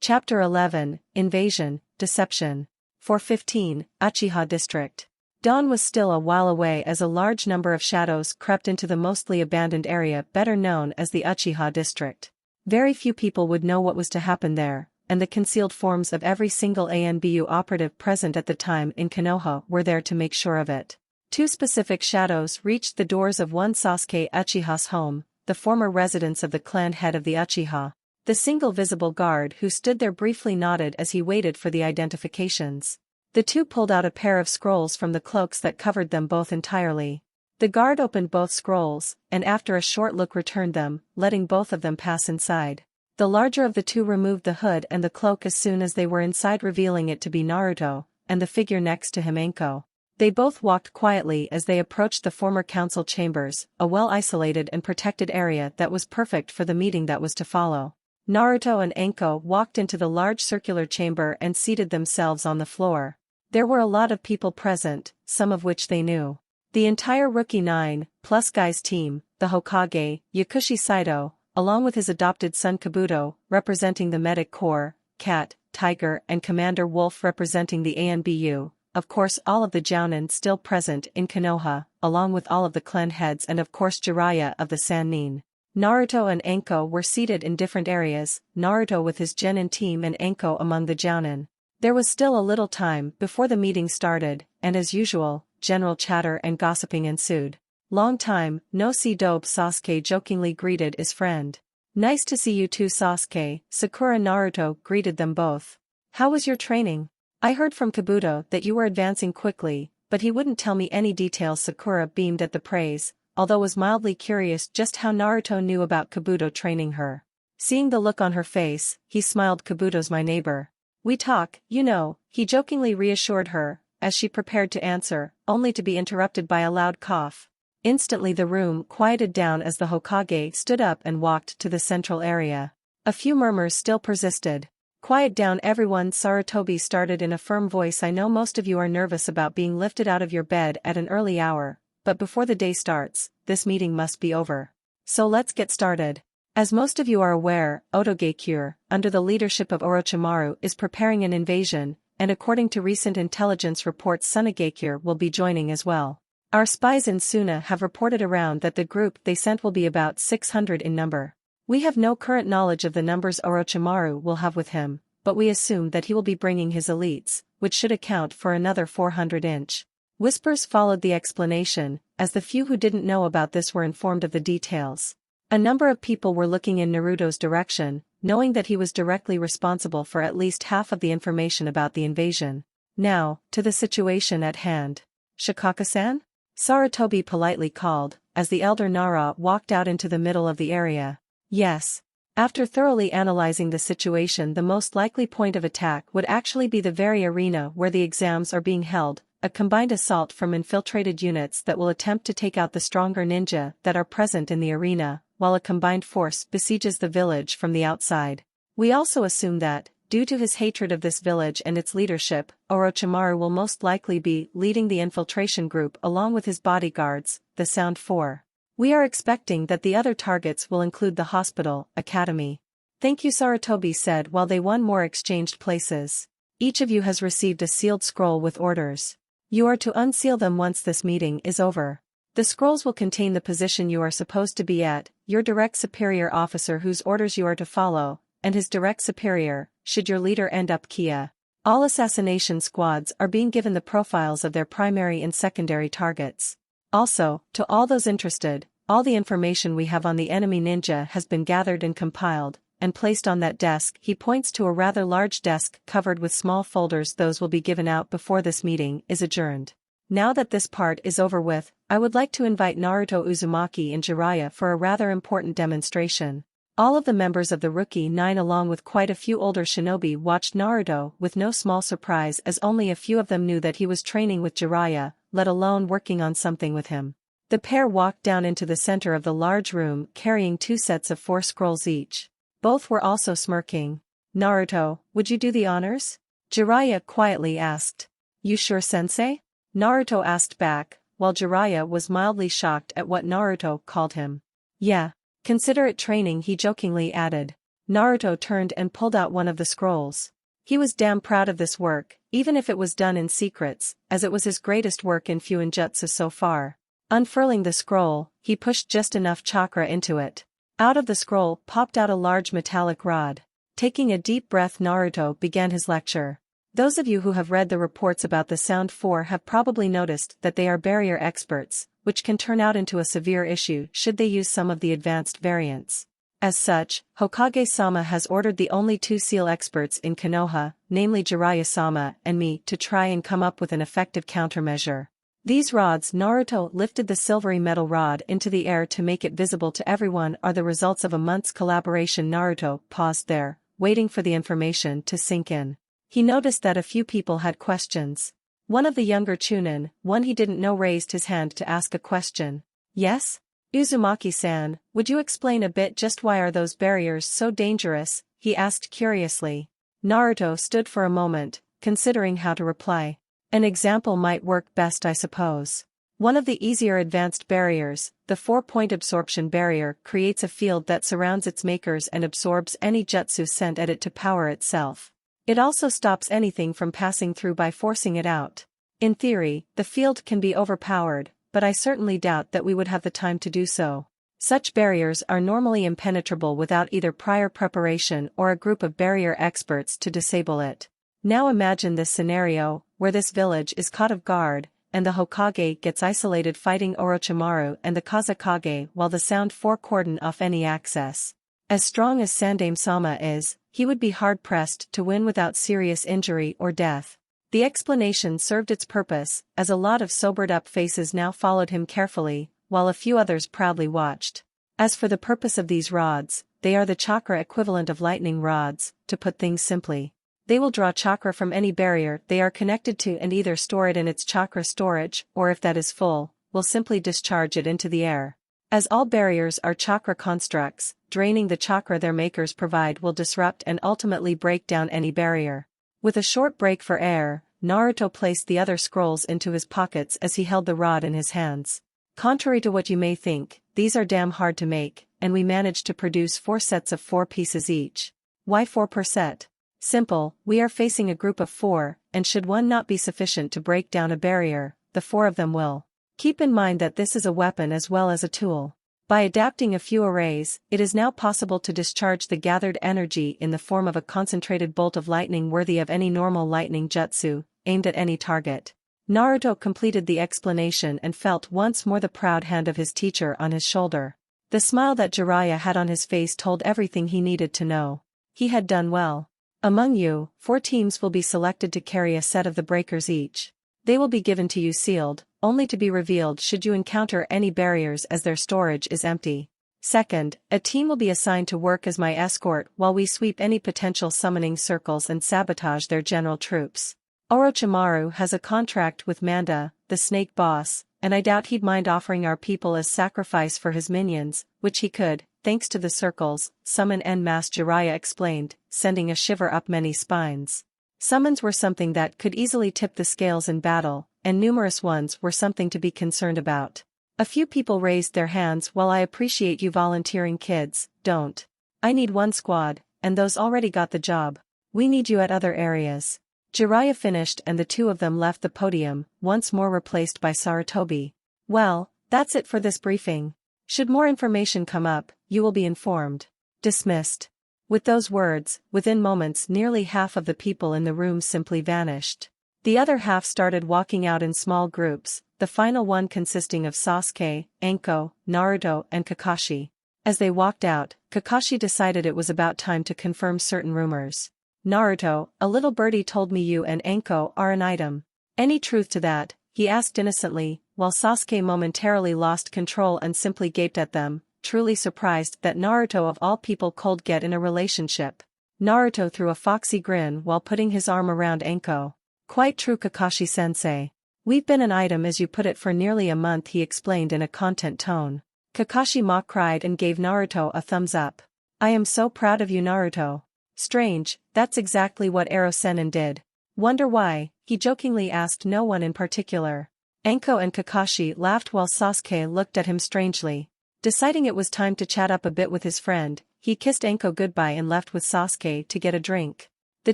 Chapter 11, Invasion, Deception. 415, Uchiha District. Dawn was still a while away as a large number of shadows crept into the mostly abandoned area better known as the Uchiha District. Very few people would know what was to happen there, and the concealed forms of every single ANBU operative present at the time in Konoha were there to make sure of it. Two specific shadows reached the doors of one Sasuke Uchiha's home, the former residence of the clan head of the Uchiha. The single visible guard who stood there briefly nodded as he waited for the identifications. The two pulled out a pair of scrolls from the cloaks that covered them both entirely. The guard opened both scrolls, and after a short look returned them, letting both of them pass inside. The larger of the two removed the hood and the cloak as soon as they were inside, revealing it to be Naruto, and the figure next to him Anko. They both walked quietly as they approached the former council chambers, a well-isolated and protected area that was perfect for the meeting that was to follow. Naruto and Anko walked into the large circular chamber and seated themselves on the floor. There were a lot of people present, some of which they knew. The entire Rookie 9 plus guys team, the Hokage, Yakushi Saito, along with his adopted son Kabuto, representing the Medic Corps, Cat, Tiger and Commander Wolf representing the ANBU, of course all of the Jounin still present in Konoha, along with all of the clan heads and of course Jiraiya of the Sannin. Naruto and Anko were seated in different areas, Naruto with his Genin team and Anko among the Jounin. There was still a little time before the meeting started, and as usual, general chatter and gossiping ensued. "Long time, no see dope," Sasuke jokingly greeted his friend. "Nice to see you too, Sasuke," Sakura. Naruto greeted them both. "How was your training? I heard from Kabuto that you were advancing quickly, but he wouldn't tell me any details." Sakura beamed at the praise, although was mildly curious just how Naruto knew about Kabuto training her. Seeing the look on her face, he smiled. "Kabuto's my neighbor. We talk, you know," he jokingly reassured her, as she prepared to answer, only to be interrupted by a loud cough. Instantly the room quieted down as the Hokage stood up and walked to the central area. A few murmurs still persisted. "Quiet down everyone," Sarutobi started in a firm voice. "I know most of you are nervous about being lifted out of your bed at an early hour, but before the day starts, this meeting must be over. So let's get started. As most of you are aware, Otogakure, under the leadership of Orochimaru, is preparing an invasion, and according to recent intelligence reports Tsunagakure will be joining as well. Our spies in Suna have reported around that the group they sent will be about 600 in number. We have no current knowledge of the numbers Orochimaru will have with him, but we assume that he will be bringing his elites, which should account for another 400-inch. Whispers followed the explanation, as the few who didn't know about this were informed of the details. A number of people were looking in Naruto's direction, knowing that he was directly responsible for at least half of the information about the invasion. Now, to the situation at hand. "Shikaka-san?" Sarutobi politely called, as the elder Nara walked out into the middle of the area. "Yes." After thoroughly analyzing the situation, the most likely point of attack would actually be the very arena where the exams are being held, a combined assault from infiltrated units that will attempt to take out the stronger ninja that are present in the arena, while a combined force besieges the village from the outside. We also assume that, due to his hatred of this village and its leadership, Orochimaru will most likely be leading the infiltration group along with his bodyguards, the Sound Four. We are expecting that the other targets will include the hospital, academy. "Thank you," Sarutobi said while they one more exchanged places. "Each of you has received a sealed scroll with orders. You are to unseal them once this meeting is over. The scrolls will contain the position you are supposed to be at, your direct superior officer whose orders you are to follow, and his direct superior, should your leader end up Kia. All assassination squads are being given the profiles of their primary and secondary targets. Also, to all those interested, all the information we have on the enemy ninja has been gathered and compiled, and placed on that desk." He points to a rather large desk covered with small folders. "Those will be given out before this meeting is adjourned. Now that this part is over with, I would like to invite Naruto, Uzumaki and Jiraiya for a rather important demonstration." All of the members of the Rookie 9 along with quite a few older shinobi watched Naruto with no small surprise, as only a few of them knew that he was training with Jiraiya, let alone working on something with him. The pair walked down into the center of the large room carrying 2 sets of 4 scrolls each. Both were also smirking. "Naruto, would you do the honors?" Jiraiya quietly asked. "You sure, sensei?" Naruto asked back, while Jiraiya was mildly shocked at what Naruto called him. "Yeah. Consider it training," he jokingly added. Naruto turned and pulled out one of the scrolls. He was damn proud of this work, even if it was done in secrets, as it was his greatest work in Fuinjutsu so far. Unfurling the scroll, he pushed just enough chakra into it. Out of the scroll popped out a large metallic rod. Taking a deep breath, Naruto began his lecture. Those of you who have read the reports about the Sound Four have probably noticed that they are barrier experts, which can turn out into a severe issue should they use some of the advanced variants. As such, Hokage-sama has ordered the only two seal experts in Konoha, namely Jiraiya-sama and me, to try and come up with an effective countermeasure. These rods, Naruto lifted the silvery metal rod into the air to make it visible to everyone, are the results of a month's collaboration. Naruto paused there, waiting for the information to sink in. He noticed that a few people had questions. One of the younger Chunin, one he didn't know, raised his hand to ask a question. Yes? Uzumaki-san, would you explain a bit just why are those barriers so dangerous? He asked curiously. Naruto stood for a moment, considering how to reply. An example might work best, I suppose. One of the easier advanced barriers, the 4-point absorption barrier, creates a field that surrounds its makers and absorbs any jutsu sent at it to power itself. It also stops anything from passing through by forcing it out. In theory, the field can be overpowered, but I certainly doubt that we would have the time to do so. Such barriers are normally impenetrable without either prior preparation or a group of barrier experts to disable it. Now imagine this scenario, where this village is caught off guard, and the Hokage gets isolated fighting Orochimaru and the Kazekage while the Sound Four cordon off any access. As strong as Sandaime-sama is, he would be hard-pressed to win without serious injury or death. The explanation served its purpose, as a lot of sobered-up faces now followed him carefully, while a few others proudly watched. As for the purpose of these rods, they are the chakra equivalent of lightning rods, to put things simply. They will draw chakra from any barrier they are connected to and either store it in its chakra storage, or if that is full, will simply discharge it into the air. As all barriers are chakra constructs, draining the chakra their makers provide will disrupt and ultimately break down any barrier. With a short break for air, Naruto placed the other scrolls into his pockets as he held the rod in his hands. Contrary to what you may think, these are damn hard to make, and we managed to produce 4 sets of 4 pieces each. Why 4 per set? Simple, we are facing a group of 4, and should one not be sufficient to break down a barrier, the 4 of them will. Keep in mind that this is a weapon as well as a tool. By adapting a few arrays, it is now possible to discharge the gathered energy in the form of a concentrated bolt of lightning worthy of any normal lightning jutsu, aimed at any target. Naruto completed the explanation and felt once more the proud hand of his teacher on his shoulder. The smile that Jiraiya had on his face told everything he needed to know. He had done well. Among you, 4 teams will be selected to carry a set of the breakers each. They will be given to you sealed, only to be revealed should you encounter any barriers as their storage is empty. Second, a team will be assigned to work as my escort while we sweep any potential summoning circles and sabotage their general troops. Orochimaru has a contract with Manda, the snake boss, and I doubt he'd mind offering our people as sacrifice for his minions, which he could, thanks to the circles, summon en masse. Jiraiya explained, sending a shiver up many spines. Summons were something that could easily tip the scales in battle, and numerous ones were something to be concerned about. A few people raised their hands. While I appreciate you volunteering, kids, don't. I need 1 squad, and those already got the job. We need you at other areas. Jiraiya finished and the 2 of them left the podium, once more replaced by Sarutobi. Well, that's it for this briefing. Should more information come up, you will be informed. Dismissed. With those words, within moments nearly half of the people in the room simply vanished. The other half started walking out in small groups, the final one consisting of Sasuke, Anko, Naruto and Kakashi. As they walked out, Kakashi decided it was about time to confirm certain rumors. Naruto, a little birdie told me you and Anko are an item. Any truth to that? He asked innocently, while Sasuke momentarily lost control and simply gaped at them, truly surprised that Naruto of all people could get in a relationship. Naruto threw a foxy grin while putting his arm around Anko. Quite true, Kakashi-sensei. We've been an item as you put it for nearly a month, he explained in a content tone. Kakashi mock cried and gave Naruto a thumbs up. I am so proud of you, Naruto. Strange, that's exactly what Ero Sennin did. Wonder why? He jokingly asked no one in particular. Anko and Kakashi laughed while Sasuke looked at him strangely. Deciding it was time to chat up a bit with his friend, he kissed Anko goodbye and left with Sasuke to get a drink. The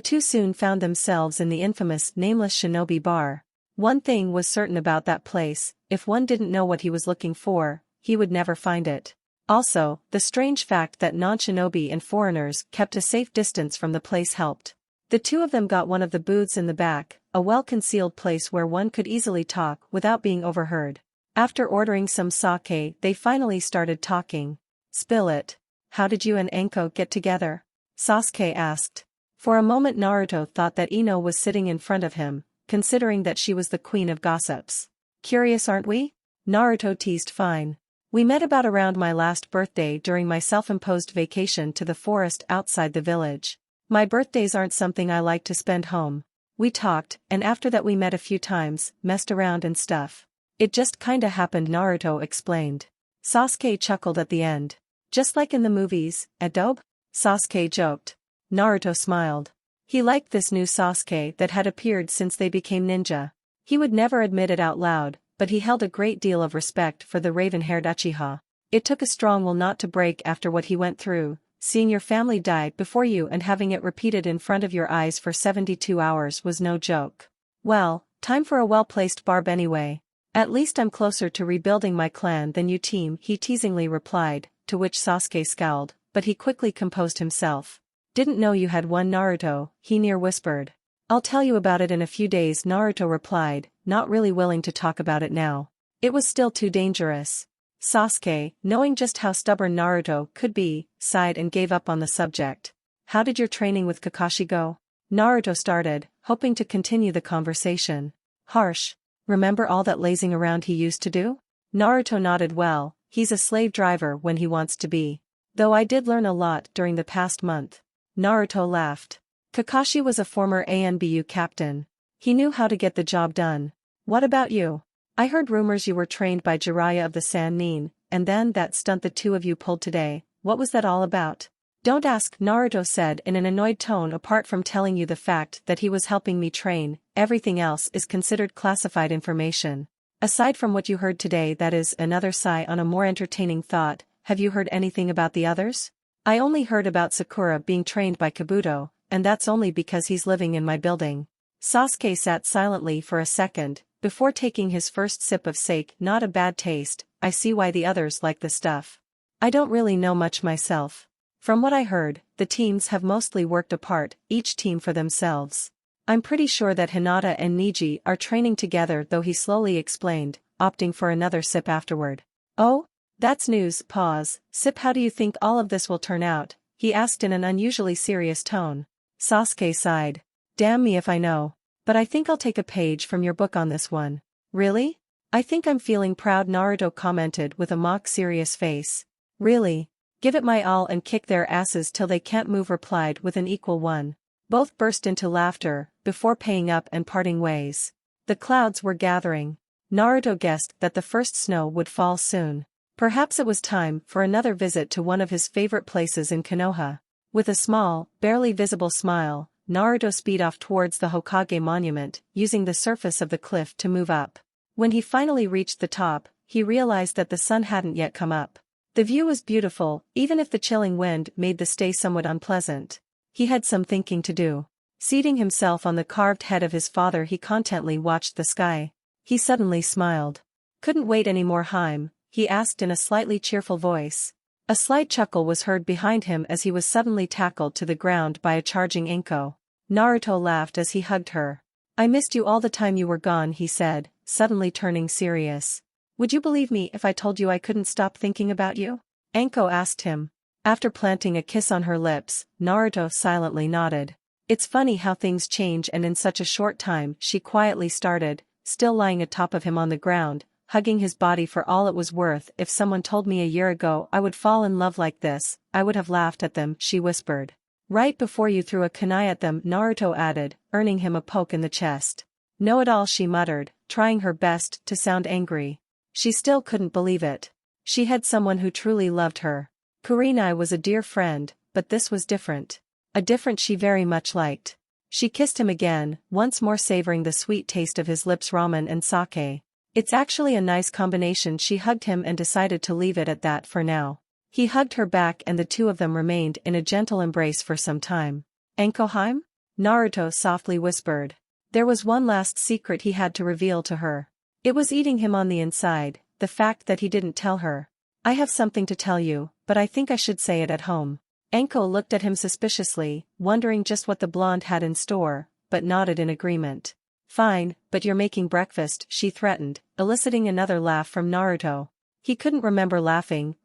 two soon found themselves in the infamous Nameless Shinobi Bar. One thing was certain about that place: if one didn't know what he was looking for, he would never find it. Also, the strange fact that non-shinobi and foreigners kept a safe distance from the place helped. The two of them got one of the booths in the back, a well-concealed place where one could easily talk without being overheard. After ordering some sake, they finally started talking. "Spill it. How did you and Anko get together?" Sasuke asked. For a moment Naruto thought that Ino was sitting in front of him, considering that she was the queen of gossips. "Curious, aren't we?" Naruto teased. "Fine. We met about around my last birthday during my self-imposed vacation to the forest outside the village. My birthdays aren't something I like to spend home. We talked, and after that we met a few times, messed around and stuff. It just kinda happened," Naruto explained. Sasuke chuckled at the end. "Just like in the movies, adobe?" Sasuke joked. Naruto smiled. He liked this new Sasuke that had appeared since they became ninja. He would never admit it out loud, but he held a great deal of respect for the raven-haired Uchiha. It took a strong will not to break after what he went through. Seeing your family die before you and having it repeated in front of your eyes for 72 hours was no joke. "Well, time for a well-placed barb anyway. At least I'm closer to rebuilding my clan than you team," he teasingly replied, to which Sasuke scowled, but he quickly composed himself. "Didn't know you had one, Naruto," he near whispered. "I'll tell you about it in a few days," Naruto replied, not really willing to talk about it now. It was still too dangerous. Sasuke, knowing just how stubborn Naruto could be, sighed and gave up on the subject. "How did your training with Kakashi go?" Naruto started, hoping to continue the conversation. "Harsh. Remember all that lazing around he used to do?" Naruto nodded. "Well, he's a slave driver when he wants to be. Though I did learn a lot during the past month." Naruto laughed. Kakashi was a former ANBU captain. He knew how to get the job done. "What about you? I heard rumors you were trained by Jiraiya of the Sannin, and then that stunt the two of you pulled today. What was that all about?" "Don't ask," Naruto said in an annoyed tone. "Apart from telling you the fact that he was helping me train, everything else is considered classified information. Aside from what you heard today." That is another sigh on a more entertaining thought. "Have you heard anything about the others?" "I only heard about Sakura being trained by Kabuto, and that's only because he's living in my building." Sasuke sat silently for a second, before taking his first sip of sake. "Not a bad taste. I see why the others like the stuff. I don't really know much myself. From what I heard, the teams have mostly worked apart, each team for themselves. I'm pretty sure that Hinata and Neji are training together," though he slowly explained, opting for another sip afterward. "Oh? That's news." Pause. "Sip, how do you think all of this will turn out?" he asked in an unusually serious tone. Sasuke sighed. "Damn me if I know. But I think I'll take a page from your book on this one." "Really? I think I'm feeling proud," Naruto commented with a mock-serious face. "Really? Give it my all and kick their asses till they can't move," replied with an equal one. Both burst into laughter, before paying up and parting ways. The clouds were gathering. Naruto guessed that the first snow would fall soon. Perhaps it was time for another visit to one of his favorite places in Konoha. With a small, barely visible smile, Naruto speed off towards the Hokage monument, using the surface of the cliff to move up. When he finally reached the top, he realized that the sun hadn't yet come up. The view was beautiful, even if the chilling wind made the stay somewhat unpleasant. He had some thinking to do. Seating himself on the carved head of his father, he contently watched the sky. He suddenly smiled. "Couldn't wait any more, Haim?" he asked in a slightly cheerful voice. A slight chuckle was heard behind him as he was suddenly tackled to the ground by a charging Anko. Naruto laughed as he hugged her. "I missed you all the time you were gone," he said, suddenly turning serious. "Would you believe me if I told you I couldn't stop thinking about you?" Anko asked him. After planting a kiss on her lips, Naruto silently nodded. "It's funny how things change, and in such a short time," she quietly started, still lying atop of him on the ground, hugging his body for all it was worth. "If someone told me a year ago I would fall in love like this, I would have laughed at them," she whispered. "Right before you threw a kunai at them," Naruto added, earning him a poke in the chest. "Know-it-all," she muttered, trying her best to sound angry. She still couldn't believe it. She had someone who truly loved her. Kurenai was a dear friend, but this was different. A different she very much liked. She kissed him again, once more savoring the sweet taste of his lips, ramen and sake. "It's actually a nice combination." She hugged him and decided to leave it at that for now. He hugged her back and the two of them remained in a gentle embrace for some time. Anko-heim? Naruto softly whispered. There was one last secret he had to reveal to her. It was eating him on the inside, the fact that he didn't tell her. I have something to tell you, but I think I should say it at home. Anko looked at him suspiciously, wondering just what the blonde had in store, but nodded in agreement. Fine, but you're making breakfast, she threatened, eliciting another laugh from Naruto. He couldn't remember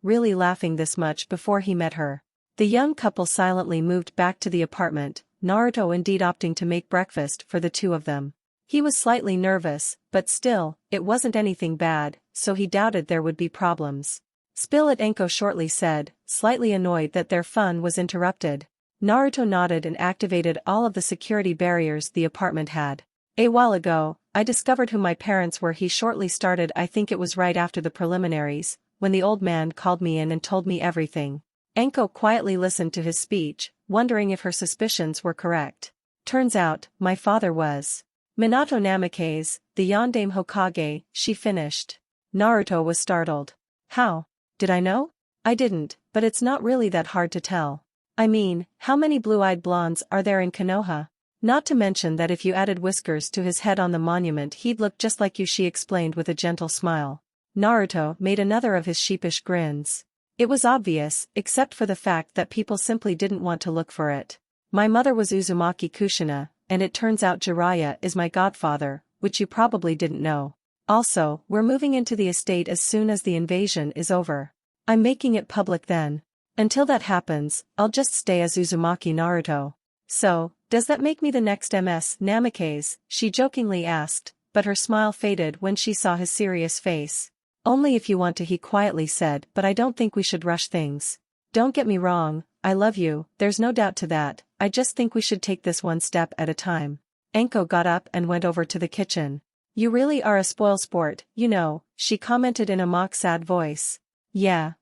really laughing this much before he met her. The young couple silently moved back to the apartment, Naruto indeed opting to make breakfast for the two of them. He was slightly nervous, but still, it wasn't anything bad, so he doubted there would be problems. Spill it, Anko shortly said, slightly annoyed that their fun was interrupted. Naruto nodded and activated all of the security barriers the apartment had. A while ago, I discovered who my parents were. He shortly started. I think it was right after the preliminaries, when the old man called me in and told me everything. Anko quietly listened to his speech, wondering if her suspicions were correct. Turns out, my father was Minato Namikaze, the Yondaime Hokage, she finished. Naruto was startled. How? Did I know? I didn't, but it's not really that hard to tell. I mean, how many blue-eyed blondes are there in Konoha? Not to mention that if you added whiskers to his head on the monument he'd look just like you, she explained with a gentle smile. Naruto made another of his sheepish grins. It was obvious, except for the fact that people simply didn't want to look for it. My mother was Uzumaki Kushina, and it turns out Jiraiya is my godfather, which you probably didn't know. Also, we're moving into the estate as soon as the invasion is over. I'm making it public then. Until that happens, I'll just stay as Uzumaki Naruto. So, does that make me the next MS Namikaze? She jokingly asked, but her smile faded when she saw his serious face. Only if you want to, he quietly said, but I don't think we should rush things. Don't get me wrong, I love you, there's no doubt to that, I just think we should take this one step at a time. Anko got up and went over to the kitchen. You really are a spoilsport, you know, she commented in a mock sad voice. Yeah?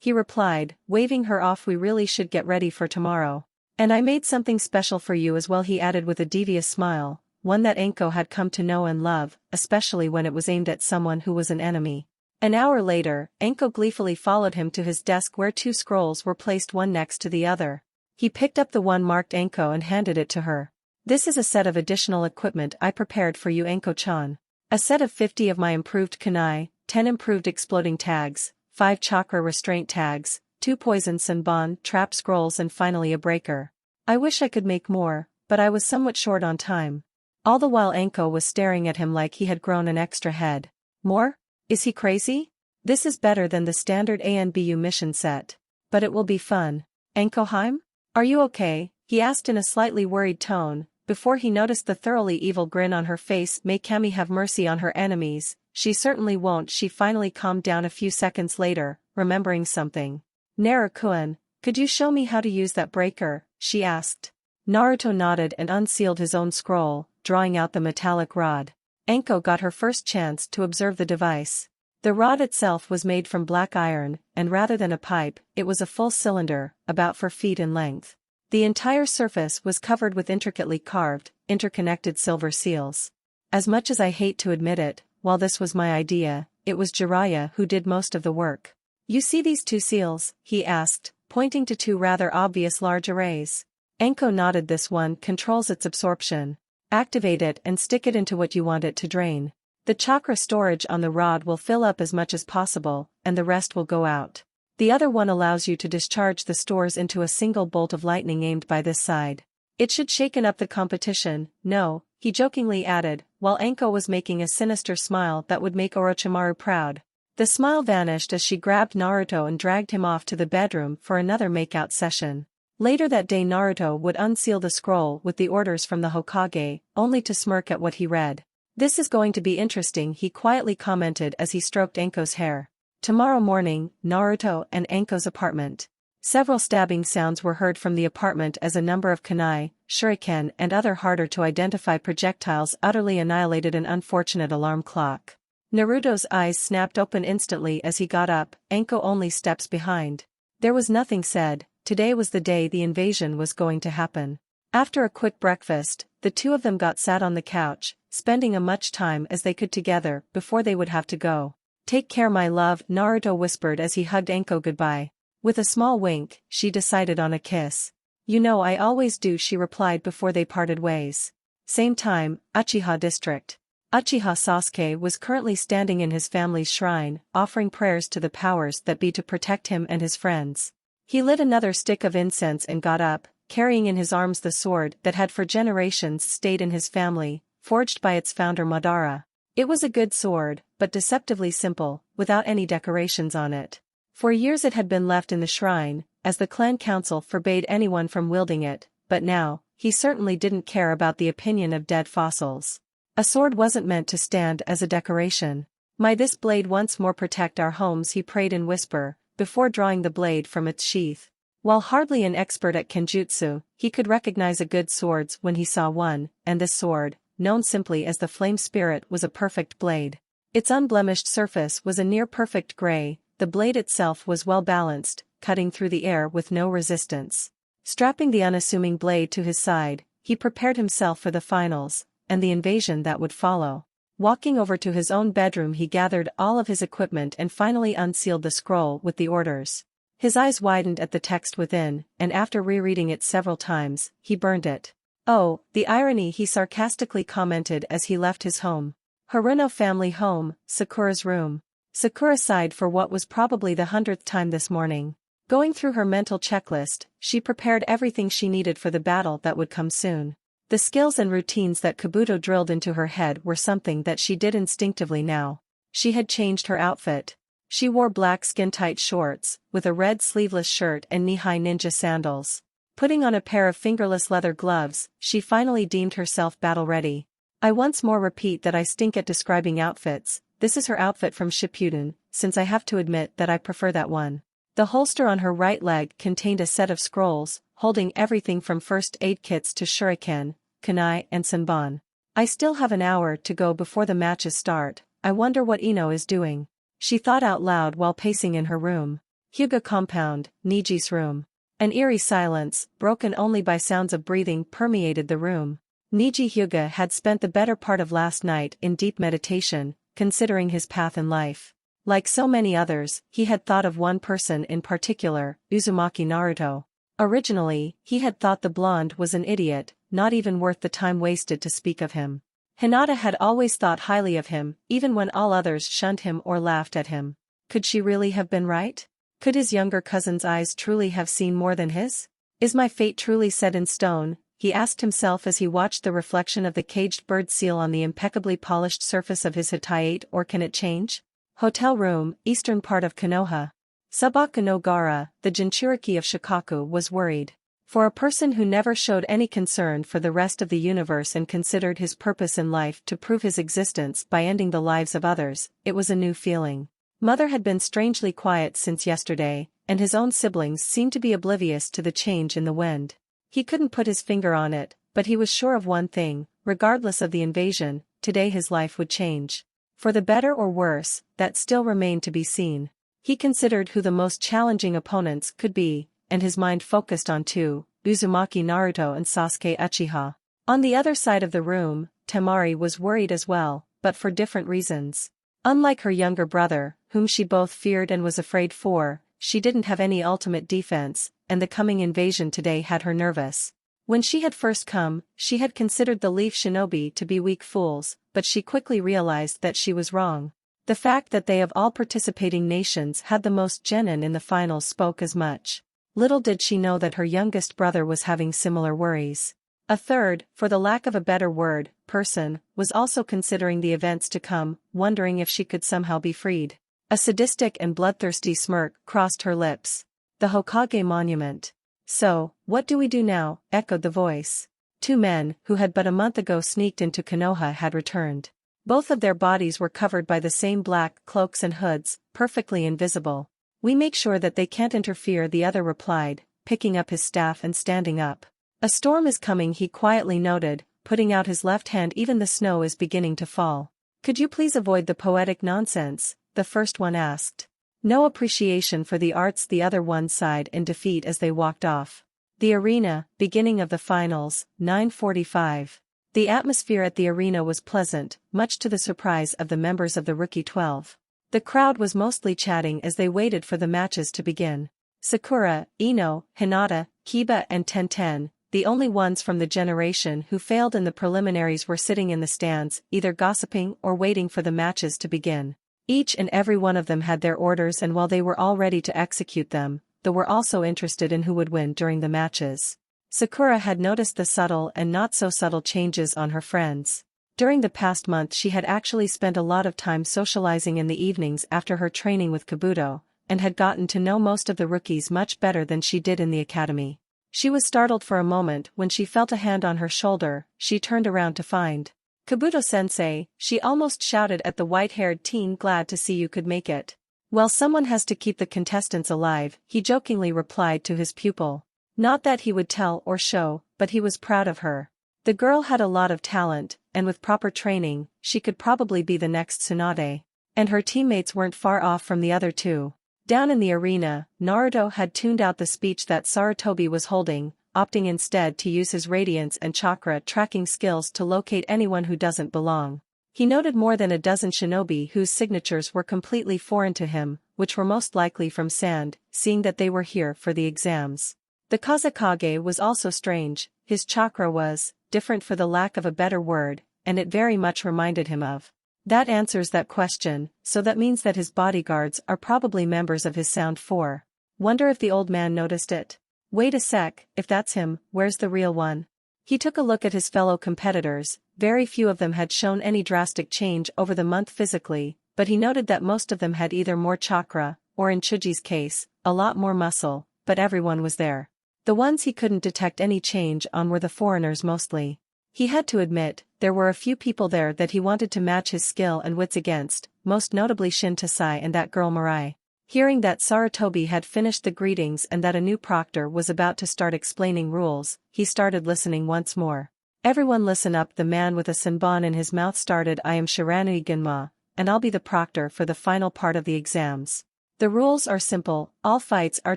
He replied, waving her off. We really should get ready for tomorrow. And I made something special for you as well, he added with a devious smile, one that Anko had come to know and love, especially when it was aimed at someone who was an enemy. An hour later, Anko gleefully followed him to his desk where two scrolls were placed one next to the other. He picked up the one marked Anko and handed it to her. This is a set of additional equipment I prepared for you, Anko-chan. A set of 50 of my improved kunai, 10 improved exploding tags, 5 chakra restraint tags, 2 poison Senbon trap scrolls and finally a breaker. I wish I could make more, but I was somewhat short on time. All the while Anko was staring at him like he had grown an extra head. More? Is he crazy? This is better than the standard ANBU mission set. But it will be fun. Anko-heim? Are you okay? He asked in a slightly worried tone, before he noticed the thoroughly evil grin on her face. May Kami have mercy on her enemies, she certainly won't. She finally calmed down a few seconds later, remembering something. Naruto-kun, could you show me how to use that breaker? She asked. Naruto nodded and unsealed his own scroll, drawing out the metallic rod. Anko got her first chance to observe the device. The rod itself was made from black iron, and rather than a pipe, it was a full cylinder, about 4 feet in length. The entire surface was covered with intricately carved, interconnected silver seals. As much as I hate to admit it, while this was my idea, it was Jiraiya who did most of the work. You see these 2 seals? He asked, pointing to 2 rather obvious large arrays. Anko nodded. This one controls its absorption. Activate it and stick it into what you want it to drain. The chakra storage on the rod will fill up as much as possible, and the rest will go out. The other one allows you to discharge the stores into a single bolt of lightning aimed by this side. It should shaken up the competition. No, he jokingly added, while Anko was making a sinister smile that would make Orochimaru proud. The smile vanished as she grabbed Naruto and dragged him off to the bedroom for another makeout session. Later that day Naruto would unseal the scroll with the orders from the Hokage, only to smirk at what he read. This is going to be interesting, he quietly commented as he stroked Anko's hair. Tomorrow morning, Naruto and Anko's apartment. Several stabbing sounds were heard from the apartment as a number of kunai, shuriken and other harder to identify projectiles utterly annihilated an unfortunate alarm clock. Naruto's eyes snapped open instantly as he got up, Anko only steps behind. There was nothing said. Today was the day the invasion was going to happen. After a quick breakfast, the two of them got sat on the couch, spending as much time as they could together before they would have to go. Take care my love, Naruto whispered as he hugged Anko goodbye. With a small wink, she decided on a kiss. "You know I always do," she replied before they parted ways. Same time, Uchiha District. Uchiha Sasuke was currently standing in his family's shrine, offering prayers to the powers that be to protect him and his friends. He lit another stick of incense and got up, carrying in his arms the sword that had for generations stayed in his family, forged by its founder Madara. It was a good sword, but deceptively simple, without any decorations on it. For years it had been left in the shrine, as the clan council forbade anyone from wielding it, but now, he certainly didn't care about the opinion of dead fossils. A sword wasn't meant to stand as a decoration. "May this blade once more protect our homes," he prayed in whisper, before drawing the blade from its sheath. While hardly an expert at kenjutsu, he could recognize a good sword when he saw one, and this sword, known simply as the Flame Spirit, was a perfect blade. Its unblemished surface was a near-perfect gray, the blade itself was well-balanced, cutting through the air with no resistance. Strapping the unassuming blade to his side, he prepared himself for the finals, and the invasion that would follow. Walking over to his own bedroom, he gathered all of his equipment and finally unsealed the scroll with the orders. His eyes widened at the text within, and after rereading it several times, he burned it. "Oh, the irony," he sarcastically commented as he left his home. Haruno family home, Sakura's room. Sakura sighed for what was probably the 100th time this morning. Going through her mental checklist, she prepared everything she needed for the battle that would come soon. The skills and routines that Kabuto drilled into her head were something that she did instinctively now. She had changed her outfit. She wore black skin-tight shorts, with a red sleeveless shirt and knee-high ninja sandals. Putting on a pair of fingerless leather gloves, she finally deemed herself battle-ready. "I once more repeat that I stink at describing outfits. This is her outfit from Shippuden, since I have to admit that I prefer that one." The holster on her right leg contained a set of scrolls, holding everything from first aid kits to shuriken, kunai and senbon. "I still have an hour to go before the matches start. I wonder what Ino is doing," she thought out loud while pacing in her room. Hyuga compound, Niji's room. An eerie silence, broken only by sounds of breathing, permeated the room. Niji Hyuga had spent the better part of last night in deep meditation, considering his path in life. Like so many others, he had thought of one person in particular, Uzumaki Naruto. Originally, he had thought the blonde was an idiot, not even worth the time wasted to speak of him. Hinata had always thought highly of him, even when all others shunned him or laughed at him. Could she really have been right? Could his younger cousin's eyes truly have seen more than his? "Is my fate truly set in stone?" he asked himself as he watched the reflection of the caged bird seal on the impeccably polished surface of his hitayate, or can it change? Hotel room, eastern part of Konoha. Subaku no Gara, the Jinchuriki of Shikaku, was worried. For a person who never showed any concern for the rest of the universe and considered his purpose in life to prove his existence by ending the lives of others, it was a new feeling. Mother had been strangely quiet since yesterday, and his own siblings seemed to be oblivious to the change in the wind. He couldn't put his finger on it, but he was sure of one thing: regardless of the invasion, today his life would change. For the better or worse, that still remained to be seen. He considered who the most challenging opponents could be, and his mind focused on two, Uzumaki Naruto and Sasuke Uchiha. On the other side of the room, Temari was worried as well, but for different reasons. Unlike her younger brother, whom she both feared and was afraid for, she didn't have any ultimate defense, and the coming invasion today had her nervous. When she had first come, she had considered the Leaf Shinobi to be weak fools, but she quickly realized that she was wrong. The fact that they of all participating nations had the most genin in the finals spoke as much. Little did she know that her youngest brother was having similar worries. A third, for the lack of a better word, person, was also considering the events to come, wondering if she could somehow be freed. A sadistic and bloodthirsty smirk crossed her lips. The Hokage monument. "So, what do we do now?" echoed the voice. Two men, who had but a month ago sneaked into Konoha, had returned. Both of their bodies were covered by the same black cloaks and hoods, perfectly invisible. "We make sure that they can't interfere," the other replied, picking up his staff and standing up. "A storm is coming," he quietly noted, putting out his left hand. "Even the snow is beginning to fall." "Could you please avoid the poetic nonsense?" the first one asked. No appreciation for the arts, the other one sighed in defeat as they walked off. The arena, beginning of the finals, 9:45. The atmosphere at the arena was pleasant, much to the surprise of the members of the Rookie 12. The crowd was mostly chatting as they waited for the matches to begin. Sakura, Ino, Hinata, Kiba and Tenten, the only ones from the generation who failed in the preliminaries, were sitting in the stands, either gossiping or waiting for the matches to begin. Each and every one of them had their orders, and while they were all ready to execute them, they were also interested in who would win during the matches. Sakura had noticed the subtle and not so subtle changes on her friends. During the past month she had actually spent a lot of time socializing in the evenings after her training with Kabuto, and had gotten to know most of the rookies much better than she did in the academy. She was startled for a moment when she felt a hand on her shoulder. She turned around to find Kabuto-sensei. She almost shouted at the white-haired teen, "Glad to see you could make it." "Well, someone has to keep the contestants alive," he jokingly replied to his pupil. Not that he would tell or show, but he was proud of her. The girl had a lot of talent, and with proper training, she could probably be the next Tsunade. And her teammates weren't far off from the other two. Down in the arena, Naruto had tuned out the speech that Sarutobi was holding, opting instead to use his radiance and chakra tracking skills to locate anyone who doesn't belong. He noted more than a dozen shinobi whose signatures were completely foreign to him, which were most likely from sand, seeing that they were here for the exams. The Kazekage was also strange. His chakra was different, for the lack of a better word, and it very much reminded him of. That answers that question, so that means that his bodyguards are probably members of his Sound 4. Wonder if the old man noticed it. Wait a sec, if that's him, where's the real one? He took a look at his fellow competitors. Very few of them had shown any drastic change over the month physically, but he noted that most of them had either more chakra, or in Chuji's case, a lot more muscle, but everyone was there. The ones he couldn't detect any change on were the foreigners mostly. He had to admit, there were a few people there that he wanted to match his skill and wits against, most notably Shin Tasai and that girl Mirai. Hearing that Sarutobi had finished the greetings and that a new proctor was about to start explaining rules, he started listening once more. "Everyone listen up," the man with a senbon in his mouth started. "I am Shiranui Gunma, and I'll be the proctor for the final part of the exams. The rules are simple. All fights are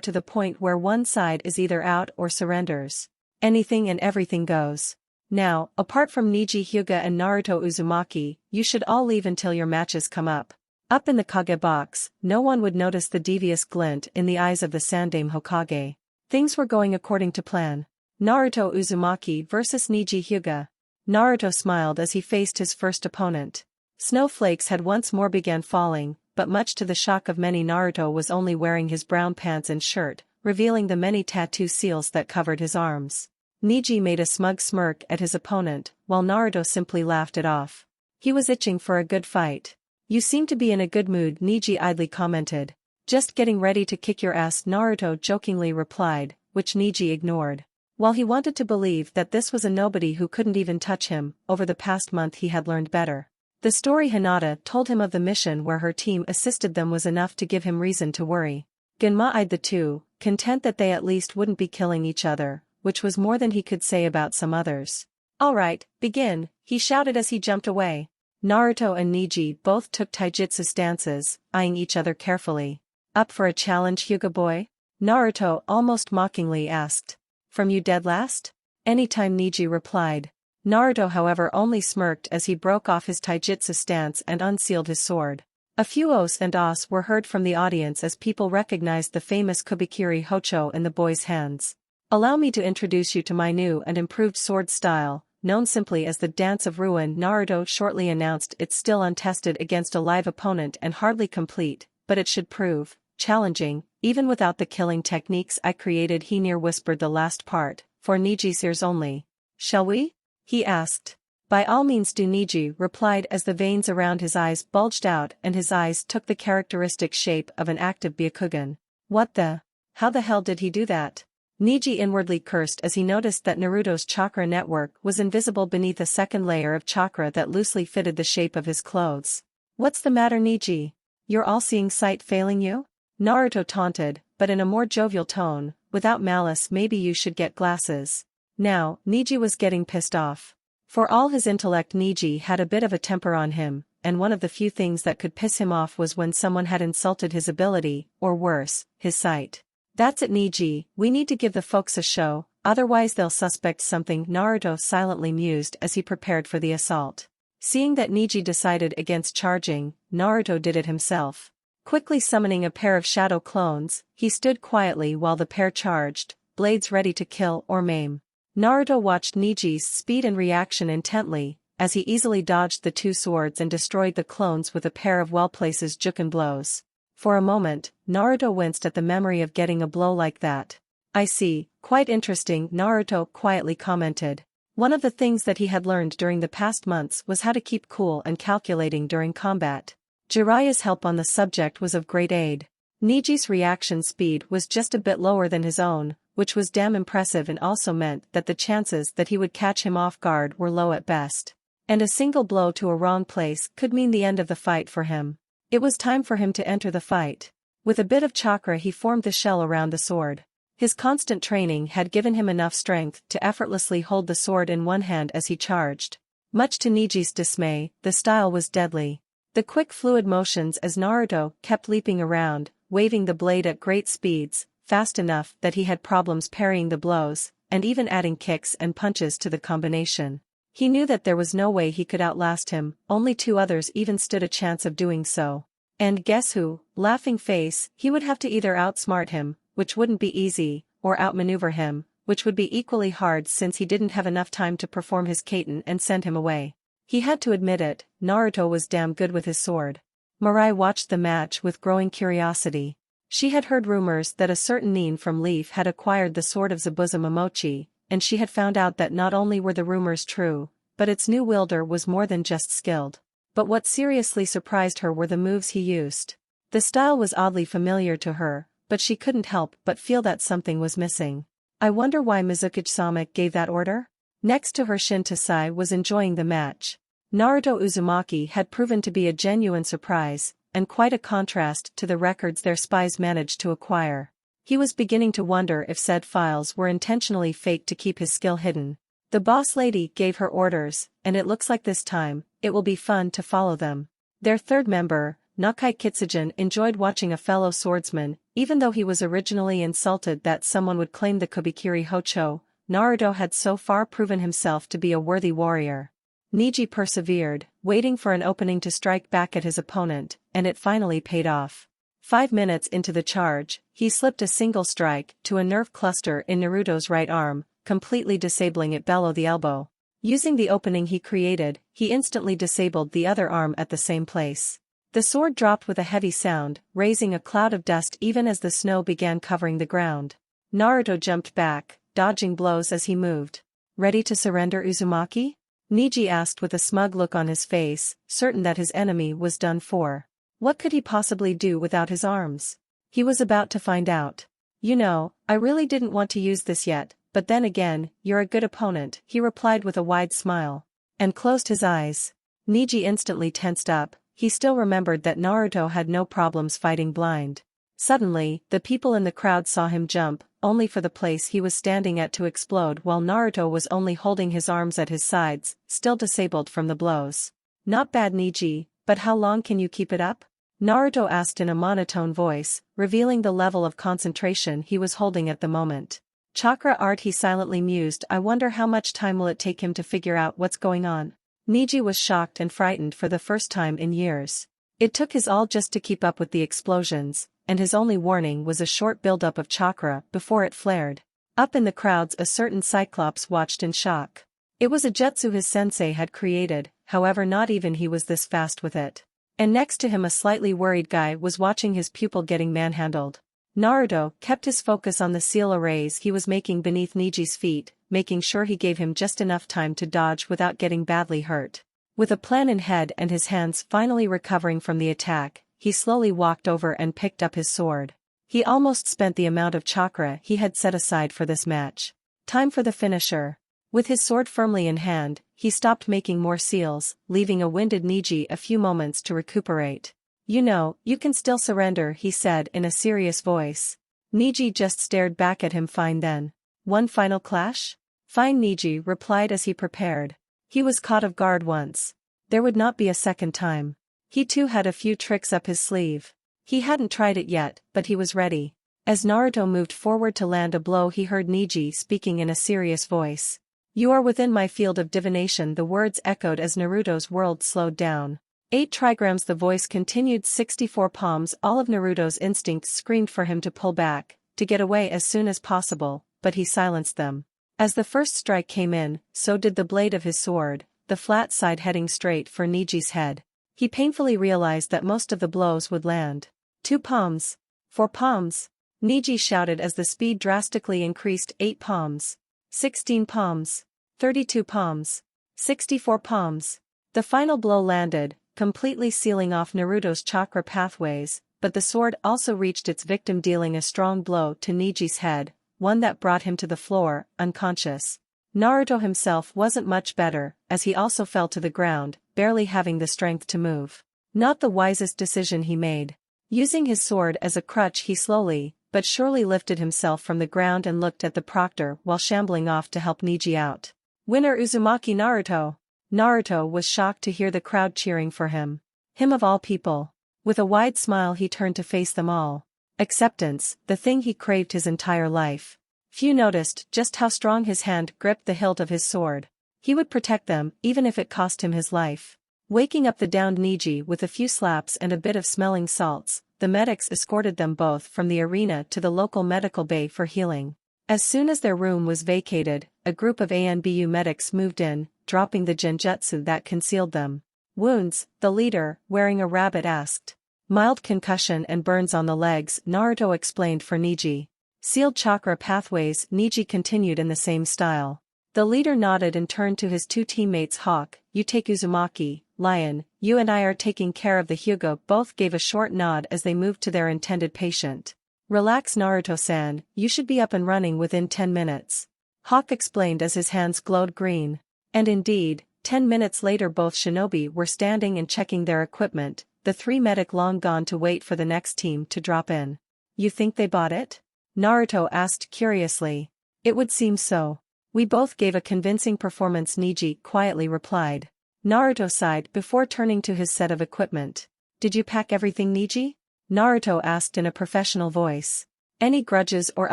to the point where one side is either out or surrenders. Anything and everything goes. Now, apart from Niji Hyuga and Naruto Uzumaki, you should all leave until your matches come up." Up in the Kage box, no one would notice the devious glint in the eyes of the Sandaime Hokage. Things were going according to plan. Naruto Uzumaki versus Niji Hyuga. Naruto smiled as he faced his first opponent. Snowflakes had once more begun falling, but much to the shock of many, Naruto was only wearing his brown pants and shirt, revealing the many tattoo seals that covered his arms. Niji made a smug smirk at his opponent, while Naruto simply laughed it off. He was itching for a good fight. "You seem to be in a good mood," Niji idly commented. "Just getting ready to kick your ass," Naruto jokingly replied, which Niji ignored. While he wanted to believe that this was a nobody who couldn't even touch him, over the past month he had learned better. The story Hinata told him of the mission where her team assisted them was enough to give him reason to worry. Gunma eyed the two, content that they at least wouldn't be killing each other, which was more than he could say about some others. "All right, begin," he shouted as he jumped away. Naruto and Niji both took taijutsu stances, eyeing each other carefully. "Up for a challenge, Hyuga boy?" Naruto almost mockingly asked. "From you dead last?" "Anytime," Niji replied. Naruto however only smirked as he broke off his taijutsu stance and unsealed his sword. A few ohs and ahs were heard from the audience as people recognized the famous Kubikiri Hocho in the boy's hands. "Allow me to introduce you to my new and improved sword style, known simply as the Dance of Ruin," Naruto shortly announced. "It's still untested against a live opponent and hardly complete, but it should prove challenging, even without the killing techniques I created." He near whispered the last part, for Niji's ears only. "Shall we?" he asked. "By all means do," Niji replied as the veins around his eyes bulged out and his eyes took the characteristic shape of an active Byakugan. "What the? How the hell did he do that?" Niji inwardly cursed as he noticed that Naruto's chakra network was invisible beneath a second layer of chakra that loosely fitted the shape of his clothes. "What's the matter, Niji? Your all-seeing sight failing you?" Naruto taunted, but in a more jovial tone, without malice. "Maybe you should get glasses." Now, Niji was getting pissed off. For all his intellect, Niji had a bit of a temper on him, and one of the few things that could piss him off was when someone had insulted his ability, or worse, his sight. "That's it, Niji, we need to give the folks a show, otherwise they'll suspect something," Naruto silently mused as he prepared for the assault. Seeing that Niji decided against charging, Naruto did it himself. Quickly summoning a pair of shadow clones, he stood quietly while the pair charged, blades ready to kill or maim. Naruto watched Niji's speed and reaction intently, as he easily dodged the two swords and destroyed the clones with a pair of well-placed juken blows. For a moment, Naruto winced at the memory of getting a blow like that. "I see, quite interesting," Naruto quietly commented. One of the things that he had learned during the past months was how to keep cool and calculating during combat. Jiraiya's help on the subject was of great aid. Niji's reaction speed was just a bit lower than his own, which was damn impressive and also meant that the chances that he would catch him off guard were low at best. And a single blow to a wrong place could mean the end of the fight for him. It was time for him to enter the fight. With a bit of chakra he formed the shell around the sword. His constant training had given him enough strength to effortlessly hold the sword in one hand as he charged. Much to Niji's dismay, the style was deadly. The quick fluid motions as Naruto kept leaping around, waving the blade at great speeds, fast enough that he had problems parrying the blows, and even adding kicks and punches to the combination. He knew that there was no way he could outlast him, only two others even stood a chance of doing so. And guess who? Laughing face, he would have to either outsmart him, which wouldn't be easy, or outmaneuver him, which would be equally hard since he didn't have enough time to perform his katen and send him away. He had to admit it, Naruto was damn good with his sword. Mirai watched the match with growing curiosity. She had heard rumors that a certain Nin from Leaf had acquired the sword of Zabuza Momochi, and she had found out that not only were the rumors true, but its new wielder was more than just skilled. But what seriously surprised her were the moves he used. The style was oddly familiar to her, but she couldn't help but feel that something was missing. I wonder why Mizuki-sama gave that order? Next to her, Shin Tasai was enjoying the match. Naruto Uzumaki had proven to be a genuine surprise, and quite a contrast to the records their spies managed to acquire. He was beginning to wonder if said files were intentionally faked to keep his skill hidden. The boss lady gave her orders, and it looks like this time, it will be fun to follow them. Their third member, Nakai Kitsujin, enjoyed watching a fellow swordsman, even though he was originally insulted that someone would claim the Kubikiri Hocho. Naruto had so far proven himself to be a worthy warrior. Niji persevered, waiting for an opening to strike back at his opponent, and it finally paid off. 5 minutes into the charge, he slipped a single strike to a nerve cluster in Naruto's right arm, completely disabling it below the elbow. Using the opening he created, he instantly disabled the other arm at the same place. The sword dropped with a heavy sound, raising a cloud of dust even as the snow began covering the ground. Naruto jumped back, dodging blows as he moved. "Ready to surrender, Uzumaki?" Niji asked with a smug look on his face, certain that his enemy was done for. What could he possibly do without his arms? He was about to find out. "You know, I really didn't want to use this yet, but then again, you're a good opponent," he replied with a wide smile. And closed his eyes. Niji instantly tensed up, he still remembered that Naruto had no problems fighting blind. Suddenly, the people in the crowd saw him jump, only for the place he was standing at to explode while Naruto was only holding his arms at his sides, still disabled from the blows. "Not bad, Niji, but how long can you keep it up?" Naruto asked in a monotone voice, revealing the level of concentration he was holding at the moment. "Chakra art," he silently mused. "I wonder how much time will it take him to figure out what's going on." Niji was shocked and frightened for the first time in years. It took his all just to keep up with the explosions, and his only warning was a short buildup of chakra before it flared. Up in the crowds, a certain Cyclops watched in shock. It was a jutsu his sensei had created, however not even he was this fast with it. And next to him a slightly worried guy was watching his pupil getting manhandled. Naruto kept his focus on the seal arrays he was making beneath Niji's feet, making sure he gave him just enough time to dodge without getting badly hurt. With a plan in head and his hands finally recovering from the attack, he slowly walked over and picked up his sword. He almost spent the amount of chakra he had set aside for this match. Time for the finisher. With his sword firmly in hand, he stopped making more seals, leaving a winded Niji a few moments to recuperate. "You know, you can still surrender," he said in a serious voice. Niji just stared back at him. "Fine then. One final clash?" "Fine," Niji replied as he prepared. He was caught off guard once. There would not be a second time. He too had a few tricks up his sleeve. He hadn't tried it yet, but he was ready. As Naruto moved forward to land a blow, he heard Niji speaking in a serious voice. "You are within my field of divination." The words echoed as Naruto's world slowed down. 8 trigrams. The voice continued. 64 palms. All of Naruto's instincts screamed for him to pull back, to get away as soon as possible, but he silenced them. As the first strike came in, so did the blade of his sword, the flat side heading straight for Niji's head. He painfully realized that most of the blows would land. 2 palms. 4 palms. Niji shouted as the speed drastically increased. 8 palms. 16 palms. 32 palms. 64 palms. The final blow landed, completely sealing off Naruto's chakra pathways, but the sword also reached its victim, dealing a strong blow to Niji's head, one that brought him to the floor, unconscious. Naruto himself wasn't much better, as he also fell to the ground, barely having the strength to move. Not the wisest decision he made. Using his sword as a crutch, he slowly, but surely lifted himself from the ground and looked at the proctor while shambling off to help Niji out. Winner Uzumaki Naruto. Naruto was shocked to hear the crowd cheering for him. Him of all people. With a wide smile he turned to face them all. Acceptance, the thing he craved his entire life. Few noticed just how strong his hand gripped the hilt of his sword. He would protect them, even if it cost him his life. Waking up the downed Niji with a few slaps and a bit of smelling salts, the medics escorted them both from the arena to the local medical bay for healing. As soon as their room was vacated, a group of ANBU medics moved in, dropping the genjutsu that concealed them. Wounds, the leader, wearing a rabbit, asked. Mild concussion and burns on the legs, Naruto explained for Niji. Sealed chakra pathways, Niji continued in the same style. The leader nodded and turned to his 2 teammates. Hawk, you take Uzumaki. Lion, you and I are taking care of the Hyuga. Both gave a short nod as they moved to their intended patient. Relax, Naruto-san, you should be up and running within 10 minutes. Hawk explained as his hands glowed green. And indeed, 10 minutes later both shinobi were standing and checking their equipment, the 3 medic long gone to wait for the next team to drop in. You think they bought it? Naruto asked curiously. It would seem so. We both gave a convincing performance, Niji quietly replied. Naruto sighed before turning to his set of equipment. Did you pack everything, Niji? Naruto asked in a professional voice. Any grudges or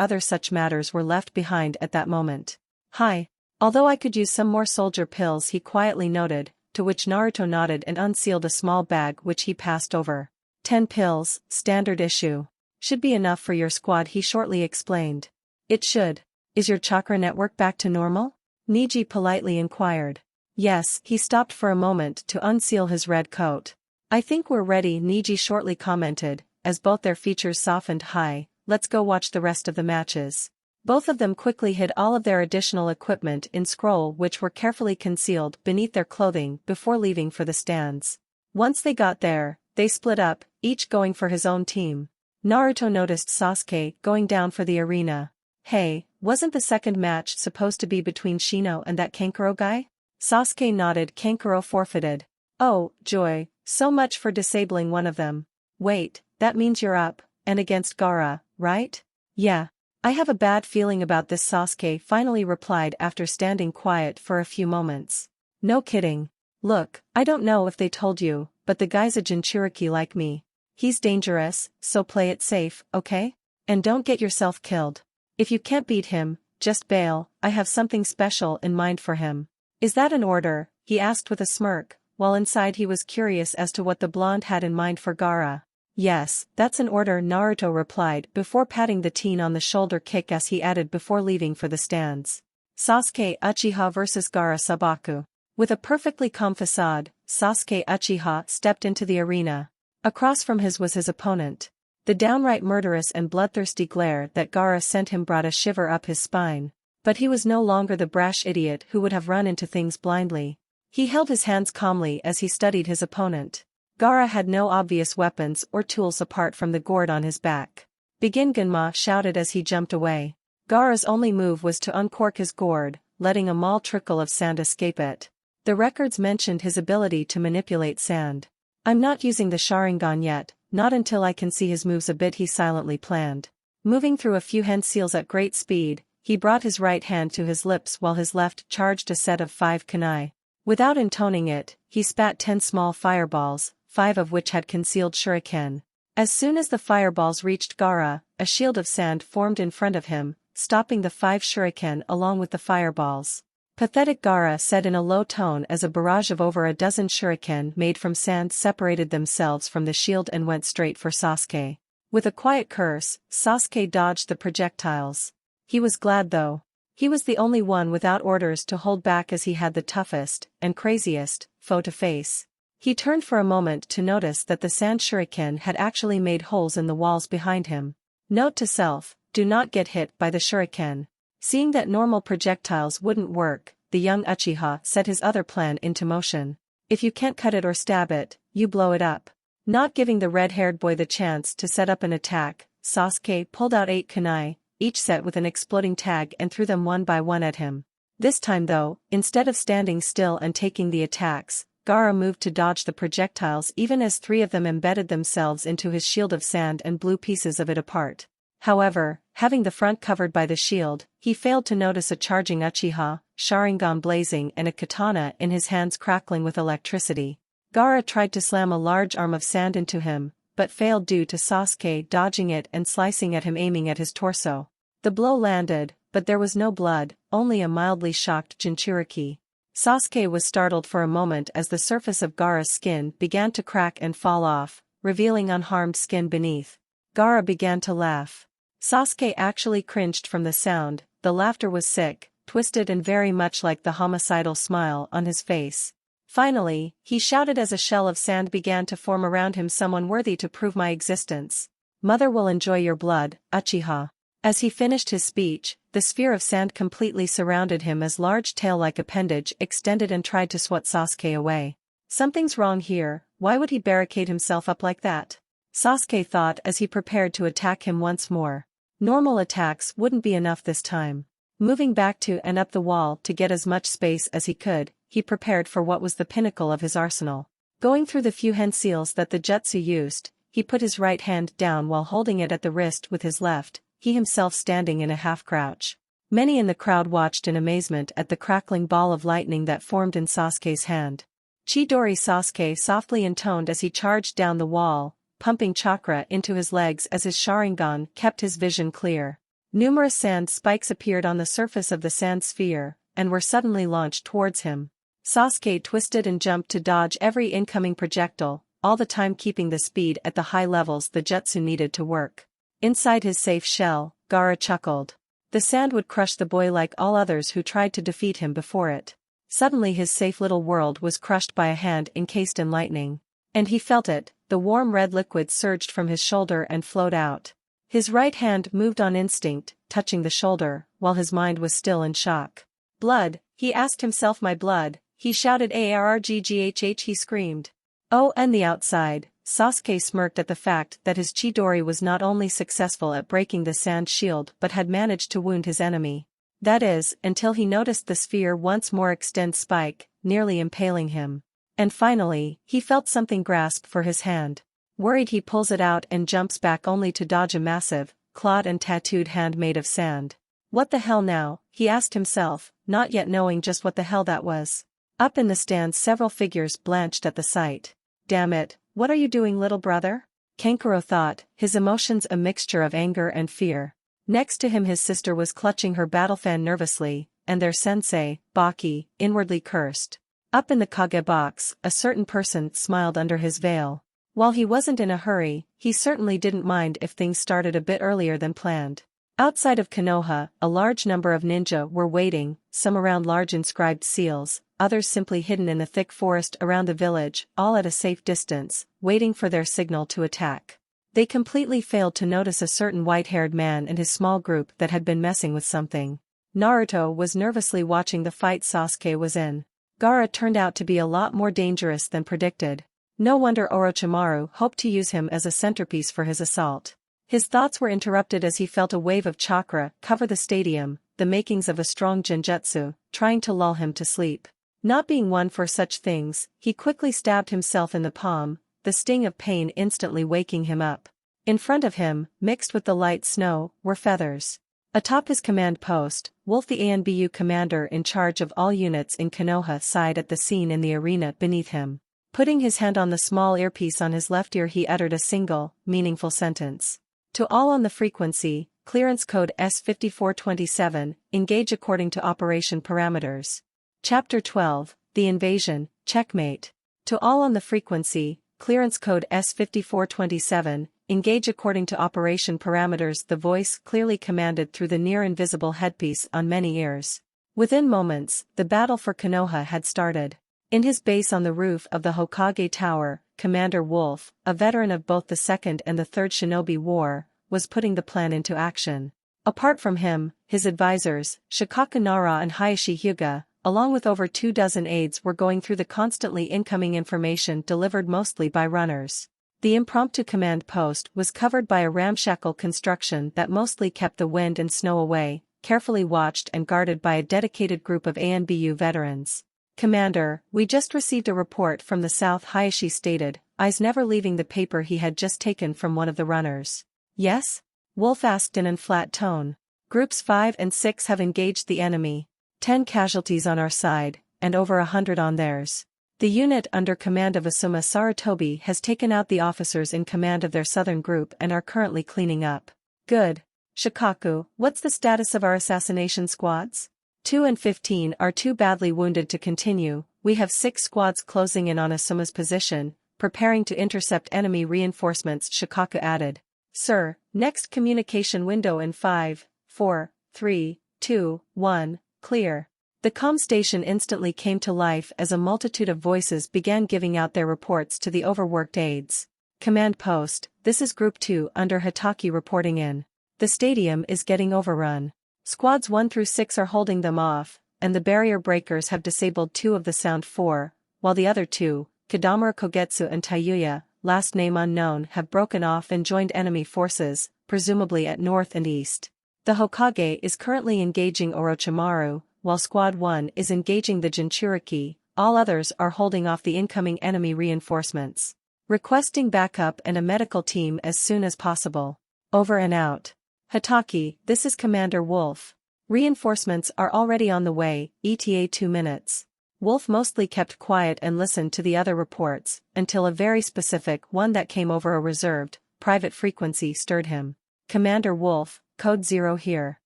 other such matters were left behind at that moment. Hi. Although I could use some more soldier pills, he quietly noted, to which Naruto nodded and unsealed a small bag which he passed over. 10 pills, standard issue. Should be enough for your squad, he shortly explained. It should. Is your chakra network back to normal? Niji politely inquired. Yes, he stopped for a moment to unseal his red coat. I think we're ready, Niji shortly commented, as both their features softened. Hi, let's go watch the rest of the matches. Both of them quickly hid all of their additional equipment in scroll which were carefully concealed beneath their clothing before leaving for the stands. Once they got there, they split up, each going for his own team. Naruto noticed Sasuke going down for the arena. Hey, wasn't the second match supposed to be between Shino and that Kankuro guy? Sasuke nodded. Kankuro forfeited. Oh, joy, so much for disabling one of them. Wait, that means you're up, and against Gaara, right? Yeah. I have a bad feeling about this, Sasuke finally replied after standing quiet for a few moments. No kidding. Look, I don't know if they told you, but the guy's a Jinchuriki like me. He's dangerous, so play it safe, okay? And don't get yourself killed. If you can't beat him, just bail. I have something special in mind for him. Is that an order? He asked with a smirk, while inside he was curious as to what the blonde had in mind for Gaara. Yes, that's an order, Naruto replied before patting the teen on the shoulder. Kick as he added before leaving for the stands. Sasuke Uchiha vs Gaara Sabaku. With a perfectly calm facade, Sasuke Uchiha stepped into the arena. Across from was his opponent. The downright murderous and bloodthirsty glare that Gaara sent him brought a shiver up his spine. But he was no longer the brash idiot who would have run into things blindly. He held his hands calmly as he studied his opponent. Gaara had no obvious weapons or tools apart from the gourd on his back. Begin, Gunma shouted as he jumped away. Gaara's only move was to uncork his gourd, letting a small trickle of sand escape it. The records mentioned his ability to manipulate sand. I'm not using the Sharingan yet, not until I can see his moves a bit, he silently planned. Moving through a few hand seals at great speed, he brought his right hand to his lips while his left charged a set of 5 kunai. Without intoning it, he spat 10 small fireballs, 5 of which had concealed shuriken. As soon as the fireballs reached Gaara, a shield of sand formed in front of him, stopping the 5 shuriken along with the fireballs. Pathetic, Gaara said in a low tone as a barrage of over a dozen shuriken made from sand separated themselves from the shield and went straight for Sasuke. With a quiet curse, Sasuke dodged the projectiles. He was glad though. He was the only one without orders to hold back as he had the toughest and craziest foe to face. He turned for a moment to notice that the sand shuriken had actually made holes in the walls behind him. Note to self, do not get hit by the shuriken. Seeing that normal projectiles wouldn't work, the young Uchiha set his other plan into motion. If you can't cut it or stab it, you blow it up. Not giving the red-haired boy the chance to set up an attack, Sasuke pulled out 8 kunai, each set with an exploding tag, and threw them one by one at him. This time though, instead of standing still and taking the attacks, Gaara moved to dodge the projectiles even as 3 of them embedded themselves into his shield of sand and blew pieces of it apart. However, having the front covered by the shield, he failed to notice a charging Uchiha, Sharingan blazing and a katana in his hands crackling with electricity. Gaara tried to slam a large arm of sand into him, but failed due to Sasuke dodging it and slicing at him, aiming at his torso. The blow landed, but there was no blood, only a mildly shocked Jinchuriki. Sasuke was startled for a moment as the surface of Gaara's skin began to crack and fall off, revealing unharmed skin beneath. Gaara began to laugh. Sasuke actually cringed from the sound. The laughter was sick, twisted and very much like the homicidal smile on his face. Finally, he shouted as a shell of sand began to form around him. Someone worthy to prove my existence. Mother will enjoy your blood, Uchiha. As he finished his speech, the sphere of sand completely surrounded him as large tail-like appendage extended and tried to swat Sasuke away. Something's wrong here, why would he barricade himself up like that? Sasuke thought as he prepared to attack him once more. Normal attacks wouldn't be enough this time. Moving back to and up the wall to get as much space as he could, he prepared for what was the pinnacle of his arsenal. Going through the few hand seals that the jutsu used, he put his right hand down while holding it at the wrist with his left, he himself standing in a half-crouch. Many in the crowd watched in amazement at the crackling ball of lightning that formed in Sasuke's hand. Chidori, Sasuke softly intoned as he charged down the wall, pumping chakra into his legs as his Sharingan kept his vision clear. Numerous sand spikes appeared on the surface of the sand sphere, and were suddenly launched towards him. Sasuke twisted and jumped to dodge every incoming projectile, all the time keeping the speed at the high levels the jutsu needed to work. Inside his safe shell, Gaara chuckled. The sand would crush the boy like all others who tried to defeat him before it. Suddenly his safe little world was crushed by a hand encased in lightning. And he felt it, the warm red liquid surged from his shoulder and flowed out. His right hand moved on instinct, touching the shoulder, while his mind was still in shock. Blood, he asked himself. My blood, he shouted. Arrgghh, he screamed. Oh, and the outside, Sasuke smirked at the fact that his Chidori was not only successful at breaking the sand shield but had managed to wound his enemy. That is, until he noticed the sphere once more extend spike, nearly impaling him. And finally, he felt something grasp for his hand. Worried, he pulls it out and jumps back only to dodge a massive, clawed and tattooed hand made of sand. What the hell now, he asked himself, not yet knowing just what the hell that was. Up in the stands several figures blanched at the sight. Damn it, what are you doing, little brother? Kankuro thought, his emotions a mixture of anger and fear. Next to him his sister was clutching her battle fan nervously, and their sensei, Baki, inwardly cursed. Up in the Kage box, a certain person smiled under his veil. While he wasn't in a hurry, he certainly didn't mind if things started a bit earlier than planned. Outside of Konoha, a large number of ninja were waiting, some around large inscribed seals, others simply hidden in the thick forest around the village, all at a safe distance, waiting for their signal to attack. They completely failed to notice a certain white-haired man and his small group that had been messing with something. Naruto was nervously watching the fight Sasuke was in. Gaara turned out to be a lot more dangerous than predicted. No wonder Orochimaru hoped to use him as a centerpiece for his assault. His thoughts were interrupted as he felt a wave of chakra cover the stadium, the makings of a strong genjutsu, trying to lull him to sleep. Not being one for such things, he quickly stabbed himself in the palm, the sting of pain instantly waking him up. In front of him, mixed with the light snow, were feathers. Atop his command post, Wolf the ANBU commander in charge of all units in Konoha sighed at the scene in the arena beneath him. Putting his hand on the small earpiece on his left ear he uttered a single, meaningful sentence. To all on the frequency, clearance code S5427, engage according to operation parameters. Chapter 12, The Invasion, Checkmate. To all on the frequency, clearance code S5427, engage according to operation parameters. The voice clearly commanded through the near-invisible headpiece on many ears. Within moments, the battle for Konoha had started. In his base on the roof of the Hokage Tower, Commander Wolf, a veteran of both the Second and the Third Shinobi War, was putting the plan into action. Apart from him, his advisors, Shikaku Nara and Hayashi Hyuga, along with over 24 aides, were going through the constantly incoming information delivered mostly by runners. The impromptu command post was covered by a ramshackle construction that mostly kept the wind and snow away, carefully watched and guarded by a dedicated group of ANBU veterans. "Commander, we just received a report from the south," Hayashi stated, eyes never leaving the paper he had just taken from one of the runners. "Yes?" Wolf asked in a flat tone. "Groups 5 and 6 have engaged the enemy. 10 casualties on our side, and over 100 on theirs. The unit under command of Asuma Sarutobi has taken out the officers in command of their southern group and are currently cleaning up." "Good. Shikaku, what's the status of our assassination squads?" 2 and 15 are too badly wounded to continue. We have 6 squads closing in on Asuma's position, preparing to intercept enemy reinforcements, Shikaku added. "Sir, next communication window in 5, 4, 3, 2, 1, clear." The comm station instantly came to life as a multitude of voices began giving out their reports to the overworked aides. "Command post, this is Group 2 under Hitaki reporting in. The stadium is getting overrun. Squads 1 through 6 are holding them off, and the barrier breakers have disabled 2 of the Sound 4, while the other 2, Kadamura Kogetsu and Tayuya, last name unknown, have broken off and joined enemy forces, presumably at north and east. The Hokage is currently engaging Orochimaru, while Squad 1 is engaging the Jinchuriki. All others are holding off the incoming enemy reinforcements. Requesting backup and a medical team as soon as possible. Over and out. Hitaki, this is Commander Wolf. Reinforcements are already on the way, ETA 2 minutes. Wolf mostly kept quiet and listened to the other reports, until a very specific one that came over a reserved, private frequency stirred him. "Commander Wolf, Code 0 here.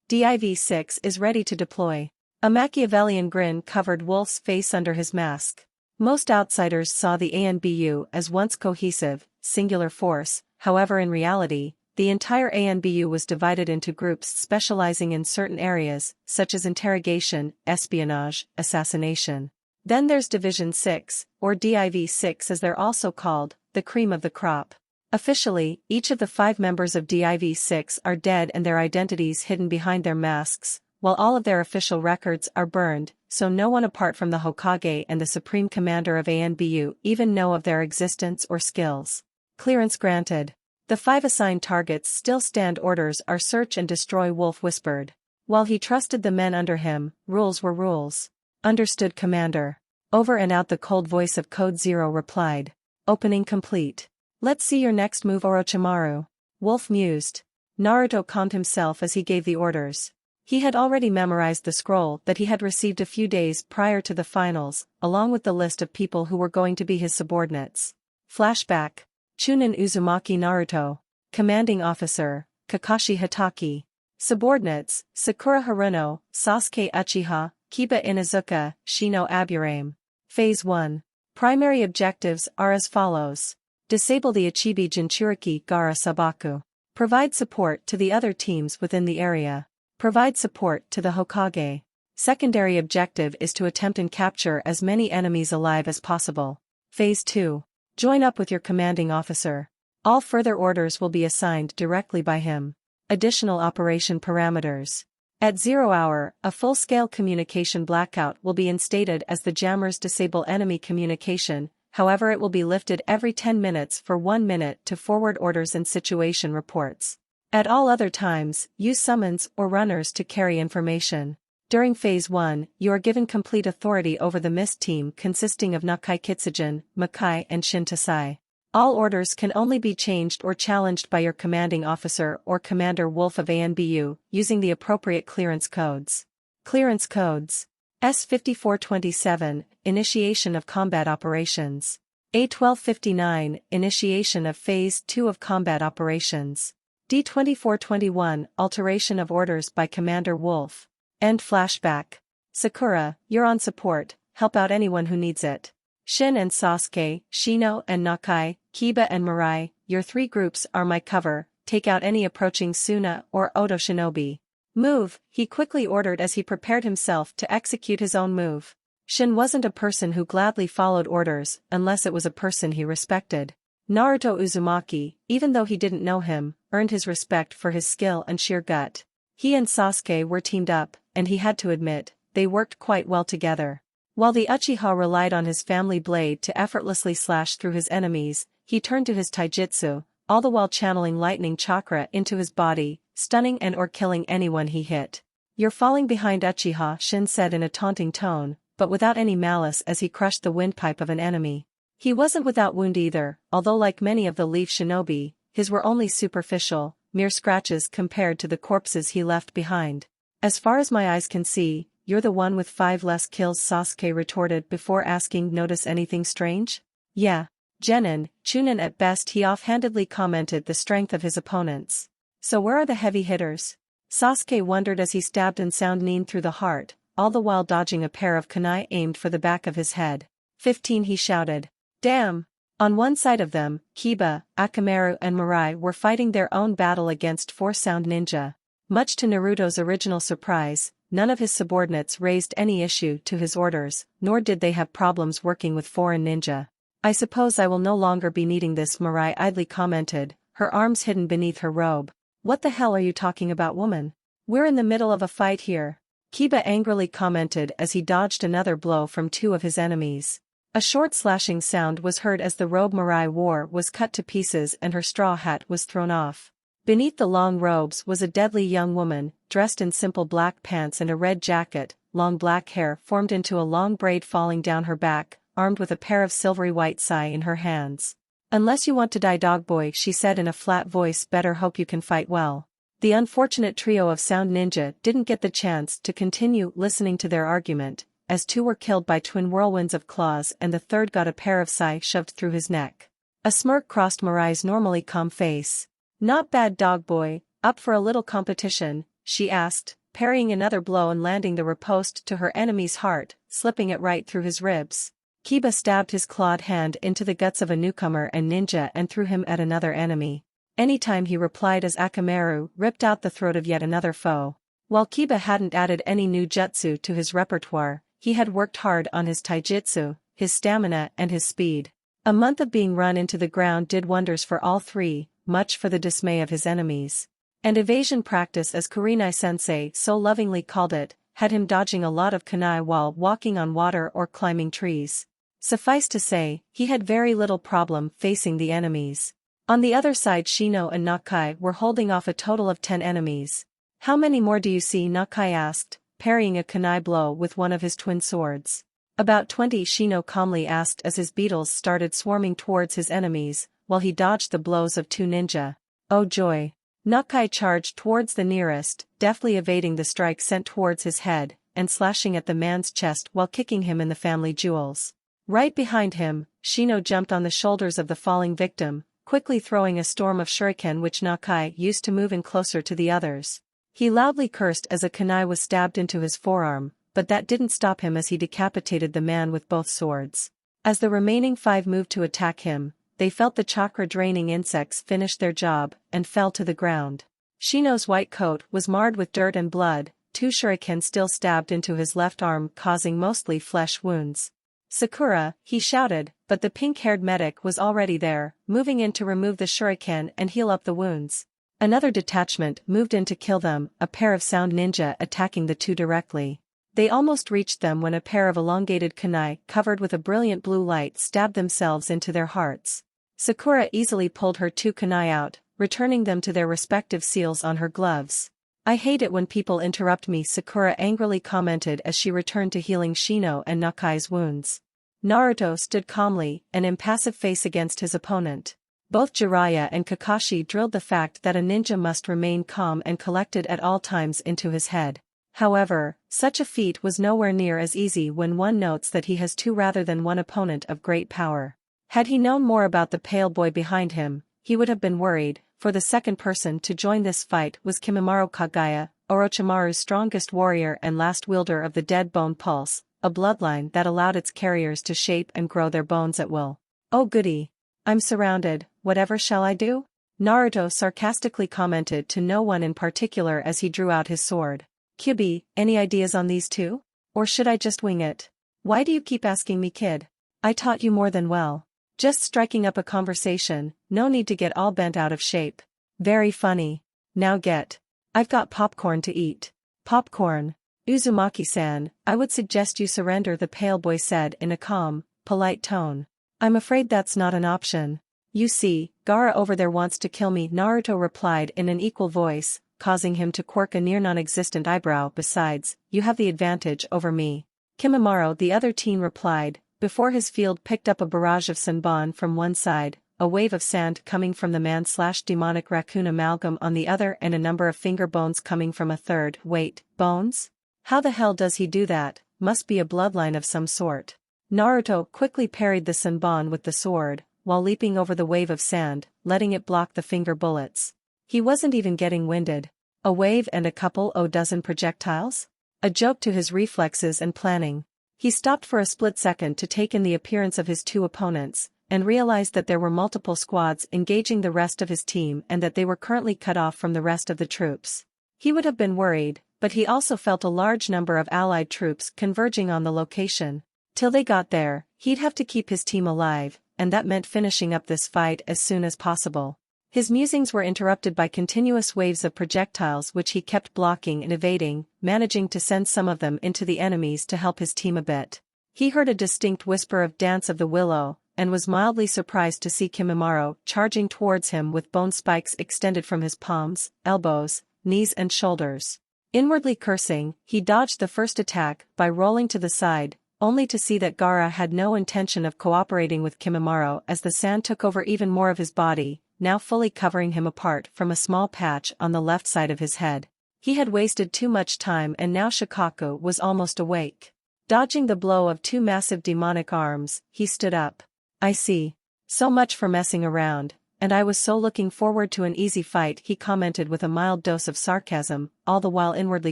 Div-6 is ready to deploy." A Machiavellian grin covered Wolf's face under his mask. Most outsiders saw the ANBU as once cohesive, singular force, however in reality, the entire ANBU was divided into groups specializing in certain areas, such as interrogation, espionage, assassination. Then there's Division 6, or Div-6 as they're also called, the cream of the crop. Officially, each of the 5 members of Div-6 are dead and their identities hidden behind their masks, while all of their official records are burned, so no one apart from the Hokage and the Supreme Commander of ANBU even know of their existence or skills. Clearance granted. The 5 assigned targets still stand. Orders are search and destroy, Wolf whispered. While he trusted the men under him, rules were rules. Understood, Commander. Over and out, the cold voice of Code 0 replied. Opening complete. Let's see your next move, Orochimaru. Wolf mused. Naruto calmed himself as he gave the orders. He had already memorized the scroll that he had received a few days prior to the finals, along with the list of people who were going to be his subordinates. Flashback. Chunin Uzumaki Naruto. Commanding Officer, Kakashi Hitaki. Subordinates, Sakura Haruno, Sasuke Uchiha, Kiba Inuzuka, Shino Aburame. Phase 1. Primary objectives are as follows. Disable the Ichibi Jinchuriki Gaara Sabaku. Provide support to the other teams within the area. Provide support to the Hokage. Secondary objective is to attempt and capture as many enemies alive as possible. Phase 2. Join up with your commanding officer. All further orders will be assigned directly by him. Additional operation parameters. At 0 hour, a full-scale communication blackout will be instated as the jammers disable enemy communication, however it will be lifted every 10 minutes for 1 minute to forward orders and situation reports. At all other times, use summons or runners to carry information. During Phase 1, you are given complete authority over the Mist team consisting of Nakai Kitsujin, Makai and Shin Tasai. All orders can only be changed or challenged by your commanding officer or Commander Wolf of ANBU, using the appropriate clearance codes. Clearance codes. S5427, Initiation of Combat Operations. A1259, Initiation of Phase 2 of Combat Operations. D2421, Alteration of Orders by Commander Wolf. End flashback. Sakura, you're on support, help out anyone who needs it. Shin and Sasuke, Shino and Nakai, Kiba and Mirai, your 3 groups are my cover, take out any approaching Suna or Oto shinobi. Move, he quickly ordered as he prepared himself to execute his own move. Shin wasn't a person who gladly followed orders unless it was a person he respected. Naruto Uzumaki, even though he didn't know him, earned his respect for his skill and sheer gut. He and Sasuke were teamed up, and he had to admit, they worked quite well together. While the Uchiha relied on his family blade to effortlessly slash through his enemies, he turned to his taijutsu, all the while channeling lightning chakra into his body, stunning and or killing anyone he hit. You're falling behind Uchiha, Shin said in a taunting tone, but without any malice as he crushed the windpipe of an enemy. He wasn't without wound either, although like many of the Leaf Shinobi, his were only superficial, mere scratches compared to the corpses he left behind. As far as my eyes can see, you're the one with 5 less kills, Sasuke retorted before asking, notice anything strange? Yeah. Genin, Chunin at best, he offhandedly commented the strength of his opponents. So where are the heavy hitters? Sasuke wondered as he stabbed and sound Nin through the heart, all the while dodging a pair of kunai aimed for the back of his head. 15, he shouted. Damn! On one side of them, Kiba, Akamaru and Mirai were fighting their own battle against 4 sound ninja. Much to Naruto's original surprise, none of his subordinates raised any issue to his orders, nor did they have problems working with foreign ninja. I suppose I will no longer be needing this, Mirai idly commented, her arms hidden beneath her robe. What the hell are you talking about, woman? We're in the middle of a fight here. Kiba angrily commented as he dodged another blow from 2 of his enemies. A short slashing sound was heard as the robe Mirai wore was cut to pieces and her straw hat was thrown off. Beneath the long robes was a deadly young woman, dressed in simple black pants and a red jacket, long black hair formed into a long braid falling down her back, armed with a pair of silvery white sai in her hands. Unless you want to die, dog boy, she said in a flat voice, better hope you can fight well. The unfortunate trio of sound ninja didn't get the chance to continue listening to their argument, as 2 were killed by twin whirlwinds of claws and the third got a pair of sai shoved through his neck. A smirk crossed Mirai's normally calm face. Not bad, dog boy, up for a little competition, she asked, parrying another blow and landing the riposte to her enemy's heart, slipping it right through his ribs. Kiba stabbed his clawed hand into the guts of a newcomer and ninja and threw him at another enemy. Anytime he replied as Akamaru ripped out the throat of yet another foe. While Kiba hadn't added any new jutsu to his repertoire, he had worked hard on his taijutsu, his stamina and his speed. A month of being run into the ground did wonders for all 3, much for the dismay of his enemies. And evasion practice, as Kurenai-sensei so lovingly called it, had him dodging a lot of kunai while walking on water or climbing trees. Suffice to say, he had very little problem facing the enemies. On the other side, Shino and Nakai were holding off a total of 10 enemies. How many more do you see? Nakai asked, parrying a kunai blow with one of his twin swords. About 20, Shino calmly asked as his beetles started swarming towards his enemies, while he dodged the blows of 2 ninja. Oh joy! Nakai charged towards the nearest, deftly evading the strike sent towards his head, and slashing at the man's chest while kicking him in the family jewels. Right behind him, Shino jumped on the shoulders of the falling victim, quickly throwing a storm of shuriken which Nakai used to move in closer to the others. He loudly cursed as a kunai was stabbed into his forearm, but that didn't stop him as he decapitated the man with both swords. As the remaining 5 moved to attack him, they felt the chakra-draining insects finish their job and fell to the ground. Shino's white coat was marred with dirt and blood, 2 shuriken still stabbed into his left arm causing mostly flesh wounds. Sakura, he shouted, but the pink-haired medic was already there, moving in to remove the shuriken and heal up the wounds. Another detachment moved in to kill them, a pair of sound ninja attacking the 2 directly. They almost reached them when a pair of elongated kunai covered with a brilliant blue light stabbed themselves into their hearts. Sakura easily pulled her 2 kunai out, returning them to their respective seals on her gloves. I hate it when people interrupt me, Sakura angrily commented as she returned to healing Shino and Nakai's wounds. Naruto stood calmly, an impassive face against his opponent. Both Jiraiya and Kakashi drilled the fact that a ninja must remain calm and collected at all times into his head. However, such a feat was nowhere near as easy when one notes that he has 2 rather than 1 opponent of great power. Had he known more about the pale boy behind him, he would have been worried, for the second person to join this fight was Kimimaro Kagaya, Orochimaru's strongest warrior and last wielder of the dead bone pulse, a bloodline that allowed its carriers to shape and grow their bones at will. Oh goody. I'm surrounded, whatever shall I do? Naruto sarcastically commented to no one in particular as he drew out his sword. Kyubi, any ideas on these two? Or should I just wing it? Why do you keep asking me, kid? I taught you more than well. Just striking up a conversation, no need to get all bent out of shape. Very funny. Now get. I've got popcorn to eat. Popcorn. Uzumaki-san, I would suggest you surrender, the pale boy said in a calm, polite tone. I'm afraid that's not an option. You see, Gaara over there wants to kill me, Naruto replied in an equal voice, causing him to quirk a near non-existent eyebrow. Besides, you have the advantage over me. Kimimaro, the other teen, replied, before his field picked up a barrage of Senbon from one side, a wave of sand coming from the man-slash-demonic raccoon amalgam on the other, and a number of finger bones coming from a third. Wait, bones? How the hell does he do that? Must be a bloodline of some sort. Naruto quickly parried the Senbon with the sword, while leaping over the wave of sand, letting it block the finger bullets. He wasn't even getting winded. A wave and a couple dozen projectiles? A joke to his reflexes and planning. He stopped for a split second to take in the appearance of his two opponents, and realized that there were multiple squads engaging the rest of his team and that they were currently cut off from the rest of the troops. He would have been worried, but he also felt a large number of allied troops converging on the location. Till they got there, he'd have to keep his team alive, and that meant finishing up this fight as soon as possible. His musings were interrupted by continuous waves of projectiles which he kept blocking and evading, managing to send some of them into the enemies to help his team a bit. He heard a distinct whisper of Dance of the Willow, and was mildly surprised to see Kimimaro charging towards him with bone spikes extended from his palms, elbows, knees and shoulders. Inwardly cursing, he dodged the first attack by rolling to the side, only to see that Gaara had no intention of cooperating with Kimimaro as the sand took over even more of his body, now fully covering him apart from a small patch on the left side of his head. He had wasted too much time and now Shikaku was almost awake. Dodging the blow of two massive demonic arms, he stood up. I see. So much for messing around, and I was so looking forward to an easy fight, he commented with a mild dose of sarcasm, all the while inwardly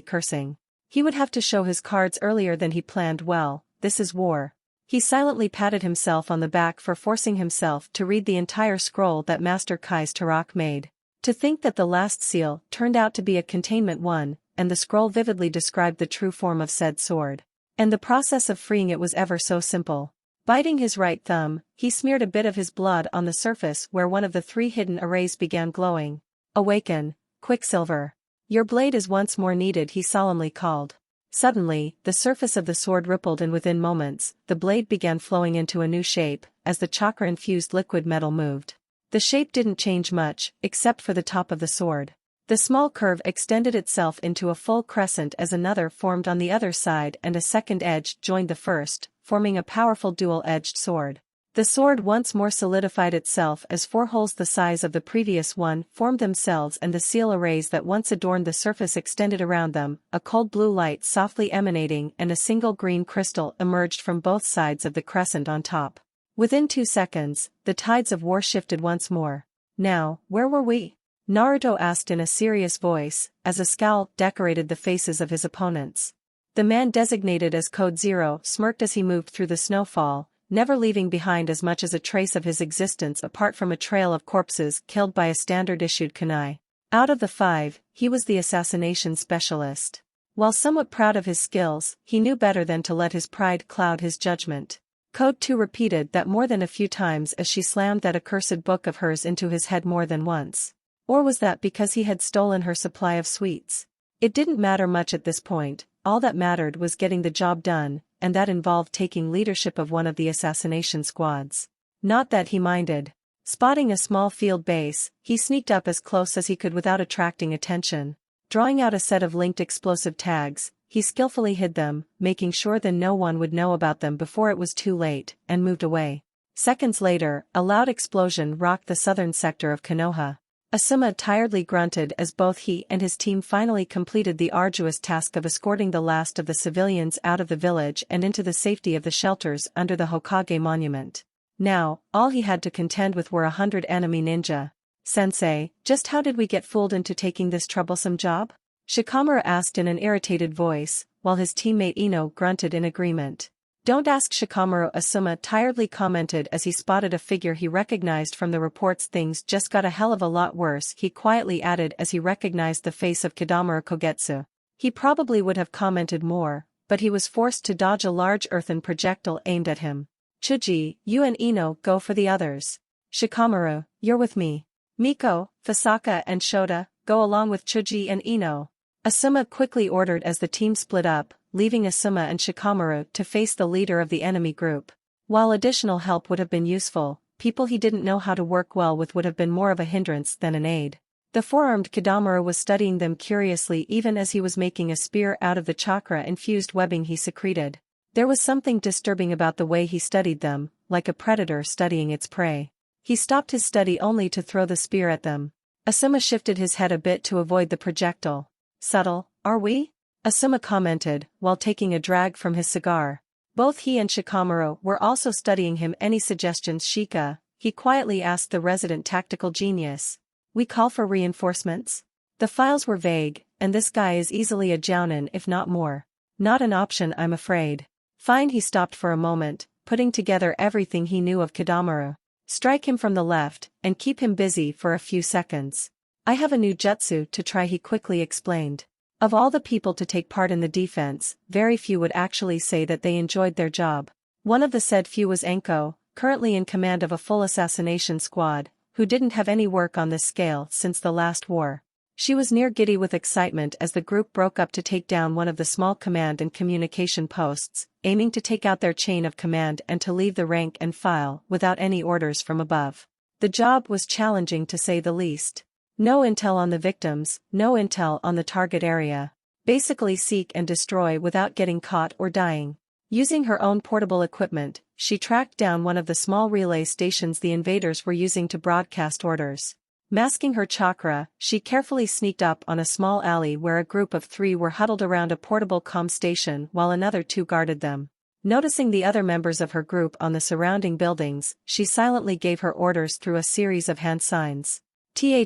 cursing. He would have to show his cards earlier than he planned. Well, this is war. He silently patted himself on the back for forcing himself to read the entire scroll that Master Kai's Tarak made. To think that the last seal turned out to be a containment one, and the scroll vividly described the true form of said sword. And the process of freeing it was ever so simple. Biting his right thumb, he smeared a bit of his blood on the surface where one of the three hidden arrays began glowing. Awaken, Quicksilver. Your blade is once more needed, he solemnly called. Suddenly, the surface of the sword rippled and within moments, the blade began flowing into a new shape, as the chakra-infused liquid metal moved. The shape didn't change much, except for the top of the sword. The small curve extended itself into a full crescent as another formed on the other side and a second edge joined the first, forming a powerful dual-edged sword. The sword once more solidified itself as four holes the size of the previous one formed themselves and the seal arrays that once adorned the surface extended around them, a cold blue light softly emanating and a single green crystal emerged from both sides of the crescent on top. Within 2 seconds, the tides of war shifted once more. Now, where were we? Naruto asked in a serious voice, as a scowl decorated the faces of his opponents. The man designated as Code Zero smirked as he moved through the snowfall, never leaving behind as much as a trace of his existence apart from a trail of corpses killed by a standard-issued kunai. Out of the 5, he was the assassination specialist. While somewhat proud of his skills, he knew better than to let his pride cloud his judgment. Code 2 repeated that more than a few times as she slammed that accursed book of hers into his head more than once. Or was that because he had stolen her supply of sweets? It didn't matter much at this point, all that mattered was getting the job done, and that involved taking leadership of one of the assassination squads. Not that he minded. Spotting a small field base, he sneaked up as close as he could without attracting attention. Drawing out a set of linked explosive tags, he skillfully hid them, making sure that no one would know about them before it was too late, and moved away. Seconds later, a loud explosion rocked the southern sector of Konoha. Asuma tiredly grunted as both he and his team finally completed the arduous task of escorting the last of the civilians out of the village and into the safety of the shelters under the Hokage monument. Now, all he had to contend with were 100 enemy ninja. Sensei, just how did we get fooled into taking this troublesome job? Shikamaru asked in an irritated voice, while his teammate Ino grunted in agreement. Don't ask Shikamaru, Asuma tiredly commented as he spotted a figure he recognized from the reports. Things just got a hell of a lot worse, he quietly added as he recognized the face of Kidomaru Kogetsu. He probably would have commented more, but he was forced to dodge a large earthen projectile aimed at him. Chuji, you and Ino go for the others. Shikamaru, you're with me. Miko, Fasaka and Shota, go along with Chuji and Ino. Asuma quickly ordered as the team split up, leaving Asuma and Shikamaru to face the leader of the enemy group. While additional help would have been useful, people he didn't know how to work well with would have been more of a hindrance than an aid. The four-armed Kidomaru was studying them curiously even as he was making a spear out of the chakra-infused webbing he secreted. There was something disturbing about the way he studied them, like a predator studying its prey. He stopped his study only to throw the spear at them. Asuma shifted his head a bit to avoid the projectile. Subtle, are we? Asuma commented, while taking a drag from his cigar. Both he and Shikamaru were also studying him. Any suggestions, Shika? He quietly asked the resident tactical genius. We call for reinforcements? The files were vague, and this guy is easily a jounin if not more. Not an option, I'm afraid. Fine. He stopped for a moment, putting together everything he knew of Kidomaru. Strike him from the left, and keep him busy for a few seconds. I have a new jutsu to try, he quickly explained. Of all the people to take part in the defense, very few would actually say that they enjoyed their job. One of the said few was Anko, currently in command of a full assassination squad, who didn't have any work on this scale since the last war. She was near giddy with excitement as the group broke up to take down one of the small command and communication posts, aiming to take out their chain of command and to leave the rank and file without any orders from above. The job was challenging to say the least. No intel on the victims, no intel on the target area. Basically seek and destroy without getting caught or dying. Using her own portable equipment, she tracked down one of the small relay stations the invaders were using to broadcast orders. Masking her chakra, she carefully sneaked up on a small alley where a group of 3 were huddled around a portable comm station while another 2 guarded them. Noticing the other members of her group on the surrounding buildings, she silently gave her orders through a series of hand signs.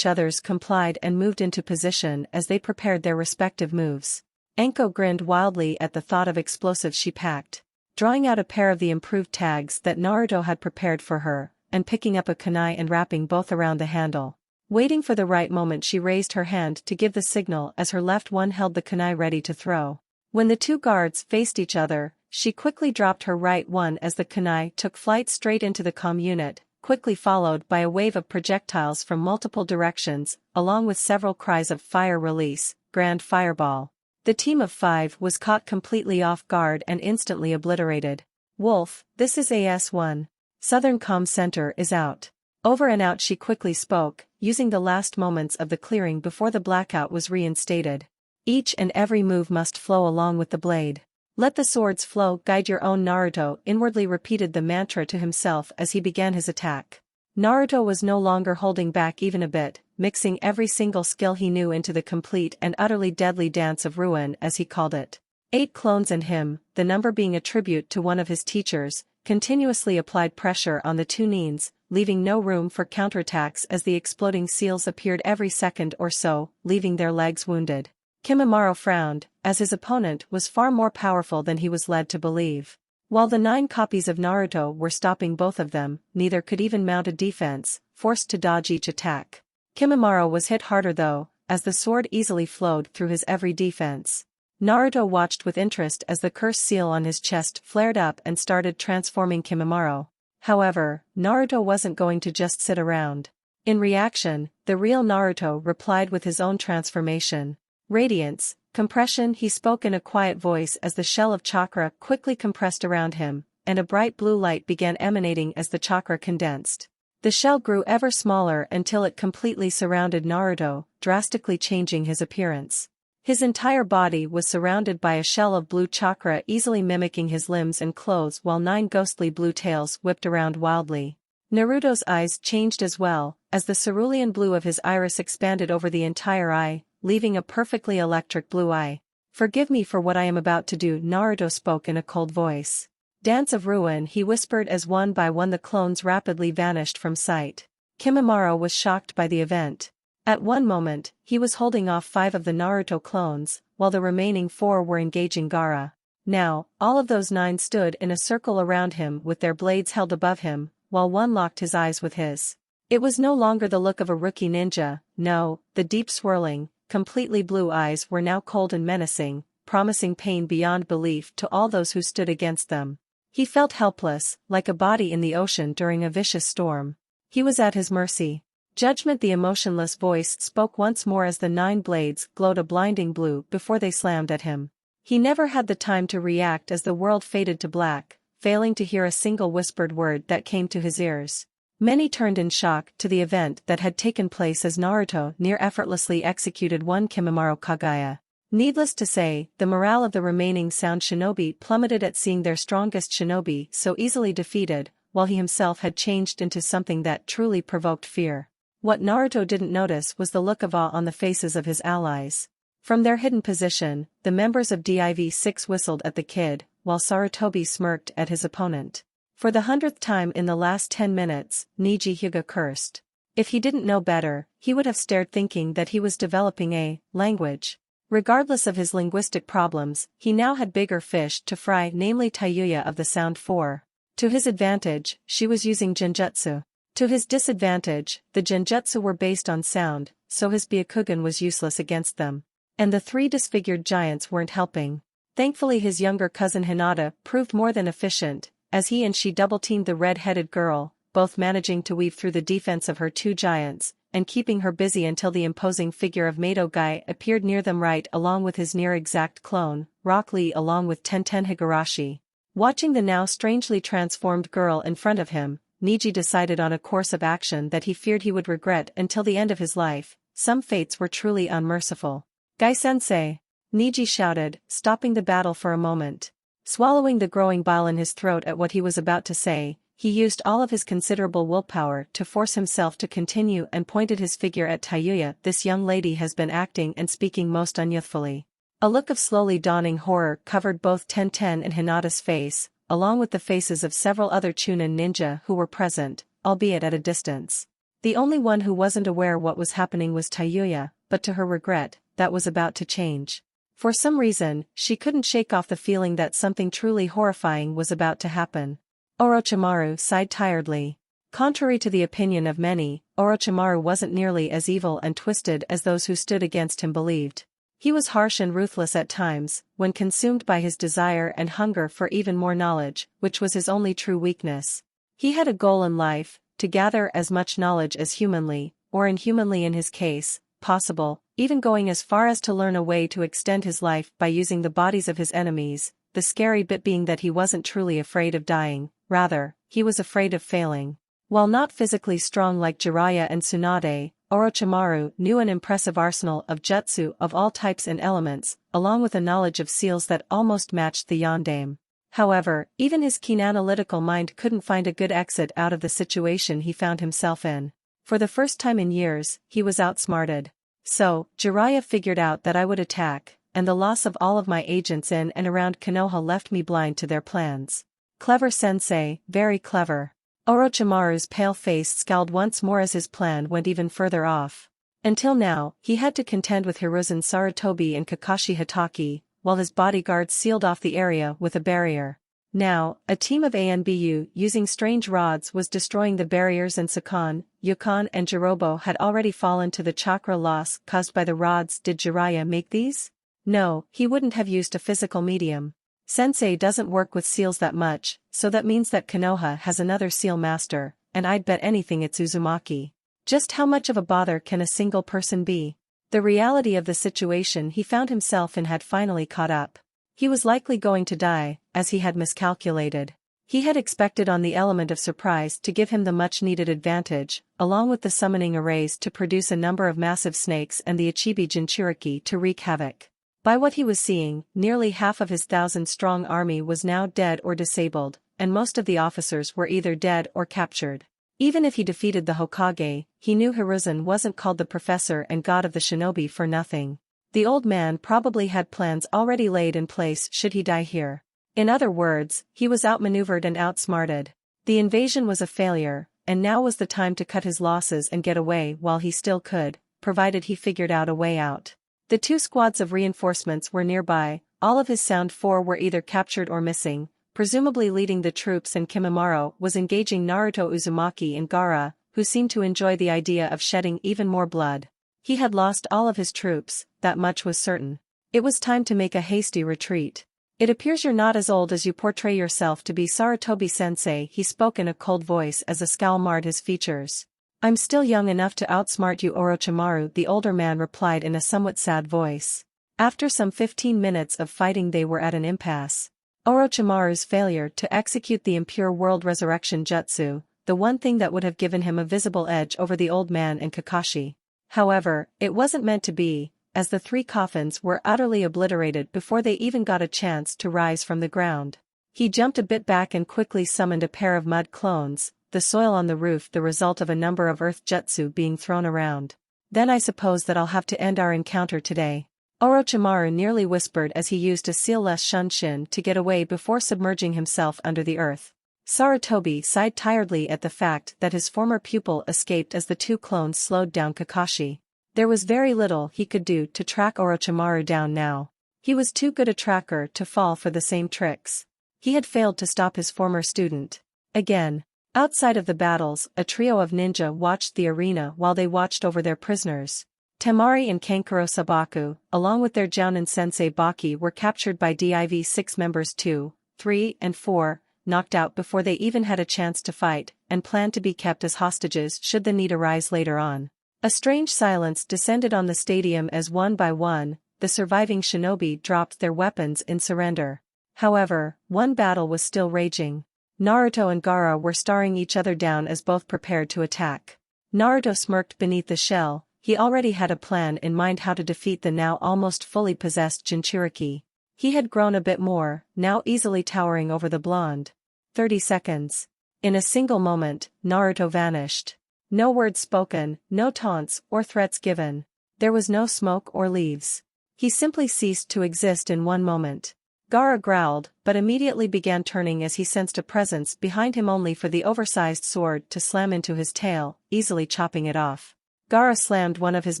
Others complied and moved into position as they prepared their respective moves. Anko grinned wildly at the thought of explosives she packed. Drawing out a pair of the improved tags that Naruto had prepared for her, and picking up a kunai and wrapping both around the handle. Waiting for the right moment, she raised her hand to give the signal as her left one held the kunai ready to throw. When the 2 guards faced each other, she quickly dropped her right one as the kunai took flight straight into the comm unit, quickly followed by a wave of projectiles from multiple directions, along with several cries of fire release, grand fireball. The team of 5 was caught completely off guard and instantly obliterated. Wolf, this is AS-1. Southern Comm Center is out. Over and out, she quickly spoke, using the last moments of the clearing before the blackout was reinstated. Each and every move must flow along with the blade. Let the swords flow, guide your own. Naruto inwardly repeated the mantra to himself as he began his attack. Naruto was no longer holding back even a bit, mixing every single skill he knew into the complete and utterly deadly dance of ruin as he called it. 8 clones and him, the number being a tribute to one of his teachers, continuously applied pressure on the 2 nines, leaving no room for counterattacks as the exploding seals appeared every second or so, leaving their legs wounded. Kimimaro frowned, as his opponent was far more powerful than he was led to believe. While the 9 copies of Naruto were stopping both of them, neither could even mount a defense, forced to dodge each attack. Kimimaro was hit harder though, as the sword easily flowed through his every defense. Naruto watched with interest as the curse seal on his chest flared up and started transforming Kimimaro. However, Naruto wasn't going to just sit around. In reaction, the real Naruto replied with his own transformation. Radiance, compression, he spoke in a quiet voice as the shell of chakra quickly compressed around him, and a bright blue light began emanating as the chakra condensed. The shell grew ever smaller until it completely surrounded Naruto, drastically changing his appearance. His entire body was surrounded by a shell of blue chakra easily mimicking his limbs and clothes while 9 ghostly blue tails whipped around wildly. Naruto's eyes changed as well, as the cerulean blue of his iris expanded over the entire eye, leaving a perfectly electric blue eye. Forgive me for what I am about to do, Naruto spoke in a cold voice. Dance of ruin, he whispered as one by one the clones rapidly vanished from sight. Kimimaro was shocked by the event. At one moment, he was holding off 5 of the Naruto clones, while the remaining 4 were engaging Gaara. Now, all of those 9 stood in a circle around him with their blades held above him, while one locked his eyes with his. It was no longer the look of a rookie ninja, no, the deep swirling, completely blue eyes were now cold and menacing, promising pain beyond belief to all those who stood against them. He felt helpless, like a body in the ocean during a vicious storm. He was at his mercy. Judgment, the emotionless voice, spoke once more as the 9 blades glowed a blinding blue before they slammed at him. He never had the time to react as the world faded to black, failing to hear a single whispered word that came to his ears. Many turned in shock to the event that had taken place as Naruto near effortlessly executed one Kimimaro Kagaya. Needless to say, the morale of the remaining sound shinobi plummeted at seeing their strongest shinobi so easily defeated, while he himself had changed into something that truly provoked fear. What Naruto didn't notice was the look of awe on the faces of his allies. From their hidden position, the members of Div-6 whistled at the kid, while Sarutobi smirked at his opponent. For the 100th time in the last 10 minutes, Niji Hyuga cursed. If he didn't know better, he would have stared thinking that he was developing a language. Regardless of his linguistic problems, he now had bigger fish to fry, namely Tayuya of the Sound 4. To his advantage, she was using genjutsu. To his disadvantage, the genjutsu were based on sound, so his Byakugan was useless against them. And the 3 disfigured giants weren't helping. Thankfully his younger cousin Hinata proved more than efficient, as he and she double-teamed the red-headed girl, both managing to weave through the defense of her 2 giants, and keeping her busy until the imposing figure of Mato Gai appeared near them right along with his near-exact clone, Rock Lee along with Tenten Higurashi. Watching the now strangely transformed girl in front of him, Niji decided on a course of action that he feared he would regret until the end of his life. Some fates were truly unmerciful. Gai-sensei! Niji shouted, stopping the battle for a moment. Swallowing the growing bile in his throat at what he was about to say, he used all of his considerable willpower to force himself to continue and pointed his figure at Tayuya. This young lady has been acting and speaking most unyouthfully. A look of slowly dawning horror covered both Tenten and Hinata's face, along with the faces of several other Chunin ninja who were present, albeit at a distance. The only one who wasn't aware what was happening was Tayuya, but to her regret, that was about to change. For some reason, she couldn't shake off the feeling that something truly horrifying was about to happen. Orochimaru sighed tiredly. Contrary to the opinion of many, Orochimaru wasn't nearly as evil and twisted as those who stood against him believed. He was harsh and ruthless at times, when consumed by his desire and hunger for even more knowledge, which was his only true weakness. He had a goal in life, to gather as much knowledge as humanly, or inhumanly in his case, possible, even going as far as to learn a way to extend his life by using the bodies of his enemies, the scary bit being that he wasn't truly afraid of dying, rather, he was afraid of failing. While not physically strong like Jiraiya and Tsunade, Orochimaru knew an impressive arsenal of jutsu of all types and elements, along with a knowledge of seals that almost matched the Yondaime. However, even his keen analytical mind couldn't find a good exit out of the situation he found himself in. For the first time in years, he was outsmarted. So, Jiraiya figured out that I would attack, and the loss of all of my agents in and around Konoha left me blind to their plans. Clever sensei, very clever. Orochimaru's pale face scowled once more as his plan went even further off. Until now, he had to contend with Hiruzen Sarutobi and Kakashi Hatake, while his bodyguards sealed off the area with a barrier. Now, a team of ANBU using strange rods was destroying the barriers, and Sakon, Yukon and Jirobo had already fallen to the chakra loss caused by the rods. Did Jiraiya make these? No, he wouldn't have used a physical medium. Sensei doesn't work with seals that much, so that means that Konoha has another seal master, and I'd bet anything it's Uzumaki. Just how much of a bother can a single person be? The reality of the situation he found himself in had finally caught up. He was likely going to die, as he had miscalculated. He had expected on the element of surprise to give him the much-needed advantage, along with the summoning arrays to produce a number of massive snakes and the Ichibi Jinchuriki to wreak havoc. By what he was seeing, nearly half of his 1,000-strong army was now dead or disabled, and most of the officers were either dead or captured. Even if he defeated the Hokage, he knew Hiruzen wasn't called the Professor and God of the Shinobi for nothing. The old man probably had plans already laid in place should he die here. In other words, he was outmaneuvered and outsmarted. The invasion was a failure, and now was the time to cut his losses and get away while he still could, provided he figured out a way out. The 2 squads of reinforcements were nearby, all of his Sound 4 were either captured or missing, presumably leading the troops, and Kimimaro was engaging Naruto Uzumaki and Gaara, who seemed to enjoy the idea of shedding even more blood. He had lost all of his troops, that much was certain. It was time to make a hasty retreat. It appears you're not as old as you portray yourself to be, Sarutobi-sensei, he spoke in a cold voice as a scowl marred his features. I'm still young enough to outsmart you, Orochimaru, the older man replied in a somewhat sad voice. After some 15 minutes of fighting they were at an impasse. Orochimaru's failure to execute the impure world resurrection jutsu, the one thing that would have given him a visible edge over the old man and Kakashi. However, it wasn't meant to be, as the 3 coffins were utterly obliterated before they even got a chance to rise from the ground. He jumped a bit back and quickly summoned a pair of mud clones, the soil on the roof the result of a number of earth jutsu being thrown around. Then I suppose that I'll have to end our encounter today, Orochimaru nearly whispered as he used a sealless shunshin to get away before submerging himself under the earth. Sarutobi sighed tiredly at the fact that his former pupil escaped as the 2 clones slowed down Kakashi. There was very little he could do to track Orochimaru down now. He was too good a tracker to fall for the same tricks. He had failed to stop his former student. Again. Outside of the battles, a trio of ninja watched the arena while they watched over their prisoners. Temari and Kankuro Sabaku, along with their Jounin sensei Baki, were captured by Div 6 members 2, 3, and 4, knocked out before they even had a chance to fight, and planned to be kept as hostages should the need arise later on. A strange silence descended on the stadium as one by one, the surviving shinobi dropped their weapons in surrender. However, one battle was still raging. Naruto and Gaara were staring each other down as both prepared to attack. Naruto smirked beneath the shell, he already had a plan in mind how to defeat the now almost fully possessed Jinchuriki. He had grown a bit more, now easily towering over the blonde. 30 seconds. In a single moment, Naruto vanished. No words spoken, no taunts or threats given. There was no smoke or leaves. He simply ceased to exist in one moment. Gaara growled, but immediately began turning as he sensed a presence behind him, only for the oversized sword to slam into his tail, easily chopping it off. Gaara slammed one of his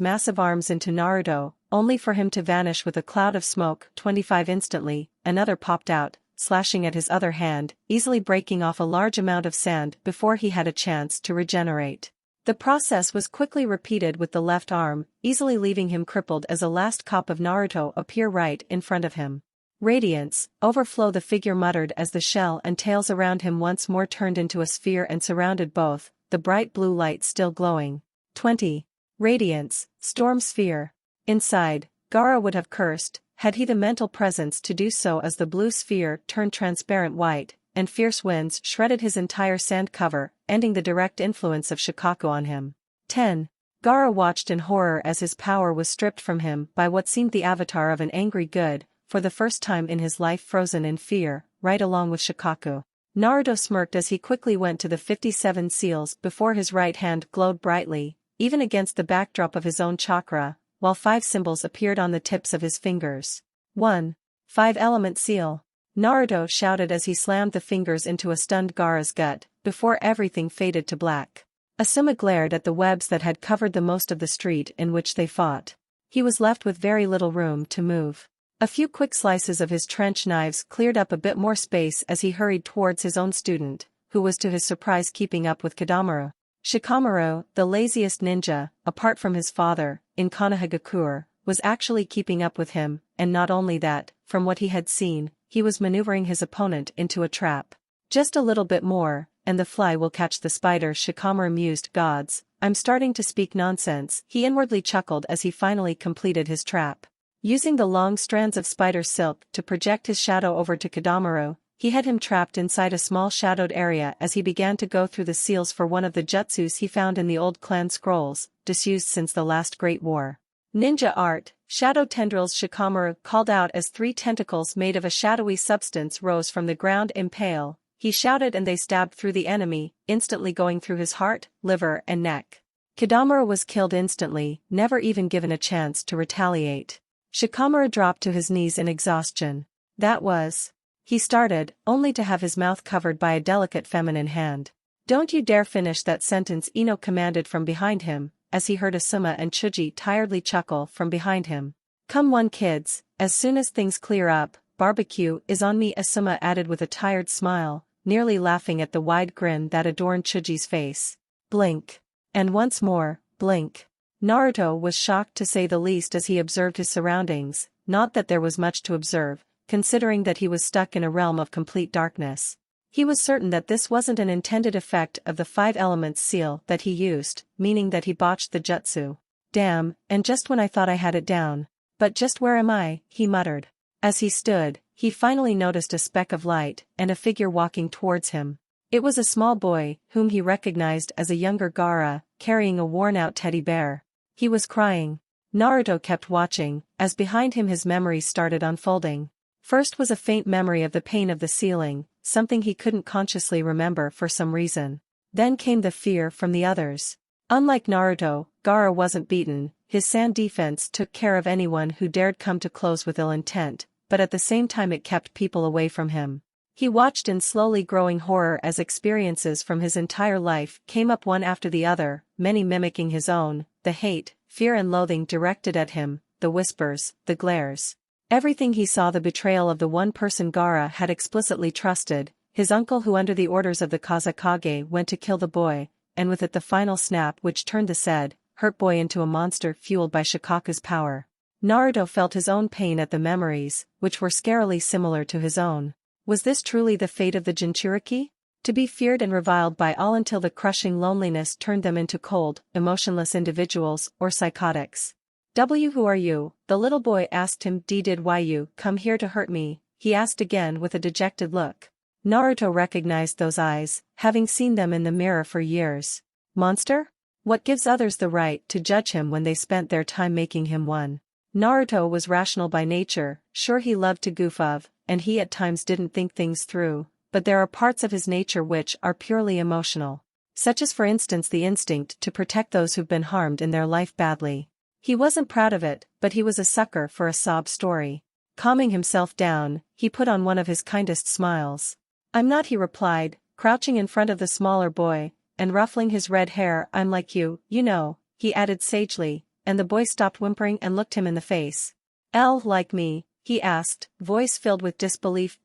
massive arms into Naruto, only for him to vanish with a cloud of smoke. 25 Instantly, another popped out, slashing at his other hand, easily breaking off a large amount of sand before he had a chance to regenerate. The process was quickly repeated with the left arm, easily leaving him crippled as a last cop of Naruto appear right in front of him. Radiance, overflow, the figure muttered as the shell and tails around him once more turned into a sphere and surrounded both, the bright blue light still glowing. 20. Radiance, storm sphere. Inside, Gaara would have cursed, had he the mental presence to do so, as the blue sphere turned transparent white, and fierce winds shredded his entire sand cover, ending the direct influence of Shikaku on him. 10. Gaara watched in horror as his power was stripped from him by what seemed the avatar of an angry god, for the first time in his life frozen in fear, right along with Shikaku. Naruto smirked as he quickly went to the 57 seals before his right hand glowed brightly, even against the backdrop of his own chakra, while 5 symbols appeared on the tips of his fingers. 1. 5-element seal. Naruto shouted as he slammed the fingers into a stunned Gaara's gut, before everything faded to black. Asuma glared at the webs that had covered the most of the street in which they fought. He was left with very little room to move. A few quick slices of his trench knives cleared up a bit more space as he hurried towards his own student, who was to his surprise keeping up with Kadamaru. Shikamaru, the laziest ninja, apart from his father, in Konohagakure, was actually keeping up with him, and not only that, from what he had seen, he was maneuvering his opponent into a trap. Just a little bit more, and the fly will catch the spider, Shikamaru mused. Gods, I'm starting to speak nonsense, he inwardly chuckled as he finally completed his trap. Using the long strands of spider silk to project his shadow over to Kadamaru, he had him trapped inside a small shadowed area as he began to go through the seals for one of the jutsus he found in the old clan scrolls, disused since the last Great War. Ninja art, shadow tendrils, Shikamaru called out as 3 tentacles made of a shadowy substance rose from the ground. Impale, he shouted, and they stabbed through the enemy, instantly going through his heart, liver and neck. Kadamaru was killed instantly, never even given a chance to retaliate. Shikamaru dropped to his knees in exhaustion. That was... He started, only to have his mouth covered by a delicate feminine hand. Don't you dare finish that sentence, Ino commanded from behind him, as he heard Asuma and Chuji tiredly chuckle from behind him. Come on kids, as soon as things clear up, barbecue is on me, Asuma added with a tired smile, nearly laughing at the wide grin that adorned Chuji's face. Blink. And once more, blink. Naruto was shocked to say the least as he observed his surroundings, not that there was much to observe, considering that he was stuck in a realm of complete darkness. He was certain that this wasn't an intended effect of the 5 elements seal that he used, meaning that he botched the jutsu. Damn, and just when I thought I had it down. But just where am I, he muttered. As he stood, he finally noticed a speck of light and a figure walking towards him. It was a small boy, whom he recognized as a younger Gaara, carrying a worn-out teddy bear. He was crying. Naruto kept watching, as behind him his memories started unfolding. First was a faint memory of the pain of the ceiling, something he couldn't consciously remember for some reason. Then came the fear from the others. Unlike Naruto, Gaara wasn't beaten, his sand defense took care of anyone who dared come too close with ill intent, but at the same time it kept people away from him. He watched in slowly growing horror as experiences from his entire life came up one after the other, many mimicking his own, the hate, fear and loathing directed at him, the whispers, the glares. Everything he saw, the betrayal of the one person Gaara had explicitly trusted, his uncle who under the orders of the Kazekage went to kill the boy, and with it the final snap which turned the said, hurt boy into a monster fueled by Shikaku's power. Naruto felt his own pain at the memories, which were scarily similar to his own. Was this truly the fate of the Jinchuriki? To be feared and reviled by all until the crushing loneliness turned them into cold, emotionless individuals or psychotics. Who are you? The little boy asked him. Did why you come here to hurt me? He asked again with a dejected look. Naruto recognized those eyes, having seen them in the mirror for years. Monster? What gives others the right to judge him when they spent their time making him one? Naruto was rational by nature, sure he loved to goof of, and he at times didn't think things through, but there are parts of his nature which are purely emotional. Such as for instance the instinct to protect those who've been harmed in their life badly. He wasn't proud of it, but he was a sucker for a sob story. Calming himself down, he put on one of his kindest smiles. I'm not, he replied, crouching in front of the smaller boy, and ruffling his red hair. I'm like you know, he added sagely, and the boy stopped whimpering and looked him in the face. Like me? He asked, voice filled with disbelief.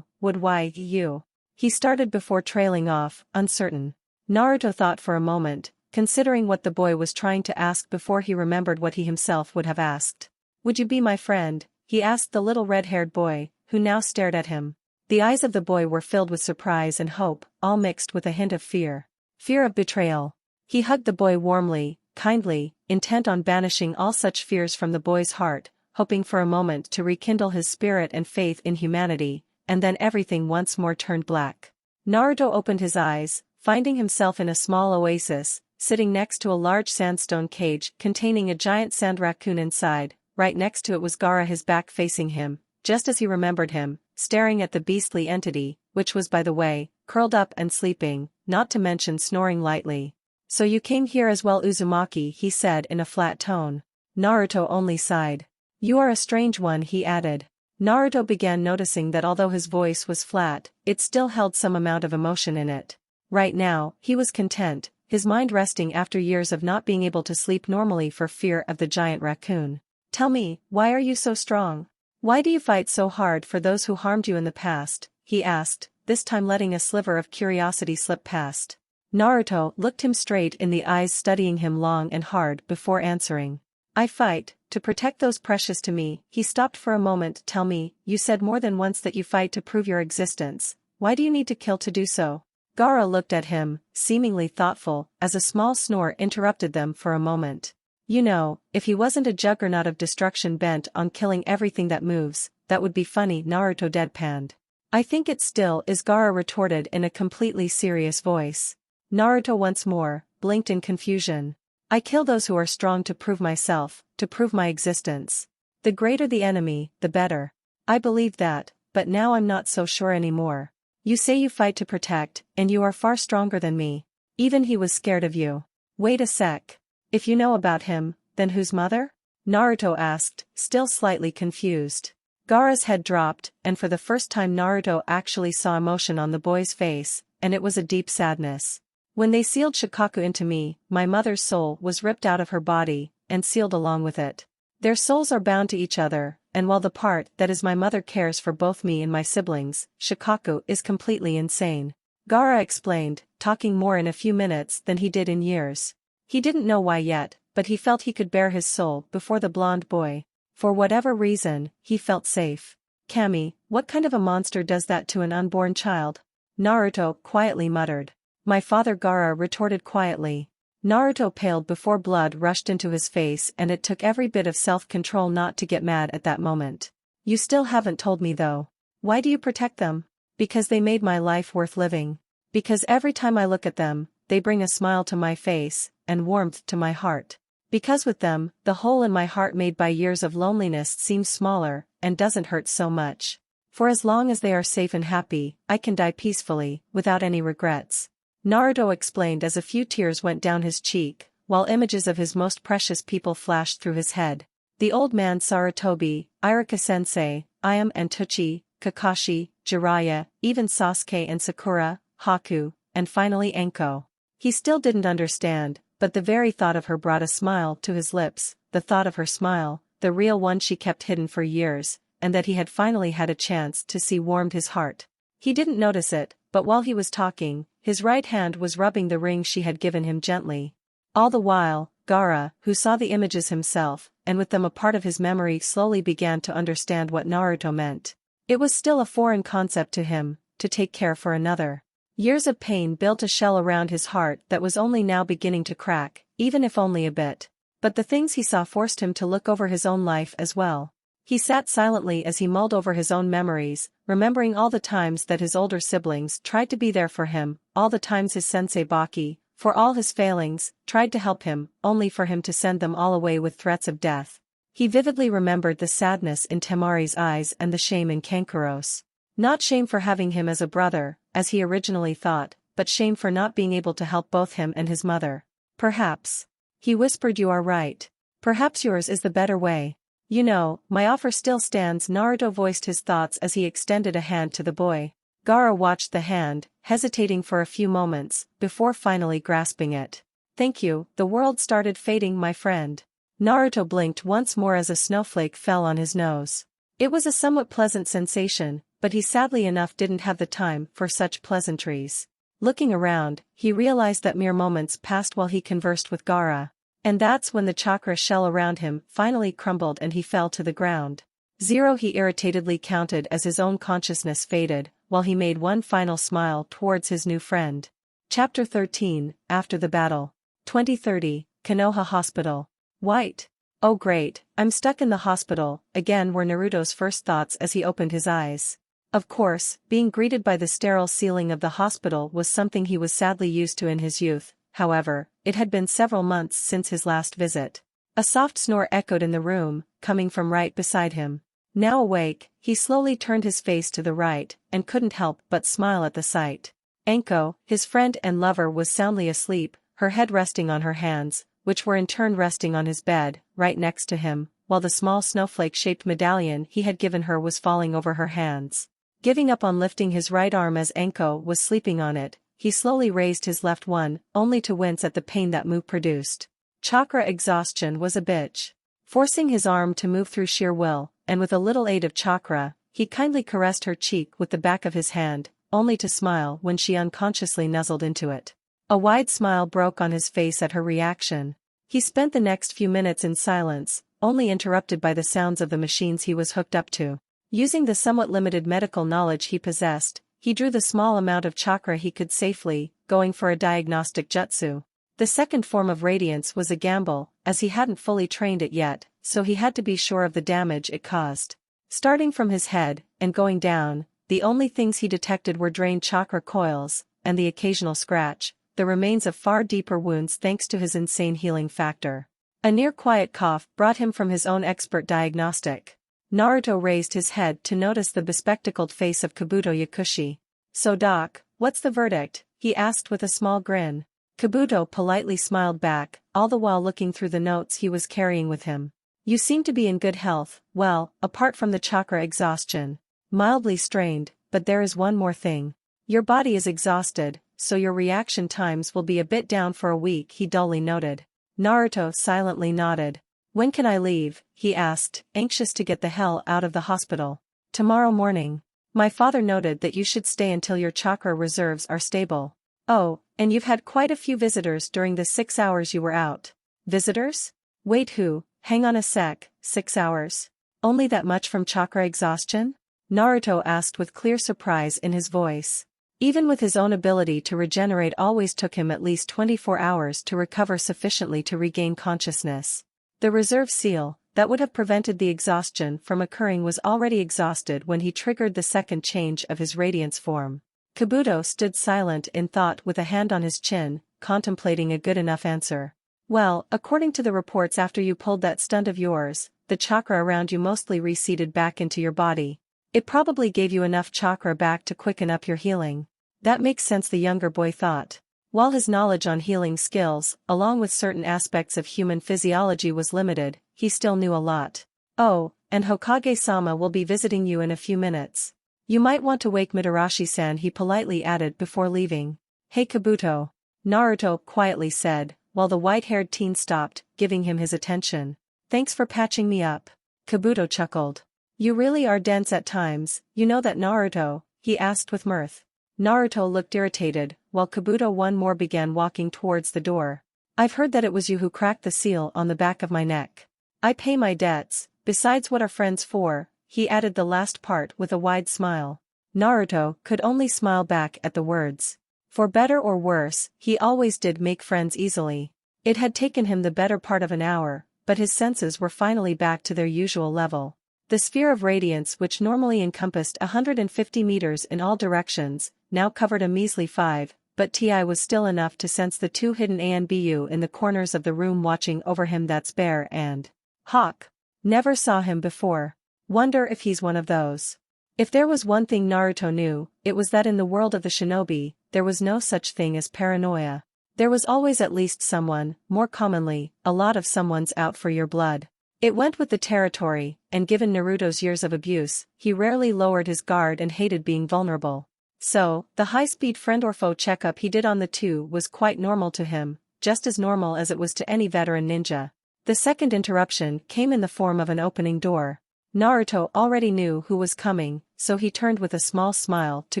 Would why you? He started before trailing off, uncertain. Naruto thought for a moment, considering what the boy was trying to ask before he remembered what he himself would have asked. Would you be my friend? He asked the little red-haired boy, who now stared at him. The eyes of the boy were filled with surprise and hope, all mixed with a hint of fear. Fear of betrayal. He hugged the boy warmly, kindly, intent on banishing all such fears from the boy's heart, hoping for a moment to rekindle his spirit and faith in humanity, and then everything once more turned black. Naruto opened his eyes, finding himself in a small oasis, sitting next to a large sandstone cage containing a giant sand raccoon inside. Right next to it was Gaara, his back facing him, just as he remembered him, staring at the beastly entity, which was by the way, curled up and sleeping, not to mention snoring lightly. So you came here as well, Uzumaki, he said in a flat tone. Naruto only sighed. You are a strange one, he added. Naruto began noticing that although his voice was flat, it still held some amount of emotion in it. Right now, he was content, his mind resting after years of not being able to sleep normally for fear of the giant raccoon. Tell me, why are you so strong? Why do you fight so hard for those who harmed you in the past? He asked, this time letting a sliver of curiosity slip past. Naruto looked him straight in the eyes, studying him long and hard before answering. I fight, to protect those precious to me. He stopped for a moment. Tell me, you said more than once that you fight to prove your existence. Why do you need to kill to do so? Gaara looked at him, seemingly thoughtful, as a small snore interrupted them for a moment. You know, if he wasn't a juggernaut of destruction bent on killing everything that moves, that would be funny, Naruto deadpanned. I think it still is, Gaara retorted in a completely serious voice. Naruto once more blinked in confusion. I kill those who are strong to prove myself, to prove my existence. The greater the enemy, the better. I believed that, but now I'm not so sure anymore. You say you fight to protect, and you are far stronger than me. Even he was scared of you. Wait a sec. If you know about him, then whose mother? Naruto asked, still slightly confused. Gaara's head dropped, and for the first time Naruto actually saw emotion on the boy's face, and it was a deep sadness. When they sealed Shikaku into me, my mother's soul was ripped out of her body, and sealed along with it. Their souls are bound to each other, and while the part that is my mother cares for both me and my siblings, Shikaku is completely insane. Gaara explained, talking more in a few minutes than he did in years. He didn't know why yet, but he felt he could bare his soul before the blonde boy. For whatever reason, he felt safe. Kami, what kind of a monster does that to an unborn child? Naruto quietly muttered. My father, Gaara retorted quietly. Naruto paled before blood rushed into his face, and it took every bit of self-control not to get mad at that moment. You still haven't told me though. Why do you protect them? Because they made my life worth living. Because every time I look at them, they bring a smile to my face, and warmth to my heart. Because with them, the hole in my heart made by years of loneliness seems smaller, and doesn't hurt so much. For as long as they are safe and happy, I can die peacefully, without any regrets. Naruto explained as a few tears went down his cheek, while images of his most precious people flashed through his head. The old man Sarutobi, Iruka-sensei, Ayame and Tsuchi, Kakashi, Jiraiya, even Sasuke and Sakura, Haku, and finally Anko. He still didn't understand, but the very thought of her brought a smile to his lips, the thought of her smile, the real one she kept hidden for years, and that he had finally had a chance to see warmed his heart. He didn't notice it, but while he was talking, his right hand was rubbing the ring she had given him gently. All the while, Gaara, who saw the images himself, and with them a part of his memory, slowly began to understand what Naruto meant. It was still a foreign concept to him, to take care for another. Years of pain built a shell around his heart that was only now beginning to crack, even if only a bit. But the things he saw forced him to look over his own life as well. He sat silently as he mulled over his own memories, remembering all the times that his older siblings tried to be there for him, all the times his sensei Baki, for all his failings, tried to help him, only for him to send them all away with threats of death. He vividly remembered the sadness in Temari's eyes and the shame in Kankuro's. Not shame for having him as a brother, as he originally thought, but shame for not being able to help both him and his mother. Perhaps. He whispered, you are right. Perhaps yours is the better way. You know, my offer still stands. Naruto voiced his thoughts as he extended a hand to the boy. Gaara watched the hand, hesitating for a few moments, before finally grasping it. Thank you. The world started fading, my friend. Naruto blinked once more as a snowflake fell on his nose. It was a somewhat pleasant sensation, but he sadly enough didn't have the time for such pleasantries. Looking around, he realized that mere moments passed while he conversed with Gaara. And that's when the chakra shell around him finally crumbled and he fell to the ground. 0 he irritatedly counted as his own consciousness faded, while he made one final smile towards his new friend. Chapter 13, After the Battle. 2030, Konoha Hospital. White. Oh great, I'm stuck in the hospital, again were Naruto's first thoughts as he opened his eyes. Of course, being greeted by the sterile ceiling of the hospital was something he was sadly used to in his youth. However, it had been several months since his last visit. A soft snore echoed in the room, coming from right beside him. Now awake, he slowly turned his face to the right, and couldn't help but smile at the sight. Anko, his friend and lover, was soundly asleep, her head resting on her hands, which were in turn resting on his bed, right next to him, while the small snowflake-shaped medallion he had given her was falling over her hands. Giving up on lifting his right arm as Anko was sleeping on it, he slowly raised his left one, only to wince at the pain that move produced. Chakra exhaustion was a bitch. Forcing his arm to move through sheer will, and with a little aid of chakra, he kindly caressed her cheek with the back of his hand, only to smile when she unconsciously nuzzled into it. A wide smile broke on his face at her reaction. He spent the next few minutes in silence, only interrupted by the sounds of the machines he was hooked up to. Using the somewhat limited medical knowledge he possessed, he drew the small amount of chakra he could safely, going for a diagnostic jutsu. The second form of radiance was a gamble, as he hadn't fully trained it yet, so he had to be sure of the damage it caused. Starting from his head, and going down, the only things he detected were drained chakra coils, and the occasional scratch, the remains of far deeper wounds thanks to his insane healing factor. A near-quiet cough brought him from his own expert diagnostic. Naruto raised his head to notice the bespectacled face of Kabuto Yakushi. So doc, what's the verdict? He asked with a small grin. Kabuto politely smiled back, all the while looking through the notes he was carrying with him. You seem to be in good health, well, apart from the chakra exhaustion. Mildly strained, but there is one more thing. Your body is exhausted, so your reaction times will be a bit down for a week, he dully noted. Naruto silently nodded. When can I leave? He asked, anxious to get the hell out of the hospital. Tomorrow morning. My father noted that you should stay until your chakra reserves are stable. Oh, and you've had quite a few visitors during the 6 hours you were out. Visitors? Wait, who? Hang on a sec, 6 hours? Only that much from chakra exhaustion? Naruto asked with clear surprise in his voice. Even with his own ability to regenerate always took him at least 24 hours to recover sufficiently to regain consciousness. The reserve seal, that would have prevented the exhaustion from occurring, was already exhausted when he triggered the second change of his radiance form. Kabuto stood silent in thought with a hand on his chin, contemplating a good enough answer. Well, according to the reports, after you pulled that stunt of yours, the chakra around you mostly receded back into your body. It probably gave you enough chakra back to quicken up your healing. That makes sense, the younger boy thought. While his knowledge on healing skills, along with certain aspects of human physiology, was limited, he still knew a lot. Oh, and Hokage-sama will be visiting you in a few minutes. You might want to wake Mitarashi-san, he politely added before leaving. Hey Kabuto. Naruto quietly said, while the white-haired teen stopped, giving him his attention. Thanks for patching me up. Kabuto chuckled. You really are dense at times, you know that, Naruto? He asked with mirth. Naruto looked irritated, while Kabuto one more began walking towards the door. I've heard that it was you who cracked the seal on the back of my neck. I pay my debts, besides what are friends for, he added the last part with a wide smile. Naruto could only smile back at the words. For better or worse, he always did make friends easily. It had taken him the better part of an hour, but his senses were finally back to their usual level. The sphere of radiance, which normally encompassed 150 meters in all directions, now covered a measly 5, but Ti was still enough to sense the two hidden Anbu in the corners of the room watching over him. That's Bear and Hawk. Never saw him before. Wonder if he's one of those. If there was one thing Naruto knew, it was that in the world of the shinobi, there was no such thing as paranoia. There was always at least someone, more commonly, a lot of someone's out for your blood. It went with the territory, and given Naruto's years of abuse, he rarely lowered his guard and hated being vulnerable. So, the high-speed friend or foe checkup he did on the two was quite normal to him, just as normal as it was to any veteran ninja. The second interruption came in the form of an opening door. Naruto already knew who was coming, so he turned with a small smile to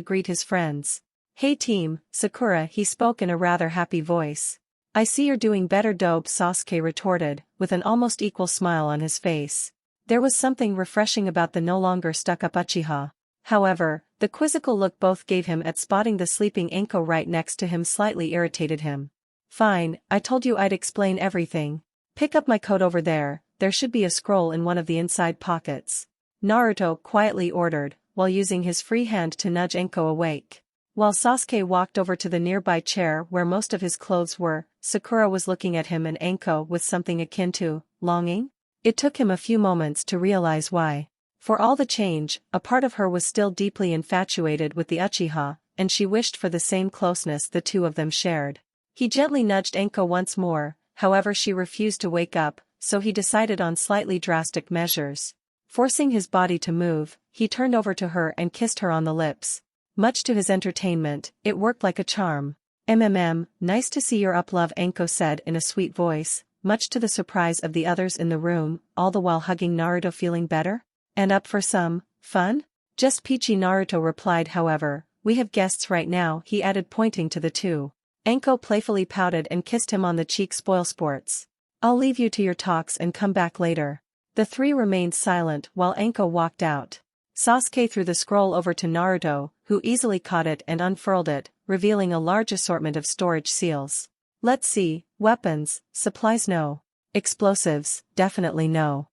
greet his friends. Hey team, Sakura, he spoke in a rather happy voice. I see you're doing better, dope, Sasuke retorted, with an almost equal smile on his face. There was something refreshing about the no longer stuck-up Uchiha. However, the quizzical look both gave him at spotting the sleeping Anko right next to him slightly irritated him. Fine, I told you I'd explain everything. Pick up my coat over there, there should be a scroll in one of the inside pockets. Naruto quietly ordered, while using his free hand to nudge Anko awake. While Sasuke walked over to the nearby chair where most of his clothes were, Sakura was looking at him and Anko with something akin to longing. It took him a few moments to realize why. For all the change, a part of her was still deeply infatuated with the Uchiha, and she wished for the same closeness the two of them shared. He gently nudged Anko once more, however she refused to wake up, so he decided on slightly drastic measures. Forcing his body to move, he turned over to her and kissed her on the lips. Much to his entertainment, it worked like a charm. Nice to see you're up, love, Anko said in a sweet voice, much to the surprise of the others in the room, all the while hugging Naruto. Feeling better? And up for some fun? Just peachy, Naruto replied. However, we have guests right now, he added, pointing to the two. Anko playfully pouted and kissed him on the cheek. Spoil sports. I'll leave you to your talks and come back later. The three remained silent while Anko walked out. Sasuke threw the scroll over to Naruto, who easily caught it and unfurled it, revealing a large assortment of storage seals. Let's see, weapons, supplies no. Explosives, definitely no.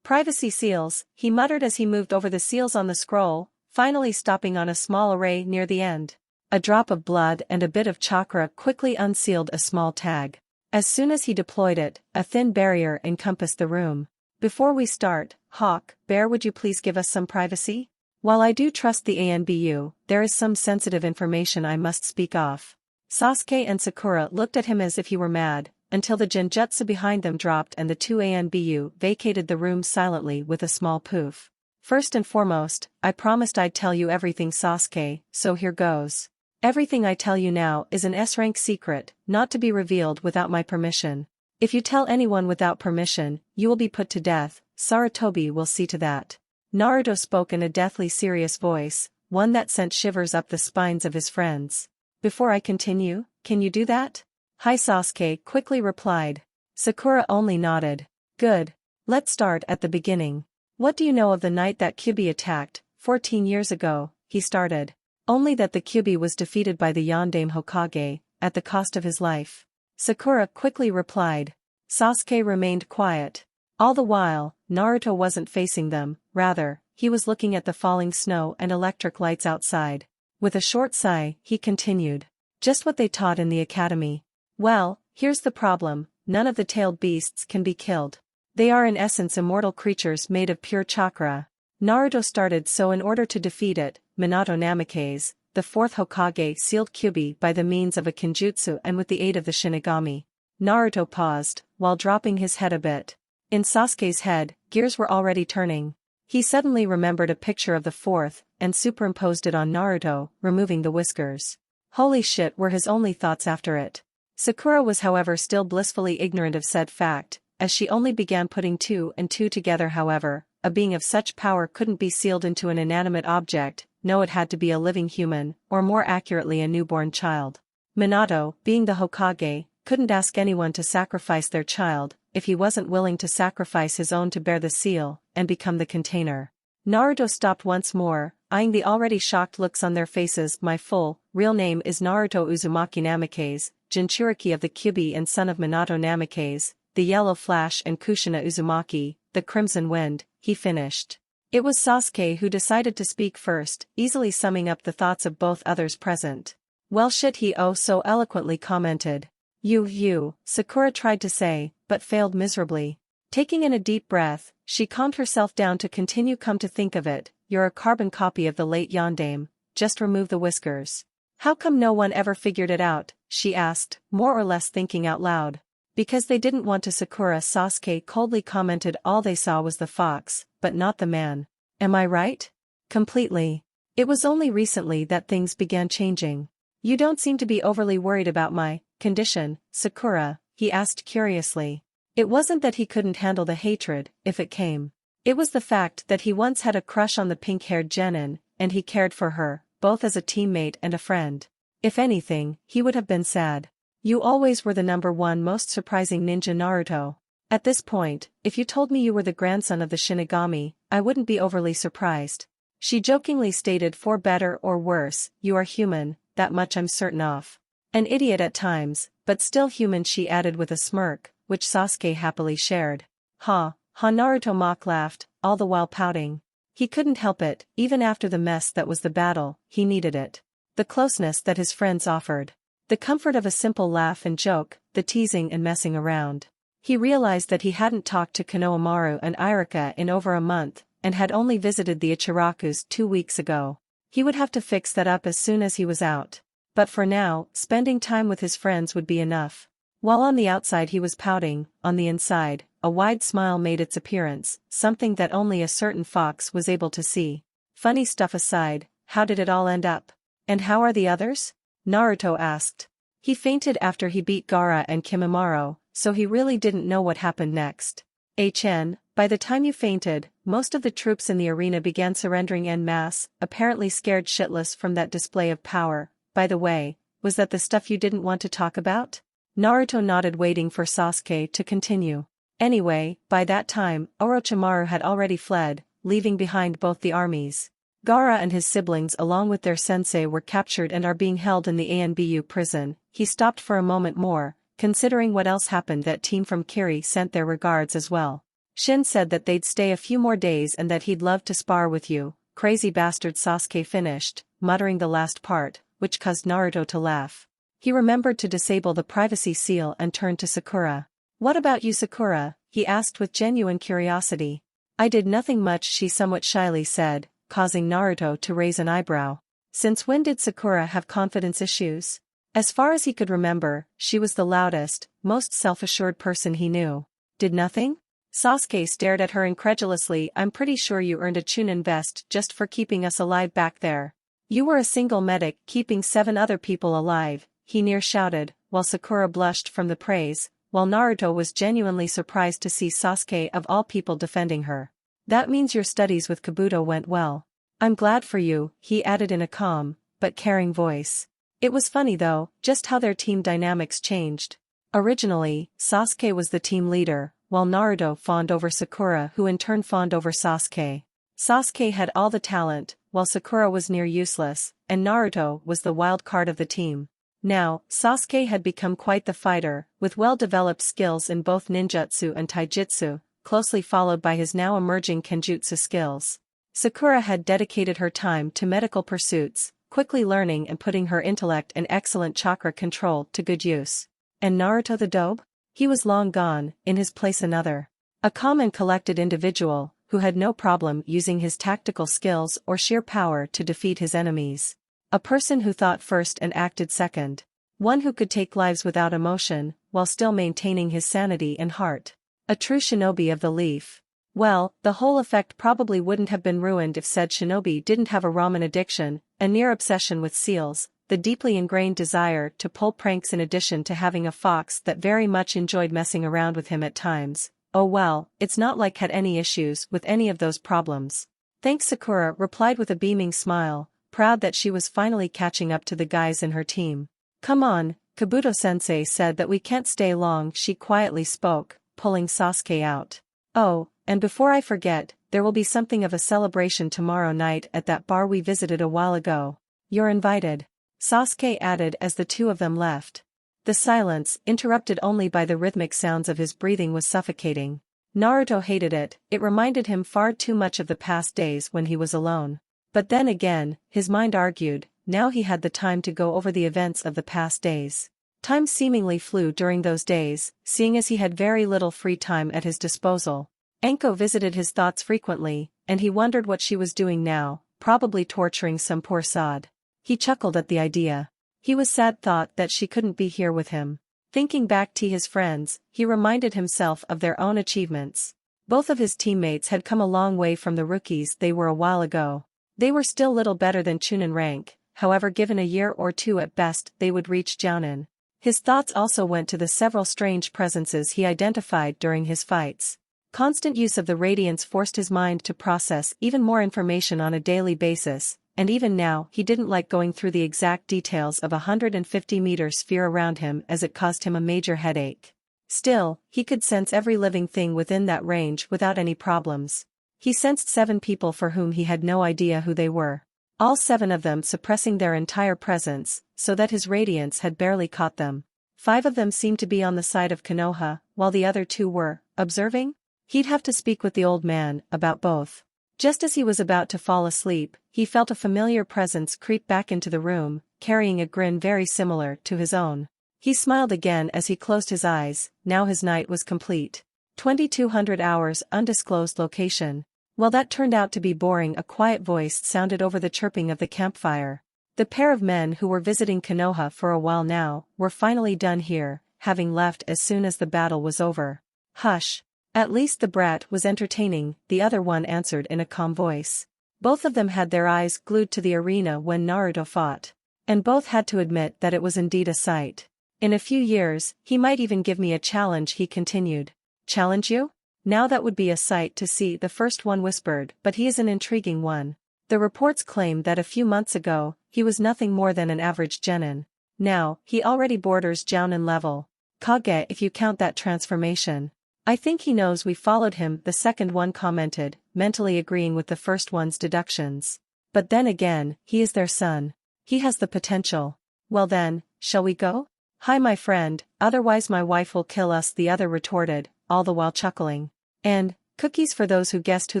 Privacy seals, he muttered as he moved over the seals on the scroll, finally stopping on a small array near the end. A drop of blood and a bit of chakra quickly unsealed a small tag. As soon as he deployed it, a thin barrier encompassed the room. Before we start, Hawk, Bear, would you please give us some privacy? While I do trust the ANBU, there is some sensitive information I must speak of. Sasuke and Sakura looked at him as if he were mad, until the genjutsu behind them dropped and the two ANBU vacated the room silently with a small poof. First and foremost, I promised I'd tell you everything, Sasuke, so here goes. Everything I tell you now is an S-rank secret, not to be revealed without my permission. If you tell anyone without permission, you will be put to death. Sarutobi will see to that. Naruto spoke in a deathly serious voice, one that sent shivers up the spines of his friends. Before I continue, can you do that? Hi, Sasuke quickly replied. Sakura only nodded. Good. Let's start at the beginning. What do you know of the night that Kyuubi attacked, 14 years ago? He started. Only that the Kyuubi was defeated by the Yondaime Hokage, at the cost of his life. Sakura quickly replied. Sasuke remained quiet. All the while, Naruto wasn't facing them, rather, he was looking at the falling snow and electric lights outside. With a short sigh, he continued. Just what they taught in the academy. Well, here's the problem, none of the tailed beasts can be killed. They are in essence immortal creatures made of pure chakra. Naruto started so in order to defeat it, Minato Namikaze, the fourth Hokage sealed Kyuubi by the means of a kenjutsu and with the aid of the Shinigami. Naruto paused, while dropping his head a bit. In Sasuke's head, gears were already turning. He suddenly remembered a picture of the fourth, and superimposed it on Naruto, removing the whiskers. Holy shit were his only thoughts after it. Sakura was however still blissfully ignorant of said fact, as she only began putting two and two together. However, a being of such power couldn't be sealed into an inanimate object, no, it had to be a living human, or more accurately a newborn child. Minato, being the Hokage, couldn't ask anyone to sacrifice their child, if he wasn't willing to sacrifice his own to bear the seal, and become the container. Naruto stopped once more, eyeing the already shocked looks on their faces. My full, real name is Naruto Uzumaki Namikaze, Jinchuriki of the Kyuubi and son of Minato Namikaze, the Yellow Flash and Kushina Uzumaki, the Crimson Wind, he finished. It was Sasuke who decided to speak first, easily summing up the thoughts of both others present. Well shit, he oh so eloquently commented. You, Sakura tried to say, but failed miserably. Taking in a deep breath, she calmed herself down to continue. Come to think of it, you're a carbon copy of the late Yondaime, just remove the whiskers. How come no one ever figured it out, she asked, more or less thinking out loud. Because they didn't want to. Sakura Sasuke coldly commented. All they saw was the fox, but not the man. Am I right? Completely. It was only recently that things began changing. You don't seem to be overly worried about my condition, Sakura, he asked curiously. It wasn't that he couldn't handle the hatred, if it came. It was the fact that he once had a crush on the pink-haired Genin, and he cared for her, both as a teammate and a friend. If anything, he would have been sad. You always were the number one most surprising ninja, Naruto. At this point, if you told me you were the grandson of the Shinigami, I wouldn't be overly surprised. She jokingly stated. For better or worse, you are human, that much I'm certain of. An idiot at times, but still human, she added with a smirk, which Sasuke happily shared. Ha, Naruto mock laughed, all the while pouting. He couldn't help it, even after the mess that was the battle, he needed it. The closeness that his friends offered. The comfort of a simple laugh and joke, the teasing and messing around. He realized that he hadn't talked to Konohamaru and Irika in over a month, and had only visited the Ichirakus 2 weeks ago. He would have to fix that up as soon as he was out. But for now, spending time with his friends would be enough. While on the outside he was pouting, on the inside, a wide smile made its appearance, something that only a certain fox was able to see. Funny stuff aside, how did it all end up? And how are the others? Naruto asked. He fainted after he beat Gaara and Kimimaro, so he really didn't know what happened next. By the time you fainted, most of the troops in the arena began surrendering en masse, apparently scared shitless from that display of power. By the way, was that the stuff you didn't want to talk about? Naruto nodded, waiting for Sasuke to continue. Anyway, by that time, Orochimaru had already fled, leaving behind both the armies. Gaara and his siblings along with their sensei were captured and are being held in the Anbu prison. He stopped for a moment more, considering what else happened. That team from Kiri sent their regards as well. Shin said that they'd stay a few more days and that he'd love to spar with you. Crazy bastard, Sasuke finished, muttering the last part, which caused Naruto to laugh. He remembered to disable the privacy seal and turned to Sakura. What about you, Sakura? He asked with genuine curiosity. I did nothing much, she somewhat shyly said, causing Naruto to raise an eyebrow. Since when did Sakura have confidence issues? As far as he could remember, she was the loudest, most self-assured person he knew. Did nothing? Sasuke stared at her incredulously. I'm pretty sure you earned a Chunin vest just for keeping us alive back there. You were a single medic keeping 7 other people alive, he near shouted, while Sakura blushed from the praise, while Naruto was genuinely surprised to see Sasuke of all people defending her. That means your studies with Kabuto went well. I'm glad for you, he added in a calm, but caring voice. It was funny though, just how their team dynamics changed. Originally, Sasuke was the team leader, while Naruto fawned over Sakura, who in turn fawned over Sasuke. Sasuke had all the talent, while Sakura was near useless, and Naruto was the wild card of the team. Now, Sasuke had become quite the fighter, with well-developed skills in both ninjutsu and taijutsu, closely followed by his now emerging kenjutsu skills. Sakura had dedicated her time to medical pursuits, quickly learning and putting her intellect and excellent chakra control to good use. And Naruto the dope? He was long gone, in his place another. A calm and collected individual, who had no problem using his tactical skills or sheer power to defeat his enemies. A person who thought first and acted second. One who could take lives without emotion, while still maintaining his sanity and heart. A true shinobi of the leaf. Well, the whole effect probably wouldn't have been ruined if said shinobi didn't have a ramen addiction, a near obsession with seals, the deeply ingrained desire to pull pranks in addition to having a fox that very much enjoyed messing around with him at times. Oh well, it's not like had any issues with any of those problems. Thanks, Sakura replied with a beaming smile, proud that she was finally catching up to the guys in her team. Come on, Kabuto-sensei said that we can't stay long, she quietly spoke, pulling Sasuke out. Oh, and before I forget, there will be something of a celebration tomorrow night at that bar we visited a while ago. You're invited. Sasuke added as the two of them left. The silence, interrupted only by the rhythmic sounds of his breathing, was suffocating. Naruto hated it, it reminded him far too much of the past days when he was alone. But then again, his mind argued, now he had the time to go over the events of the past days. Time seemingly flew during those days, seeing as he had very little free time at his disposal. Anko visited his thoughts frequently, and he wondered what she was doing now, probably torturing some poor sod. He chuckled at the idea. He was sad thought that she couldn't be here with him. Thinking back to his friends, he reminded himself of their own achievements. Both of his teammates had come a long way from the rookies they were a while ago. They were still little better than Chunin rank, however given a year or two at best they would reach Jounin. His thoughts also went to the several strange presences he identified during his fights. Constant use of the radiance forced his mind to process even more information on a daily basis, and even now he didn't like going through the exact details of a 150-meter sphere around him as it caused him a major headache. Still, he could sense every living thing within that range without any problems. He sensed 7 people for whom he had no idea who they were. All 7 of them suppressing their entire presence, so that his radiance had barely caught them. 5 of them seemed to be on the side of Konoha, while the other 2 were observing. He'd have to speak with the old man about both. Just as he was about to fall asleep, he felt a familiar presence creep back into the room, carrying a grin very similar to his own. He smiled again as he closed his eyes. Now his night was complete. 2200 hours, undisclosed location. Well, that turned out to be boring. A quiet voice sounded over the chirping of the campfire. The pair of men who were visiting Konoha for a while now were finally done here, having left as soon as the battle was over. Hush. At least the brat was entertaining, the other one answered in a calm voice. Both of them had their eyes glued to the arena when Naruto fought. And both had to admit that it was indeed a sight. In a few years, he might even give me a challenge, he continued. Challenge you? Now that would be a sight to see, the first one whispered, but he is an intriguing one. The reports claim that a few months ago, he was nothing more than an average genin. Now, he already borders Jounin level. Kage if you count that transformation. I think he knows we followed him, the second one commented, mentally agreeing with the first one's deductions. But then again, he is their son. He has the potential. Well then, shall we go? Hi my friend, otherwise my wife will kill us, the other retorted, all the while chuckling. And, cookies for those who guessed who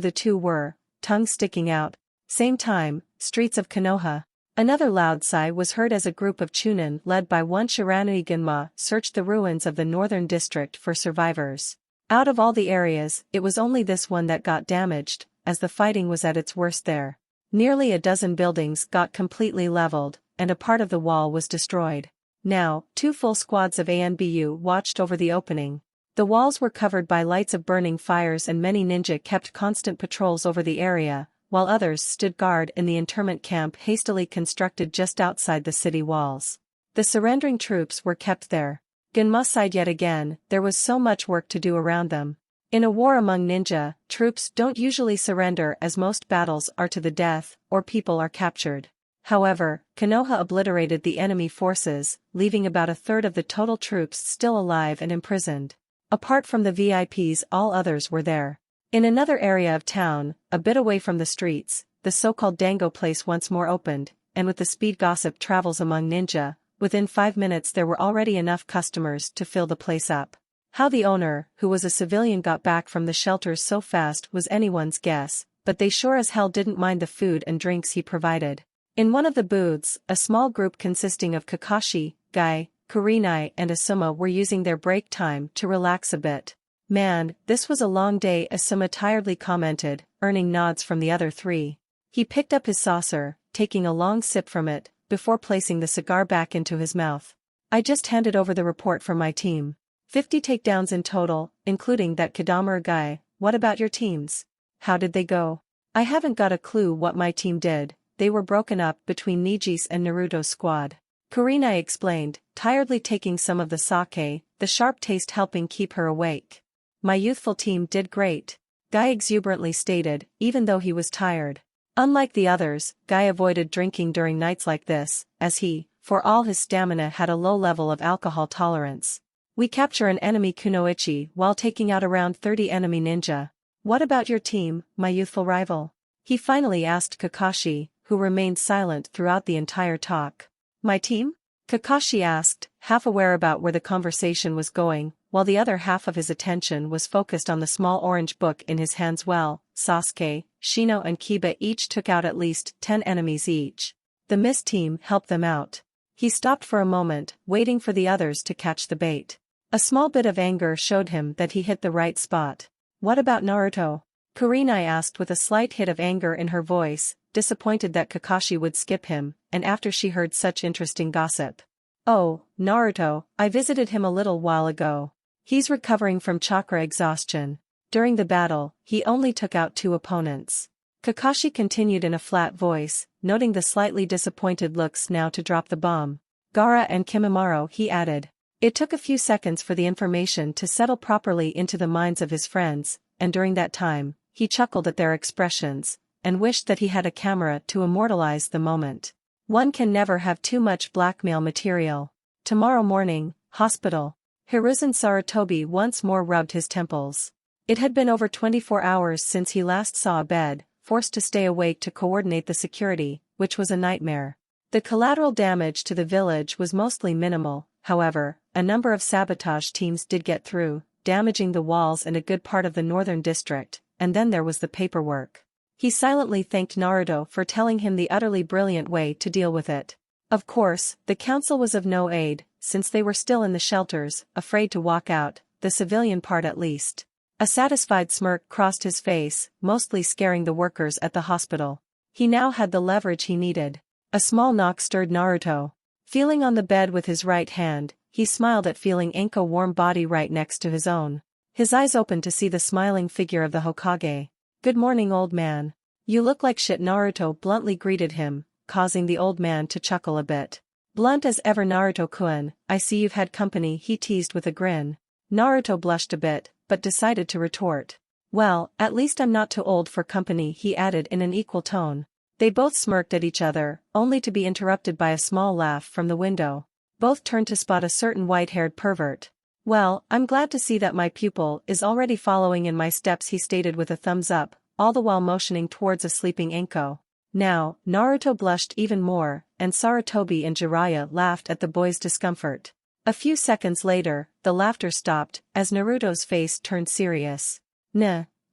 the 2 were, tongues sticking out. Same time, streets of Konoha. Another loud sigh was heard as a group of Chunin led by one Shiranui-gunma searched the ruins of the northern district for survivors. Out of all the areas, it was only this one that got damaged, as the fighting was at its worst there. Nearly a dozen buildings got completely leveled, and a part of the wall was destroyed. Now, 2 full squads of ANBU watched over the opening. The walls were covered by lights of burning fires and many ninja kept constant patrols over the area, while others stood guard in the internment camp hastily constructed just outside the city walls. The surrendering troops were kept there. Gunma sighed yet again, there was so much work to do around them. In a war among ninja, troops don't usually surrender as most battles are to the death, or people are captured. However, Konoha obliterated the enemy forces, leaving about a third of the total troops still alive and imprisoned. Apart from the VIPs, all others were there. In another area of town, a bit away from the streets, the so-called Dango place once more opened, and with the speed gossip travels among ninja, within 5 minutes there were already enough customers to fill the place up. How the owner, who was a civilian, got back from the shelters so fast was anyone's guess, but they sure as hell didn't mind the food and drinks he provided. In one of the booths, a small group consisting of Kakashi, Guy, Kurenai and Asuma were using their break time to relax a bit. "Man, this was a long day," Asuma tiredly commented, earning nods from the other three. He picked up his saucer, taking a long sip from it, before placing the cigar back into his mouth. "I just handed over the report from my team. 50 takedowns in total, including that Kadamura guy. What about your teams? How did they go?" "I haven't got a clue what my team did. They were broken up between Niji's and Naruto's squad," Kurenai explained, tiredly taking some of the sake, the sharp taste helping keep her awake. "My youthful team did great," Guy exuberantly stated, even though he was tired. Unlike the others, Guy avoided drinking during nights like this, as he, for all his stamina, had a low level of alcohol tolerance. "We capture an enemy kunoichi while taking out around 30 enemy ninja. What about your team, my youthful rival?" he finally asked Kakashi, who remained silent throughout the entire talk. "My team?" Kakashi asked, half aware about where the conversation was going, while the other half of his attention was focused on the small orange book in his hands. "Well, Sasuke, Shino and Kiba each took out at least 10 enemies each. The Mist team helped them out." He stopped for a moment, waiting for the others to catch the bait. A small bit of anger showed him that he hit the right spot. "What about Naruto?" Kurenai asked with a slight hit of anger in her voice, disappointed that Kakashi would skip him, and after she heard such interesting gossip. "Oh, Naruto, I visited him a little while ago. He's recovering from chakra exhaustion. During the battle, he only took out 2 opponents." Kakashi continued in a flat voice, noting the slightly disappointed looks. "Now to drop the bomb. Gaara and Kimimaro," he added. It took a few seconds for the information to settle properly into the minds of his friends, and during that time, he chuckled at their expressions, and wished that he had a camera to immortalize the moment. One can never have too much blackmail material. Tomorrow morning, hospital. Hiruzen Sarutobi once more rubbed his temples. It had been over 24 hours since he last saw a bed, forced to stay awake to coordinate the security, which was a nightmare. The collateral damage to the village was mostly minimal, however, a number of sabotage teams did get through, damaging the walls and a good part of the northern district, and then there was the paperwork. He silently thanked Naruto for telling him the utterly brilliant way to deal with it. Of course, the council was of no aid, since they were still in the shelters, afraid to walk out, the civilian part at least. A satisfied smirk crossed his face, mostly scaring the workers at the hospital. He now had the leverage he needed. A small knock stirred Naruto. Feeling on the bed with his right hand, he smiled at feeling Anko's warm body right next to his own. His eyes opened to see the smiling figure of the Hokage. "Good morning, old man. You look like shit," Naruto bluntly greeted him, causing the old man to chuckle a bit. "Blunt as ever, Naruto-kun, I see you've had company," he teased with a grin. Naruto blushed a bit, but decided to retort. "Well, at least I'm not too old for company," he added in an equal tone. They both smirked at each other, only to be interrupted by a small laugh from the window. Both turned to spot a certain white-haired pervert. "Well, I'm glad to see that my pupil is already following in my steps," he stated with a thumbs up, all the while motioning towards a sleeping Anko. Now, Naruto blushed even more, and Sarutobi and Jiraiya laughed at the boy's discomfort. A few seconds later, the laughter stopped, as Naruto's face turned serious.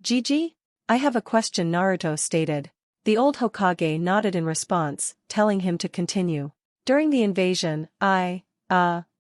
Gigi? I have a question," Naruto stated. The old Hokage nodded in response, telling him to continue. "During the invasion, I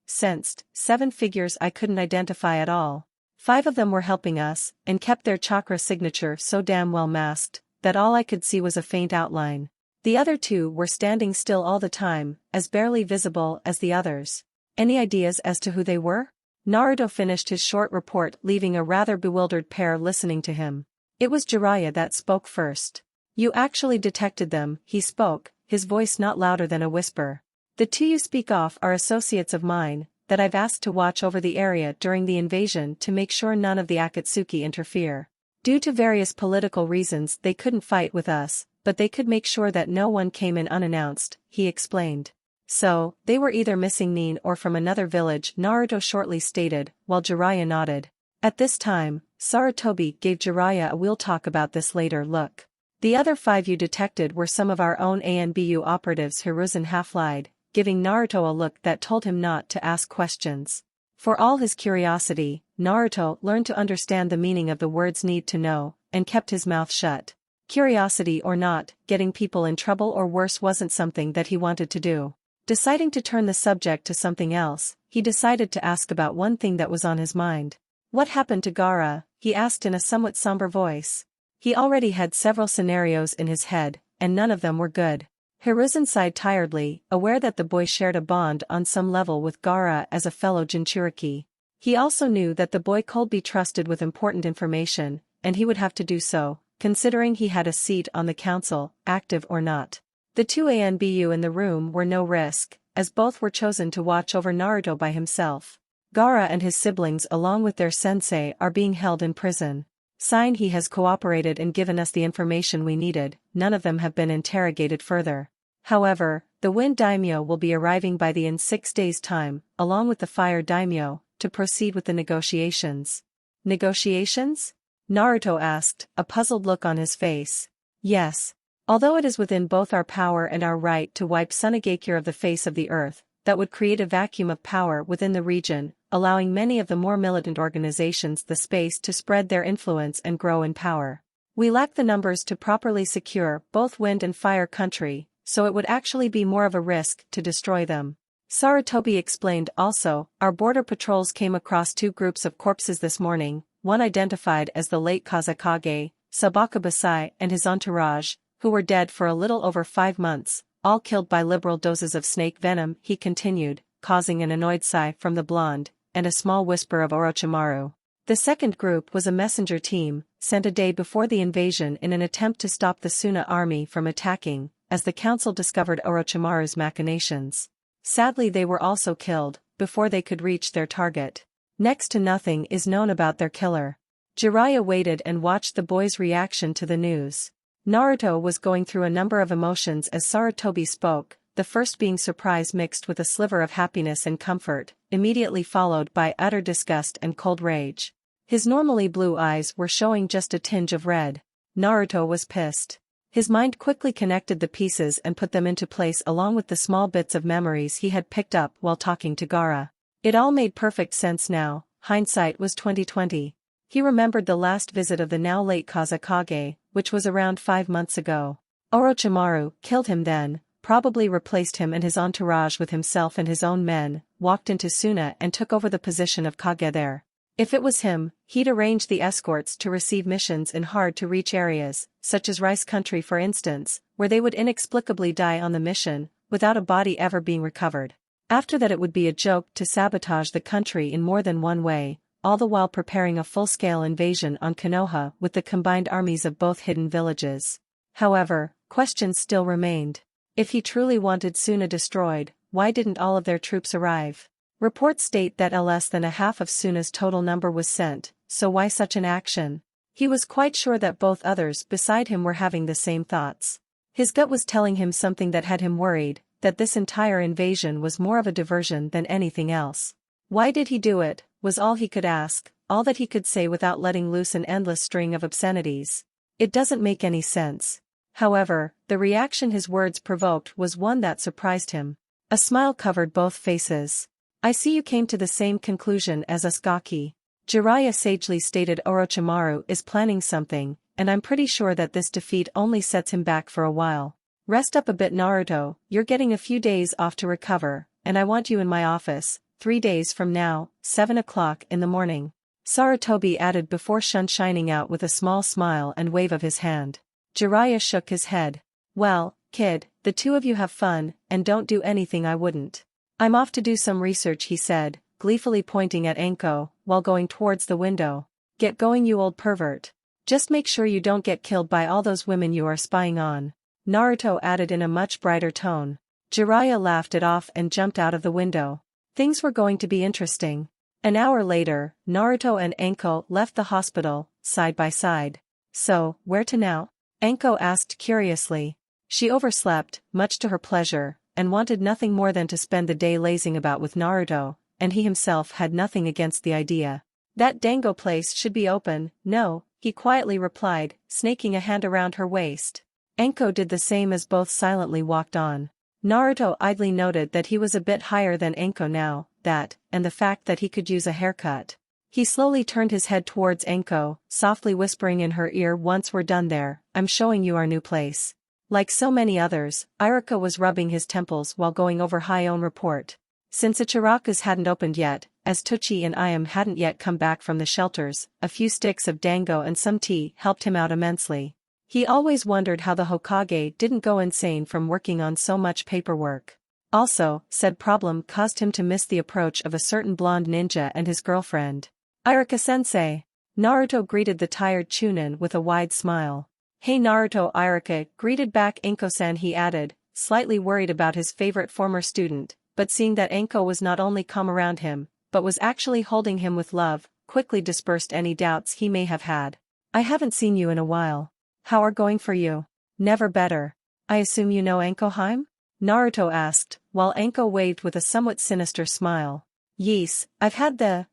sensed 7 figures I couldn't identify at all. 5 of them were helping us, and kept their chakra signature so damn well masked, that all I could see was a faint outline. The other 2 were standing still all the time, as barely visible as the others. Any ideas as to who they were?" Naruto finished his short report, leaving a rather bewildered pair listening to him. It was Jiraiya that spoke first. You actually detected them, he spoke, his voice not louder than a whisper. The two you speak of are associates of mine, that I've asked to watch over the area during the invasion to make sure none of the Akatsuki interfere. Due to various political reasons they couldn't fight with us, but they could make sure that no one came in unannounced, he explained. So, they were either missing Nin or from another village, Naruto shortly stated, while Jiraiya nodded. At this time, Sarutobi gave Jiraiya a "we'll talk about this later" look. The other 5 you detected were some of our own ANBU operatives. Hiruzen half-lied, giving Naruto a look that told him not to ask questions. For all his curiosity, Naruto learned to understand the meaning of the words "need to know," and kept his mouth shut. Curiosity or not, getting people in trouble or worse wasn't something that he wanted to do. Deciding to turn the subject to something else, he decided to ask about one thing that was on his mind. What happened to Gaara? He asked in a somewhat somber voice. He already had several scenarios in his head, and none of them were good. Hiruzen sighed tiredly, aware that the boy shared a bond on some level with Gaara as a fellow Jinchuriki. He also knew that the boy could be trusted with important information, and he would have to do so, considering he had a seat on the council, active or not. The 2 ANBU in the room were no risk, as both were chosen to watch over Naruto by himself. Gaara and his siblings along with their sensei are being held in prison. Sign he has cooperated and given us the information we needed, none of them have been interrogated further. However, the Wind Daimyo will be arriving by in 6 days' time, along with the Fire Daimyo, to proceed with the negotiations. Negotiations? Naruto asked, a puzzled look on his face. Yes. Although it is within both our power and our right to wipe Sunagakure of the face of the earth, that would create a vacuum of power within the region, allowing many of the more militant organizations the space to spread their influence and grow in power. We lack the numbers to properly secure both wind and fire country, so it would actually be more of a risk to destroy them. Sarutobi explained also, our border patrols came across 2 groups of corpses this morning, one identified as the late Kazekage, Sabaka Basai and his entourage, who were dead for a little over 5 months, all killed by liberal doses of snake venom, he continued, causing an annoyed sigh from the blonde, and a small whisper of Orochimaru. The second group was a messenger team, sent a day before the invasion in an attempt to stop the Suna army from attacking, as the council discovered Orochimaru's machinations. Sadly they were also killed, before they could reach their target. Next to nothing is known about their killer. Jiraiya waited and watched the boy's reaction to the news. Naruto was going through a number of emotions as Sarutobi spoke, the first being surprise mixed with a sliver of happiness and comfort, immediately followed by utter disgust and cold rage. His normally blue eyes were showing just a tinge of red. Naruto was pissed. His mind quickly connected the pieces and put them into place along with the small bits of memories he had picked up while talking to Gaara. It all made perfect sense now. Hindsight was 20/20. He remembered the last visit of the now late Kazekage, which was around 5 months ago. Orochimaru killed him then, probably replaced him and his entourage with himself and his own men, walked into Suna and took over the position of Kage there. If it was him, he'd arrange the escorts to receive missions in hard-to-reach areas, such as Rice Country for instance, where they would inexplicably die on the mission, without a body ever being recovered. After that it would be a joke to sabotage the country in more than one way, all the while preparing a full-scale invasion on Konoha with the combined armies of both hidden villages. However, questions still remained. If he truly wanted Suna destroyed, why didn't all of their troops arrive? Reports state that less than a half of Suna's total number was sent, so why such an action? He was quite sure that both others beside him were having the same thoughts. His gut was telling him something that had him worried, that this entire invasion was more of a diversion than anything else. Why did he do it, was all he could ask, all that he could say without letting loose an endless string of obscenities. It doesn't make any sense. However, the reaction his words provoked was one that surprised him. A smile covered both faces. I see you came to the same conclusion as us Gaki. Jiraiya sagely stated Orochimaru is planning something, and I'm pretty sure that this defeat only sets him back for a while. Rest up a bit Naruto, you're getting a few days off to recover, and I want you in my office, 3 days from now, 7 o'clock in the morning. Sarutobi added before shining out with a small smile and wave of his hand. Jiraiya shook his head. Well, kid, the 2 of you have fun, and don't do anything I wouldn't. I'm off to do some research, he said, gleefully pointing at Anko, while going towards the window. Get going, you old pervert. Just make sure you don't get killed by all those women you are spying on. Naruto added in a much brighter tone. Jiraiya laughed it off and jumped out of the window. Things were going to be interesting. An hour later, Naruto and Anko left the hospital, side by side. So, where to now? Anko asked curiously. She overslept, much to her pleasure, and wanted nothing more than to spend the day lazing about with Naruto, and he himself had nothing against the idea. That dango place should be open. No, he quietly replied, snaking a hand around her waist. Anko did the same as both silently walked on. Naruto idly noted that he was a bit higher than Anko now, and the fact that he could use a haircut. He slowly turned his head towards Anko, softly whispering in her ear, once we're done there, I'm showing you our new place. Like so many others, Iruka was rubbing his temples while going over her own report. Since Ichiraku's hadn't opened yet, as Tochi and Iam hadn't yet come back from the shelters, a few sticks of dango and some tea helped him out immensely. He always wondered how the Hokage didn't go insane from working on so much paperwork. Also, said problem caused him to miss the approach of a certain blonde ninja and his girlfriend. Iruka-sensei. Naruto greeted the tired Chunin with a wide smile. Hey Naruto, Iruka greeted back Anko-san, he added, slightly worried about his favorite former student, but seeing that Anko was not only calm around him, but was actually holding him with love, quickly dispersed any doubts he may have had. I haven't seen you in a while. How are going for you? Never better. I assume you know Anko-heim? Naruto asked, while Anko waved with a somewhat sinister smile. Yes, I've had the,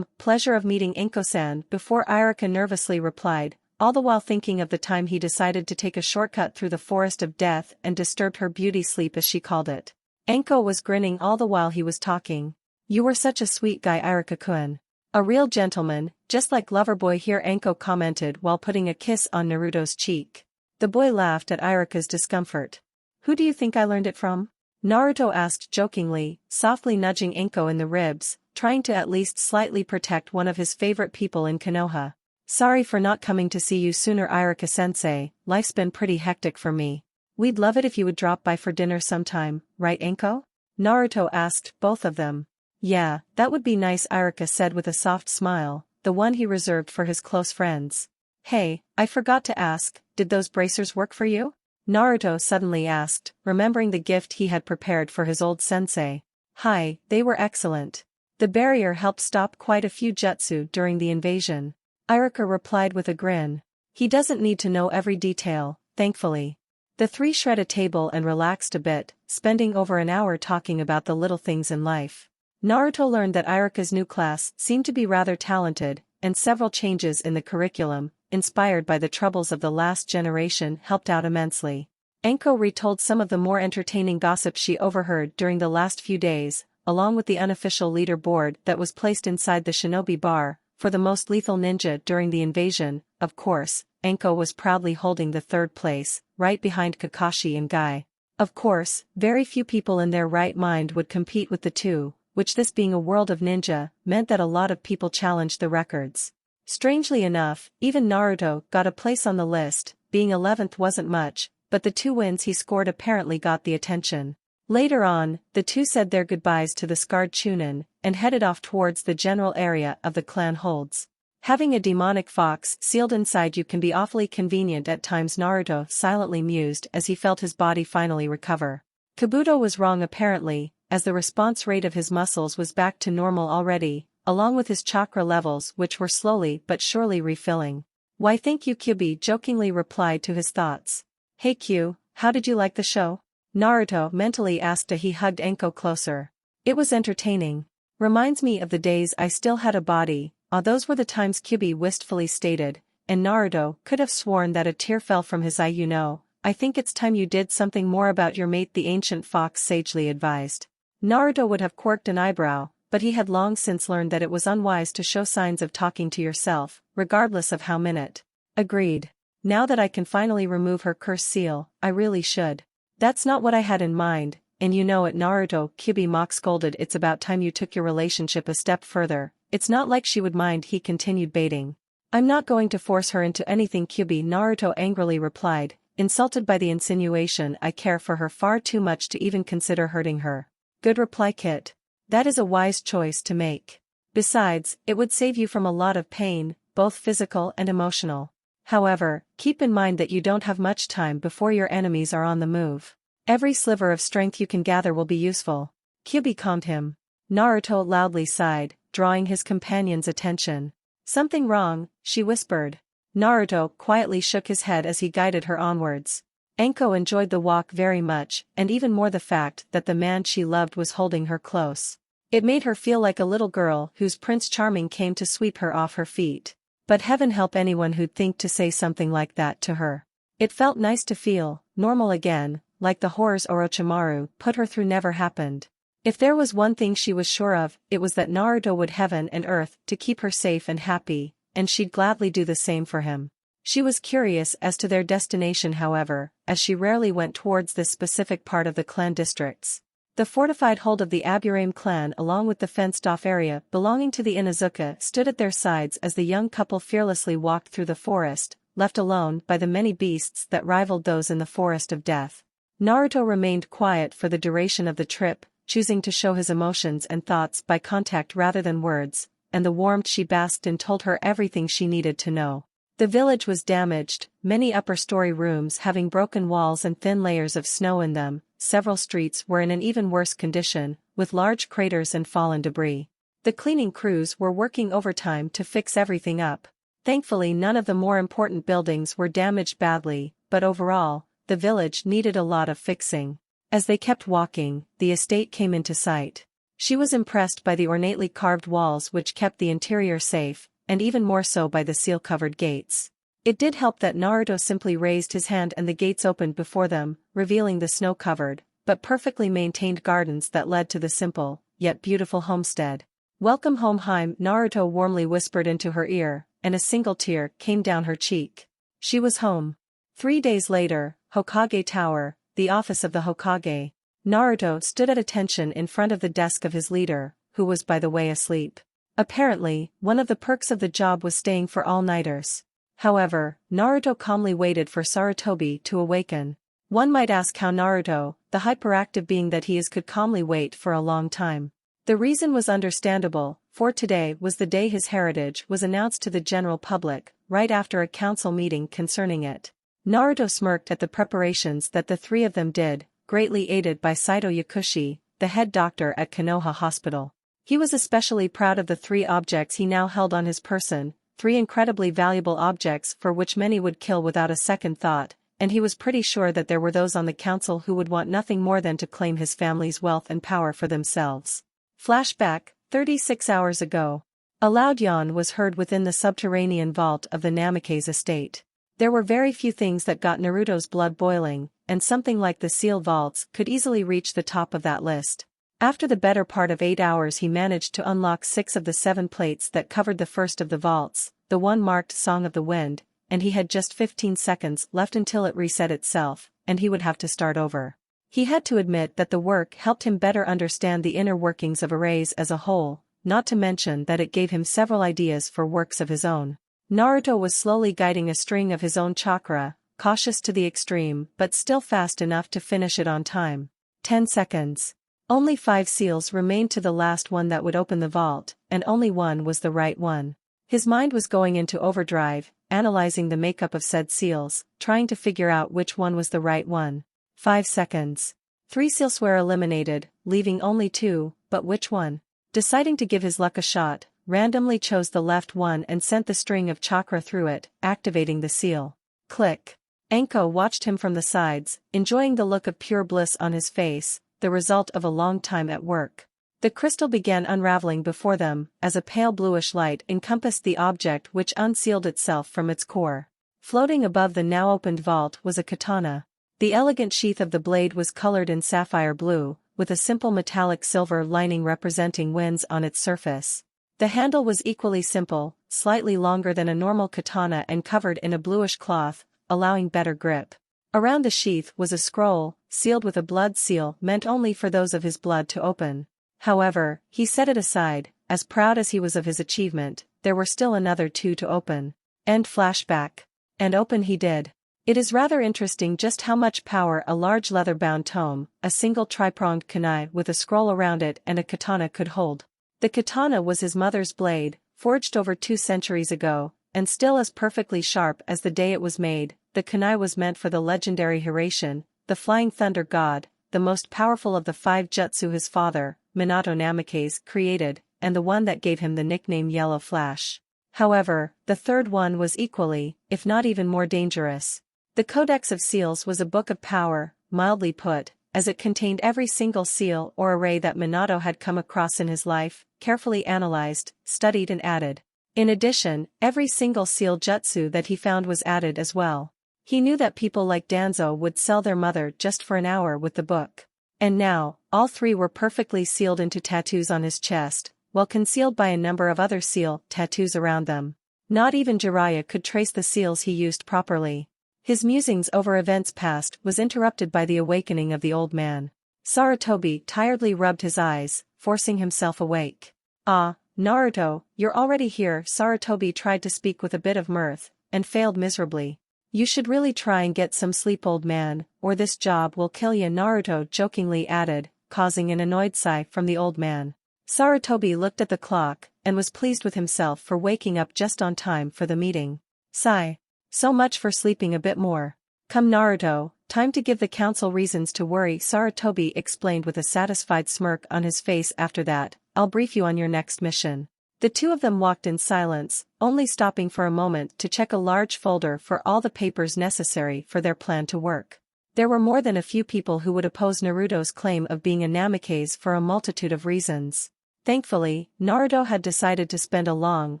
pleasure of meeting Anko-san before, Iruka nervously replied, all the while thinking of the time he decided to take a shortcut through the forest of death and disturbed her beauty sleep as she called it. Anko was grinning all the while he was talking. You were such a sweet guy, Iruka-kun. A real gentleman, just like Loverboy here, Anko commented while putting a kiss on Naruto's cheek. The boy laughed at Iruka's discomfort. Who do you think I learned it from? Naruto asked jokingly, softly nudging Anko in the ribs, trying to at least slightly protect one of his favorite people in Konoha. Sorry for not coming to see you sooner, Iruka-sensei, life's been pretty hectic for me. We'd love it if you would drop by for dinner sometime, right Anko? Naruto asked both of them. Yeah, that would be nice, Iruka said with a soft smile, the one he reserved for his close friends. Hey, I forgot to ask, did those bracers work for you? Naruto suddenly asked, remembering the gift he had prepared for his old sensei. Hi, they were excellent. The barrier helped stop quite a few jutsu during the invasion. Iruka replied with a grin. He doesn't need to know every detail, thankfully. The three shredded a table and relaxed a bit, spending over an hour talking about the little things in life. Naruto learned that Iruka's new class seemed to be rather talented, and several changes in the curriculum, inspired by the troubles of the last generation, helped out immensely. Anko retold some of the more entertaining gossip she overheard during the last few days, along with the unofficial leader board that was placed inside the shinobi bar, for the most lethal ninja during the invasion. Of course, Anko was proudly holding the third place, right behind Kakashi and Guy. Of course, very few people in their right mind would compete with the two, which, this being a world of ninja, meant that a lot of people challenged the records. Strangely enough, even Naruto got a place on the list. Being 11th wasn't much, but the 2 wins he scored apparently got the attention. Later on, the two said their goodbyes to the scarred Chunin, and headed off towards the general area of the clan holds. Having a demonic fox sealed inside you can be awfully convenient at times, Naruto silently mused as he felt his body finally recover. Kabuto was wrong apparently, as the response rate of his muscles was back to normal already, along with his chakra levels, which were slowly but surely refilling. Why thank you, Kyubi jokingly replied to his thoughts. Hey Q, how did you like the show? Naruto mentally asked as he hugged Anko closer. It was entertaining. Reminds me of the days I still had a body. Those were the times, Kyubi wistfully stated, and Naruto could have sworn that a tear fell from his eye. You know, I think it's time you did something more about your mate, the ancient fox sagely advised. Naruto would have quirked an eyebrow, but he had long since learned that it was unwise to show signs of talking to yourself, regardless of how minute. Agreed. Now that I can finally remove her curse seal, I really should. That's not what I had in mind, and you know it, Naruto, Kyubi mock scolded. It's about time you took your relationship a step further. It's not like she would mind, he continued, baiting. I'm not going to force her into anything, Kyubi, Naruto angrily replied, insulted by the insinuation. I care for her far too much to even consider hurting her. Good reply, Kit. That is a wise choice to make. Besides, it would save you from a lot of pain, both physical and emotional. However, keep in mind that you don't have much time before your enemies are on the move. Every sliver of strength you can gather will be useful. Kyuubi calmed him. Naruto loudly sighed, drawing his companion's attention. Something wrong, she whispered. Naruto quietly shook his head as he guided her onwards. Anko enjoyed the walk very much, and even more the fact that the man she loved was holding her close. It made her feel like a little girl whose Prince Charming came to sweep her off her feet. But heaven help anyone who'd think to say something like that to her. It felt nice to feel normal again, like the horrors Orochimaru put her through never happened. If there was one thing she was sure of, it was that Naruto would heaven and earth to keep her safe and happy, and she'd gladly do the same for him. She was curious as to their destination however, as she rarely went towards this specific part of the clan districts. The fortified hold of the Aburame clan along with the fenced-off area belonging to the Inuzuka stood at their sides as the young couple fearlessly walked through the forest, left alone by the many beasts that rivaled those in the forest of death. Naruto remained quiet for the duration of the trip, choosing to show his emotions and thoughts by contact rather than words, and the warmth she basked in told her everything she needed to know. The village was damaged, many upper-story rooms having broken walls and thin layers of snow in them. Several streets were in an even worse condition, with large craters and fallen debris. The cleaning crews were working overtime to fix everything up. Thankfully none of the more important buildings were damaged badly, but overall, the village needed a lot of fixing. As they kept walking, the estate came into sight. She was impressed by the ornately carved walls which kept the interior safe, and even more so by the seal-covered gates. It did help that Naruto simply raised his hand and the gates opened before them, revealing the snow-covered, but perfectly maintained gardens that led to the simple, yet beautiful homestead. "Welcome home, Heim," Naruto warmly whispered into her ear, and a single tear came down her cheek. She was home. 3 days later, Hokage Tower, the office of the Hokage. Naruto stood at attention in front of the desk of his leader, who was by the way asleep. Apparently, one of the perks of the job was staying for all-nighters. However, Naruto calmly waited for Sarutobi to awaken. One might ask how Naruto, the hyperactive being that he is, could calmly wait for a long time. The reason was understandable, for today was the day his heritage was announced to the general public, right after a council meeting concerning it. Naruto smirked at the preparations that the three of them did, greatly aided by Saito Yakushi, the head doctor at Konoha Hospital. He was especially proud of the 3 objects he now held on his person, 3 incredibly valuable objects for which many would kill without a second thought, and he was pretty sure that there were those on the council who would want nothing more than to claim his family's wealth and power for themselves. Flashback, 36 hours ago. A loud yawn was heard within the subterranean vault of the Namikaze estate. There were very few things that got Naruto's blood boiling, and something like the seal vaults could easily reach the top of that list. After the better part of 8 hours he managed to unlock 6 of the 7 plates that covered the first of the vaults, the one marked Song of the Wind, and he had just 15 seconds left until it reset itself, and he would have to start over. He had to admit that the work helped him better understand the inner workings of arrays as a whole, not to mention that it gave him several ideas for works of his own. Naruto was slowly guiding a string of his own chakra, cautious to the extreme but still fast enough to finish it on time. 10 seconds. Only 5 seals remained to the last one that would open the vault, and only one was the right one. His mind was going into overdrive, analyzing the makeup of said seals, trying to figure out which one was the right one. 5 seconds. 3 seals were eliminated, leaving only 2, but which one? Deciding to give his luck a shot, randomly chose the left one and sent the string of chakra through it, activating the seal. Click. Anko watched him from the sides, enjoying the look of pure bliss on his face, the result of a long time at work. The crystal began unraveling before them, as a pale bluish light encompassed the object which unsealed itself from its core. Floating above the now opened vault was a katana. The elegant sheath of the blade was colored in sapphire blue, with a simple metallic silver lining representing winds on its surface. The handle was equally simple, slightly longer than a normal katana and covered in a bluish cloth, allowing better grip. Around the sheath was a scroll, sealed with a blood seal meant only for those of his blood to open. However, he set it aside, as proud as he was of his achievement. There were still another 2 to open. End flashback. And open he did. It is rather interesting just how much power a large leather-bound tome, a single tri-pronged kunai with a scroll around it and a katana could hold. The katana was his mother's blade, forged over 2 centuries ago, and still as perfectly sharp as the day it was made. The kunai was meant for the legendary Hiraition, the flying thunder god, the most powerful of the 5 jutsu his father, Minato Namikaze, created, and the one that gave him the nickname Yellow Flash. However, the third one was equally, if not even more dangerous. The Codex of Seals was a book of power, mildly put, as it contained every single seal or array that Minato had come across in his life, carefully analyzed, studied and added. In addition, every single seal jutsu that he found was added as well. He knew that people like Danzo would sell their mother just for an hour with the book. And now, all 3 were perfectly sealed into tattoos on his chest, while concealed by a number of other seal tattoos around them. Not even Jiraiya could trace the seals he used properly. His musings over events past was interrupted by the awakening of the old man. Sarutobi tiredly rubbed his eyes, forcing himself awake. "Ah, Naruto, you're already here." Sarutobi tried to speak with a bit of mirth, and failed miserably. "You should really try and get some sleep, old man, or this job will kill ya," Naruto jokingly added, causing an annoyed sigh from the old man. Sarutobi looked at the clock, and was pleased with himself for waking up just on time for the meeting. Sigh. "So much for sleeping a bit more. Come Naruto, time to give the council reasons to worry," Sarutobi explained with a satisfied smirk on his face. "After that, I'll brief you on your next mission." The 2 of them walked in silence, only stopping for a moment to check a large folder for all the papers necessary for their plan to work. There were more than a few people who would oppose Naruto's claim of being a Namikaze for a multitude of reasons. Thankfully, Naruto had decided to spend a long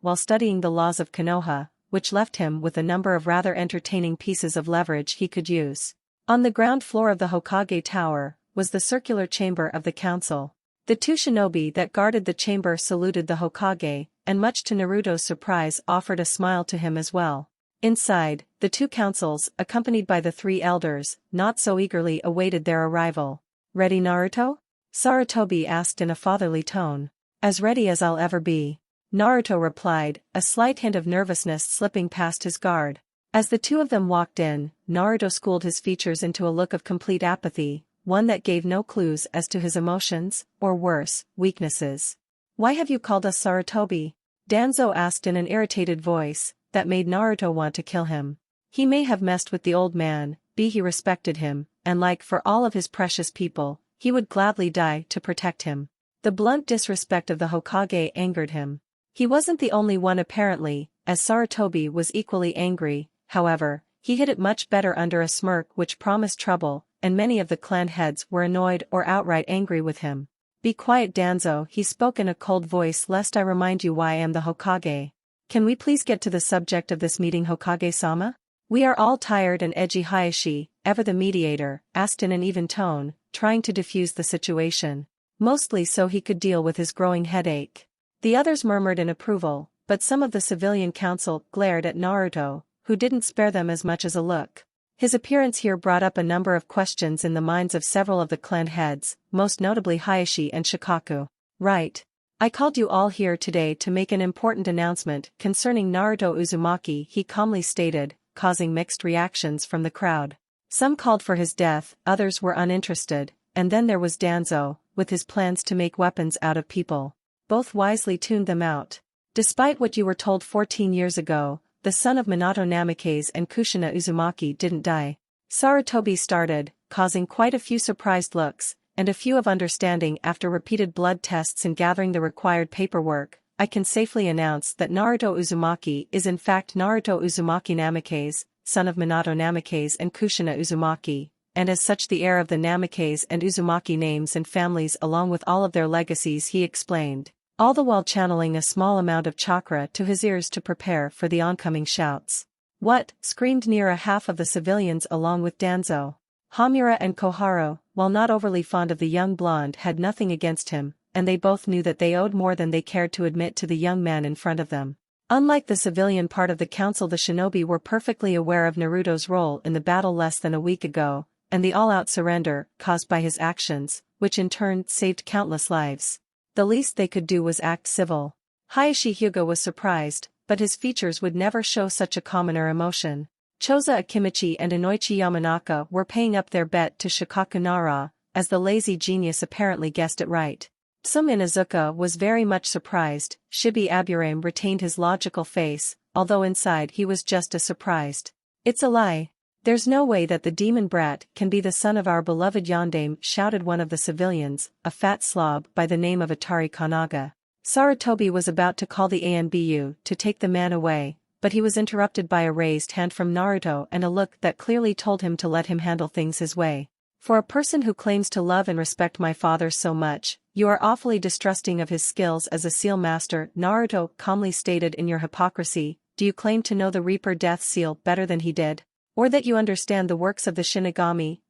while studying the laws of Konoha, which left him with a number of rather entertaining pieces of leverage he could use. On the ground floor of the Hokage Tower was the circular chamber of the council. The 2 shinobi that guarded the chamber saluted the Hokage, and much to Naruto's surprise offered a smile to him as well. Inside, the 2 councils, accompanied by the 3 elders, not so eagerly awaited their arrival. "Ready, Naruto?" Sarutobi asked in a fatherly tone. "As ready as I'll ever be," Naruto replied, a slight hint of nervousness slipping past his guard. As the 2 of them walked in, Naruto schooled his features into a look of complete apathy, one that gave no clues as to his emotions, or worse, weaknesses. "Why have you called us Sarutobi?" Danzo asked in an irritated voice, that made Naruto want to kill him. He may have messed with the old man, he respected him, and like for all of his precious people, he would gladly die to protect him. The blunt disrespect of the Hokage angered him. He wasn't the only one apparently, as Sarutobi was equally angry. However, he hid it much better under a smirk which promised trouble, and many of the clan heads were annoyed or outright angry with him. "Be quiet, Danzo," he spoke in a cold voice, "lest I remind you why I am the Hokage. Can we please get to the subject of this meeting, Hokage-sama? We are all tired." And Eiji Hayashi, ever the mediator, asked in an even tone, trying to diffuse the situation. Mostly so he could deal with his growing headache. The others murmured in approval, but some of the civilian council glared at Naruto, who didn't spare them as much as a look. His appearance here brought up a number of questions in the minds of several of the clan heads, most notably Hayashi and Shikaku. "Right. I called you all here today to make an important announcement concerning Naruto Uzumaki," he calmly stated, causing mixed reactions from the crowd. Some called for his death, others were uninterested, and then there was Danzo, with his plans to make weapons out of people. Both wisely tuned them out. "Despite what you were told 14 years ago, the son of Minato Namikaze and Kushina Uzumaki didn't die." Sarutobi started, causing quite a few surprised looks, and a few of understanding. "After repeated blood tests and gathering the required paperwork, I can safely announce that Naruto Uzumaki is in fact Naruto Uzumaki Namikaze, son of Minato Namikaze and Kushina Uzumaki, and as such the heir of the Namikaze and Uzumaki names and families along with all of their legacies," he explained, all the while channeling a small amount of chakra to his ears to prepare for the oncoming shouts. "What?" screamed near a half of the civilians along with Danzo. Hamura and Koharu, while not overly fond of the young blonde, had nothing against him, and they both knew that they owed more than they cared to admit to the young man in front of them. Unlike the civilian part of the council, the shinobi were perfectly aware of Naruto's role in the battle less than a week ago, and the all-out surrender caused by his actions, which in turn saved countless lives. The least they could do was act civil. Hayashi Hyuga was surprised, but his features would never show such a commoner emotion. Choza Akimichi and Inoichi Yamanaka were paying up their bet to Shikaku Nara, as the lazy genius apparently guessed it right. Some Inuzuka was very much surprised. Shibi Aburame retained his logical face, although inside he was just as surprised. It's a lie. There's no way that the demon brat can be the son of our beloved Yondaime, shouted one of the civilians, a fat slob by the name of Atari Kanaga. Sarutobi was about to call the ANBU to take the man away, but he was interrupted by a raised hand from Naruto and a look that clearly told him to let him handle things his way. For a person who claims to love and respect my father so much, you are awfully distrusting of his skills as a seal master, Naruto calmly stated. In your hypocrisy, do you claim to know the Reaper Death Seal better than he did? Or that you understand the works of the Shinigami?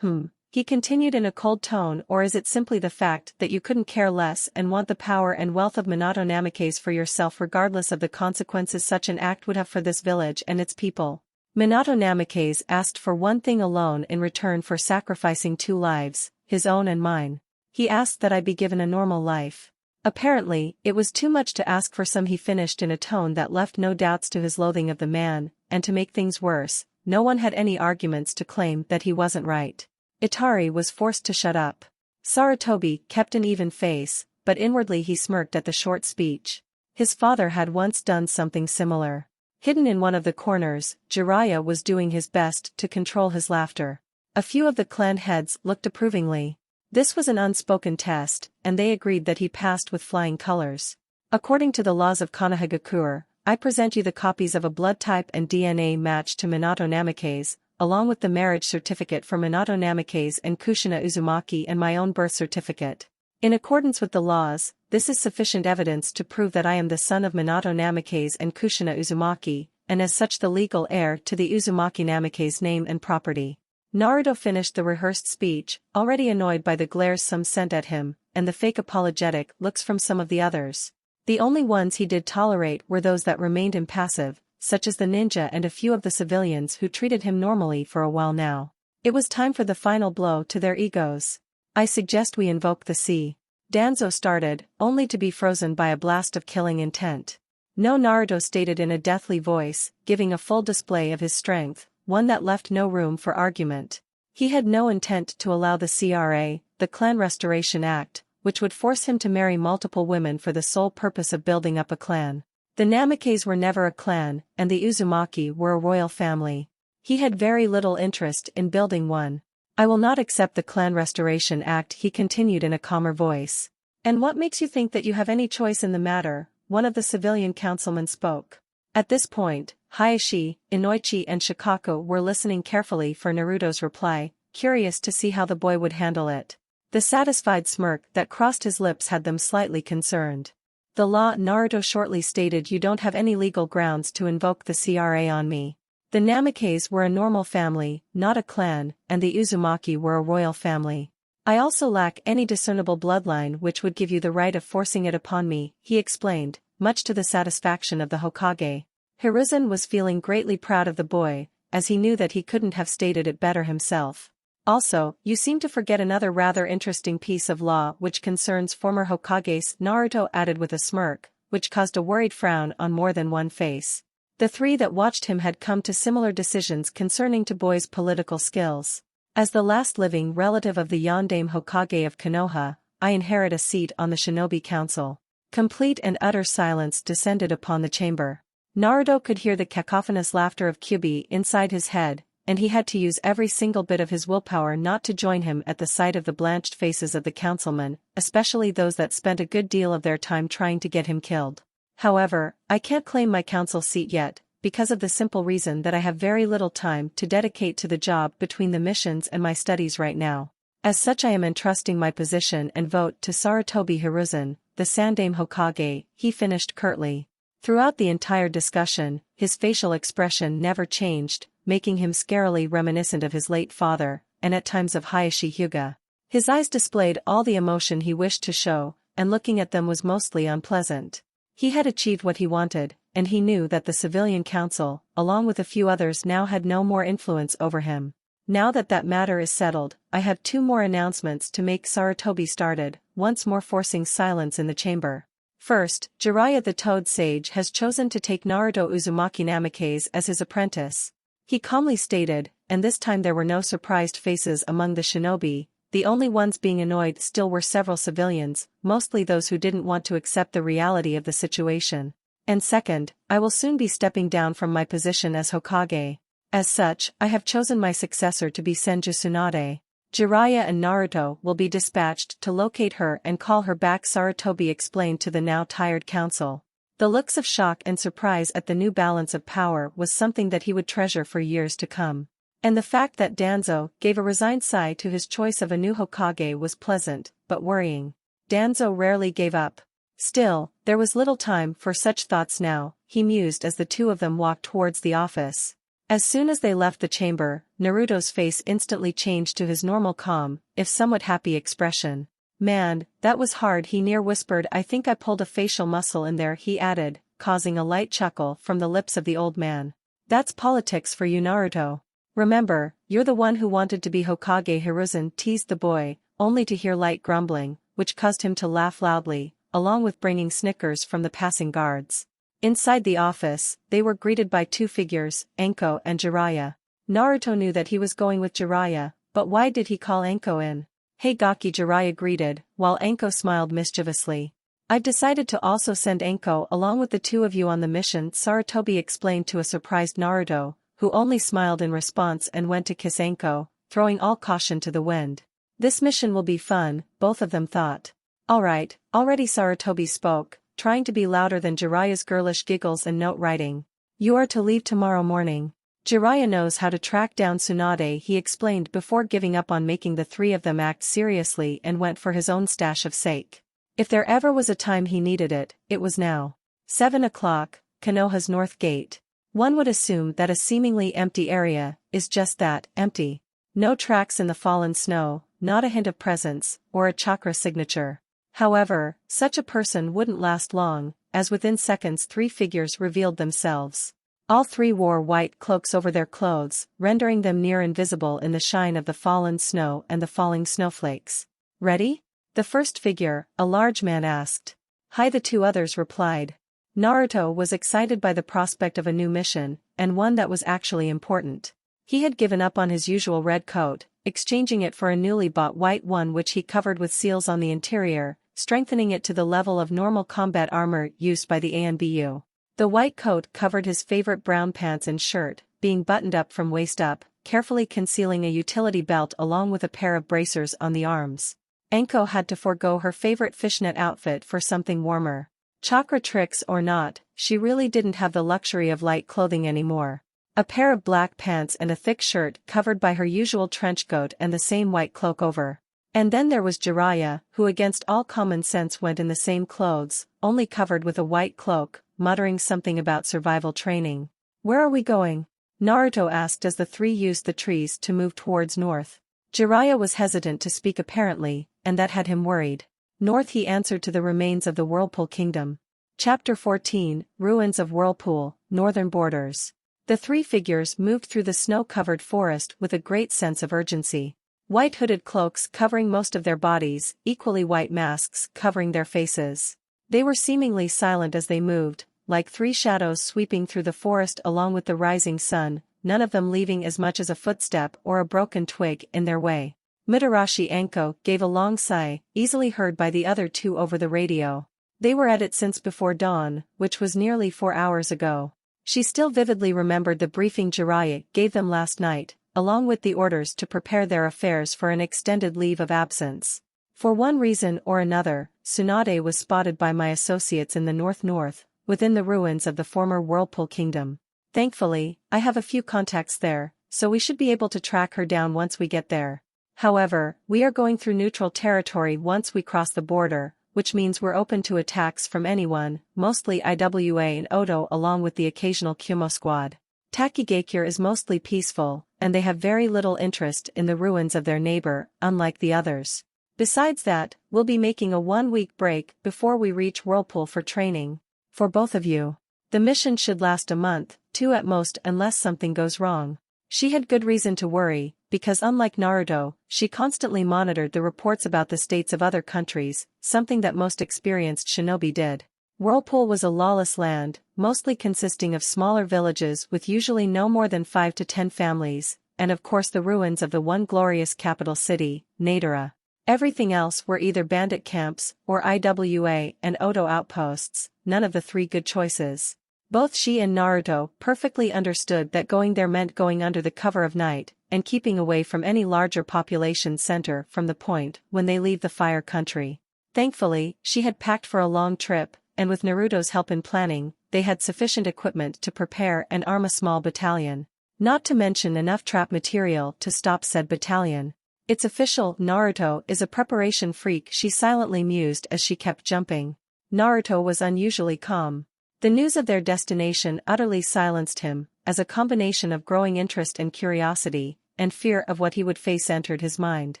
He continued in a cold tone. Or is it simply the fact that you couldn't care less and want the power and wealth of Minato Namikaze for yourself regardless of the consequences such an act would have for this village and its people? Minato Namikaze asked for one thing alone in return for sacrificing 2 lives, his own and mine. He asked that I be given a normal life. Apparently, it was too much to ask for some, he finished in a tone that left no doubts to his loathing of the man, and to make things worse, no one had any arguments to claim that he wasn't right. Itari was forced to shut up. Sarutobi kept an even face, but inwardly he smirked at the short speech. His father had once done something similar. Hidden in one of the corners, Jiraiya was doing his best to control his laughter. A few of the clan heads looked approvingly. This was an unspoken test, and they agreed that he passed with flying colors. According to the laws of Konohagakure, I present you the copies of a blood type and DNA match to Minato Namikaze, along with the marriage certificate for Minato Namikaze and Kushina Uzumaki and my own birth certificate. In accordance with the laws, this is sufficient evidence to prove that I am the son of Minato Namikaze and Kushina Uzumaki, and as such the legal heir to the Uzumaki Namikaze name and property. Naruto finished the rehearsed speech, already annoyed by the glares some sent at him, and the fake apologetic looks from some of the others. The only ones he did tolerate were those that remained impassive, such as the ninja and a few of the civilians who treated him normally for a while now. It was time for the final blow to their egos. I suggest we invoke the sea. Danzo started, only to be frozen by a blast of killing intent. No, Naruto stated in a deathly voice, giving a full display of his strength, one that left no room for argument. He had no intent to allow the CRA, the Clan Restoration Act, which would force him to marry multiple women for the sole purpose of building up a clan. The Namikaze were never a clan, and the Uzumaki were a royal family. He had very little interest in building one. I will not accept the Clan Restoration Act, he continued in a calmer voice. And what makes you think that you have any choice in the matter? One of the civilian councilmen spoke. At this point, Hayashi, Inoichi and Shikaku were listening carefully for Naruto's reply, curious to see how the boy would handle it. The satisfied smirk that crossed his lips had them slightly concerned. The law, Naruto shortly stated. You don't have any legal grounds to invoke the CRA on me. The Namikaze were a normal family, not a clan, and the Uzumaki were a royal family. I also lack any discernible bloodline which would give you the right of forcing it upon me, he explained, much to the satisfaction of the Hokage. Hiruzen was feeling greatly proud of the boy, as he knew that he couldn't have stated it better himself. Also, you seem to forget another rather interesting piece of law which concerns former Hokages, Naruto added with a smirk, which caused a worried frown on more than one face. The 3 that watched him had come to similar decisions concerning to boy's political skills. As the last living relative of the Yondaime Hokage of Konoha, I inherit a seat on the Shinobi Council. Complete and utter silence descended upon the chamber. Naruto could hear the cacophonous laughter of Kyubi inside his head, and he had to use every single bit of his willpower not to join him at the sight of the blanched faces of the councilmen, especially those that spent a good deal of their time trying to get him killed. However, I can't claim my council seat yet, because of the simple reason that I have very little time to dedicate to the job between the missions and my studies right now. As such, I am entrusting my position and vote to Sarutobi Hiruzen, the Sandaime Hokage, he finished curtly. Throughout the entire discussion, his facial expression never changed, making him scarily reminiscent of his late father, and at times of Hayashi Hyuga. His eyes displayed all the emotion he wished to show, and looking at them was mostly unpleasant. He had achieved what he wanted, and he knew that the civilian council, along with a few others, now had no more influence over him. Now that that matter is settled, I have 2 more announcements to make. Sarutobi started, once more forcing silence in the chamber. First, Jiraiya the Toad Sage has chosen to take Naruto Uzumaki Namikaze as his apprentice. He calmly stated, and this time there were no surprised faces among the shinobi, the only ones being annoyed still were several civilians, mostly those who didn't want to accept the reality of the situation. And second, I will soon be stepping down from my position as Hokage. As such, I have chosen my successor to be Senju Tsunade. Jiraiya and Naruto will be dispatched to locate her and call her back, Sarutobi explained to the now tired council. The looks of shock and surprise at the new balance of power was something that he would treasure for years to come. And the fact that Danzo gave a resigned sigh to his choice of a new Hokage was pleasant, but worrying. Danzo rarely gave up. Still, there was little time for such thoughts now, he mused as the two of them walked towards the office. As soon as they left the chamber, Naruto's face instantly changed to his normal calm, if somewhat happy expression. Man, that was hard, he near whispered. I think I pulled a facial muscle in there, he added, causing a light chuckle from the lips of the old man. That's politics for you, Naruto. Remember, you're the one who wanted to be Hokage. Hiruzen teased the boy, only to hear light grumbling, which caused him to laugh loudly, along with bringing snickers from the passing guards. Inside the office, they were greeted by two figures, Anko and Jiraiya. Naruto knew that he was going with Jiraiya, but why did he call Anko in? Hey Gaki, Jiraiya greeted, while Anko smiled mischievously. I've decided to also send Anko along with the two of you on the mission, Sarutobi explained to a surprised Naruto, who only smiled in response and went to kiss Anko, throwing all caution to the wind. This mission will be fun, both of them thought. Alright, already, Sarutobi spoke, trying to be louder than Jiraiya's girlish giggles and note writing. You are to leave tomorrow morning. Jiraiya knows how to track down Tsunade, he explained before giving up on making the three of them act seriously and went for his own stash of sake. If there ever was a time he needed it, it was now. 7 o'clock, Konoha's North Gate. One would assume that a seemingly empty area is just that, empty. No tracks in the fallen snow, not a hint of presence, or a chakra signature. However, such a person wouldn't last long, as within seconds three figures revealed themselves. All three wore white cloaks over their clothes, rendering them near invisible in the shine of the fallen snow and the falling snowflakes. Ready? The first figure, a large man, asked. Hi, the two others replied. Naruto was excited by the prospect of a new mission, and one that was actually important. He had given up on his usual red coat, exchanging it for a newly bought white one which he covered with seals on the interior, strengthening it to the level of normal combat armor used by the ANBU. The white coat covered his favorite brown pants and shirt, being buttoned up from waist up, carefully concealing a utility belt along with a pair of bracers on the arms. Anko had to forego her favorite fishnet outfit for something warmer. Chakra tricks or not, she really didn't have the luxury of light clothing anymore. A pair of black pants and a thick shirt covered by her usual trench coat and the same white cloak over. And then there was Jiraiya, who against all common sense went in the same clothes, only covered with a white cloak, muttering something about survival training. Where are we going? Naruto asked as the three used the trees to move towards north. Jiraiya was hesitant to speak apparently, and that had him worried. North, he answered, to the remains of the Whirlpool Kingdom. Chapter 14, Ruins of Whirlpool, Northern Borders. The three figures moved through the snow-covered forest with a great sense of urgency. White hooded cloaks covering most of their bodies, equally white masks covering their faces. They were seemingly silent as they moved, like three shadows sweeping through the forest along with the rising sun, none of them leaving as much as a footstep or a broken twig in their way. Mitarashi Anko gave a long sigh, easily heard by the other two over the radio. They were at it since before dawn, which was nearly 4 hours ago. She still vividly remembered the briefing Jiraiya gave them last night, along with the orders to prepare their affairs for an extended leave of absence. For one reason or another, Tsunade was spotted by my associates in the north, within the ruins of the former Whirlpool Kingdom. Thankfully, I have a few contacts there, so we should be able to track her down once we get there. However, we are going through neutral territory once we cross the border, which means we're open to attacks from anyone, mostly Iwa and Odo along with the occasional Kumo squad. Takigakure is mostly peaceful, and they have very little interest in the ruins of their neighbor, unlike the others. Besides that, we'll be making a 1-week break before we reach Whirlpool for training. For both of you. The mission should last a month, 2 at most, unless something goes wrong. She had good reason to worry, because unlike Naruto, she constantly monitored the reports about the states of other countries, something that most experienced shinobi did. Whirlpool was a lawless land, mostly consisting of smaller villages with usually no more than 5 to 10 families, and of course the ruins of the one glorious capital city, Nadara. Everything else were either bandit camps or IWA and Odo outposts, none of the three good choices. Both she and Naruto perfectly understood that going there meant going under the cover of night, and keeping away from any larger population center from the point when they leave the Fire Country. Thankfully, she had packed for a long trip, and with Naruto's help in planning, they had sufficient equipment to prepare and arm a small battalion. Not to mention enough trap material to stop said battalion. It's official, Naruto is a preparation freak, she silently mused as she kept jumping. Naruto was unusually calm. The news of their destination utterly silenced him, as a combination of growing interest and curiosity, and fear of what he would face entered his mind.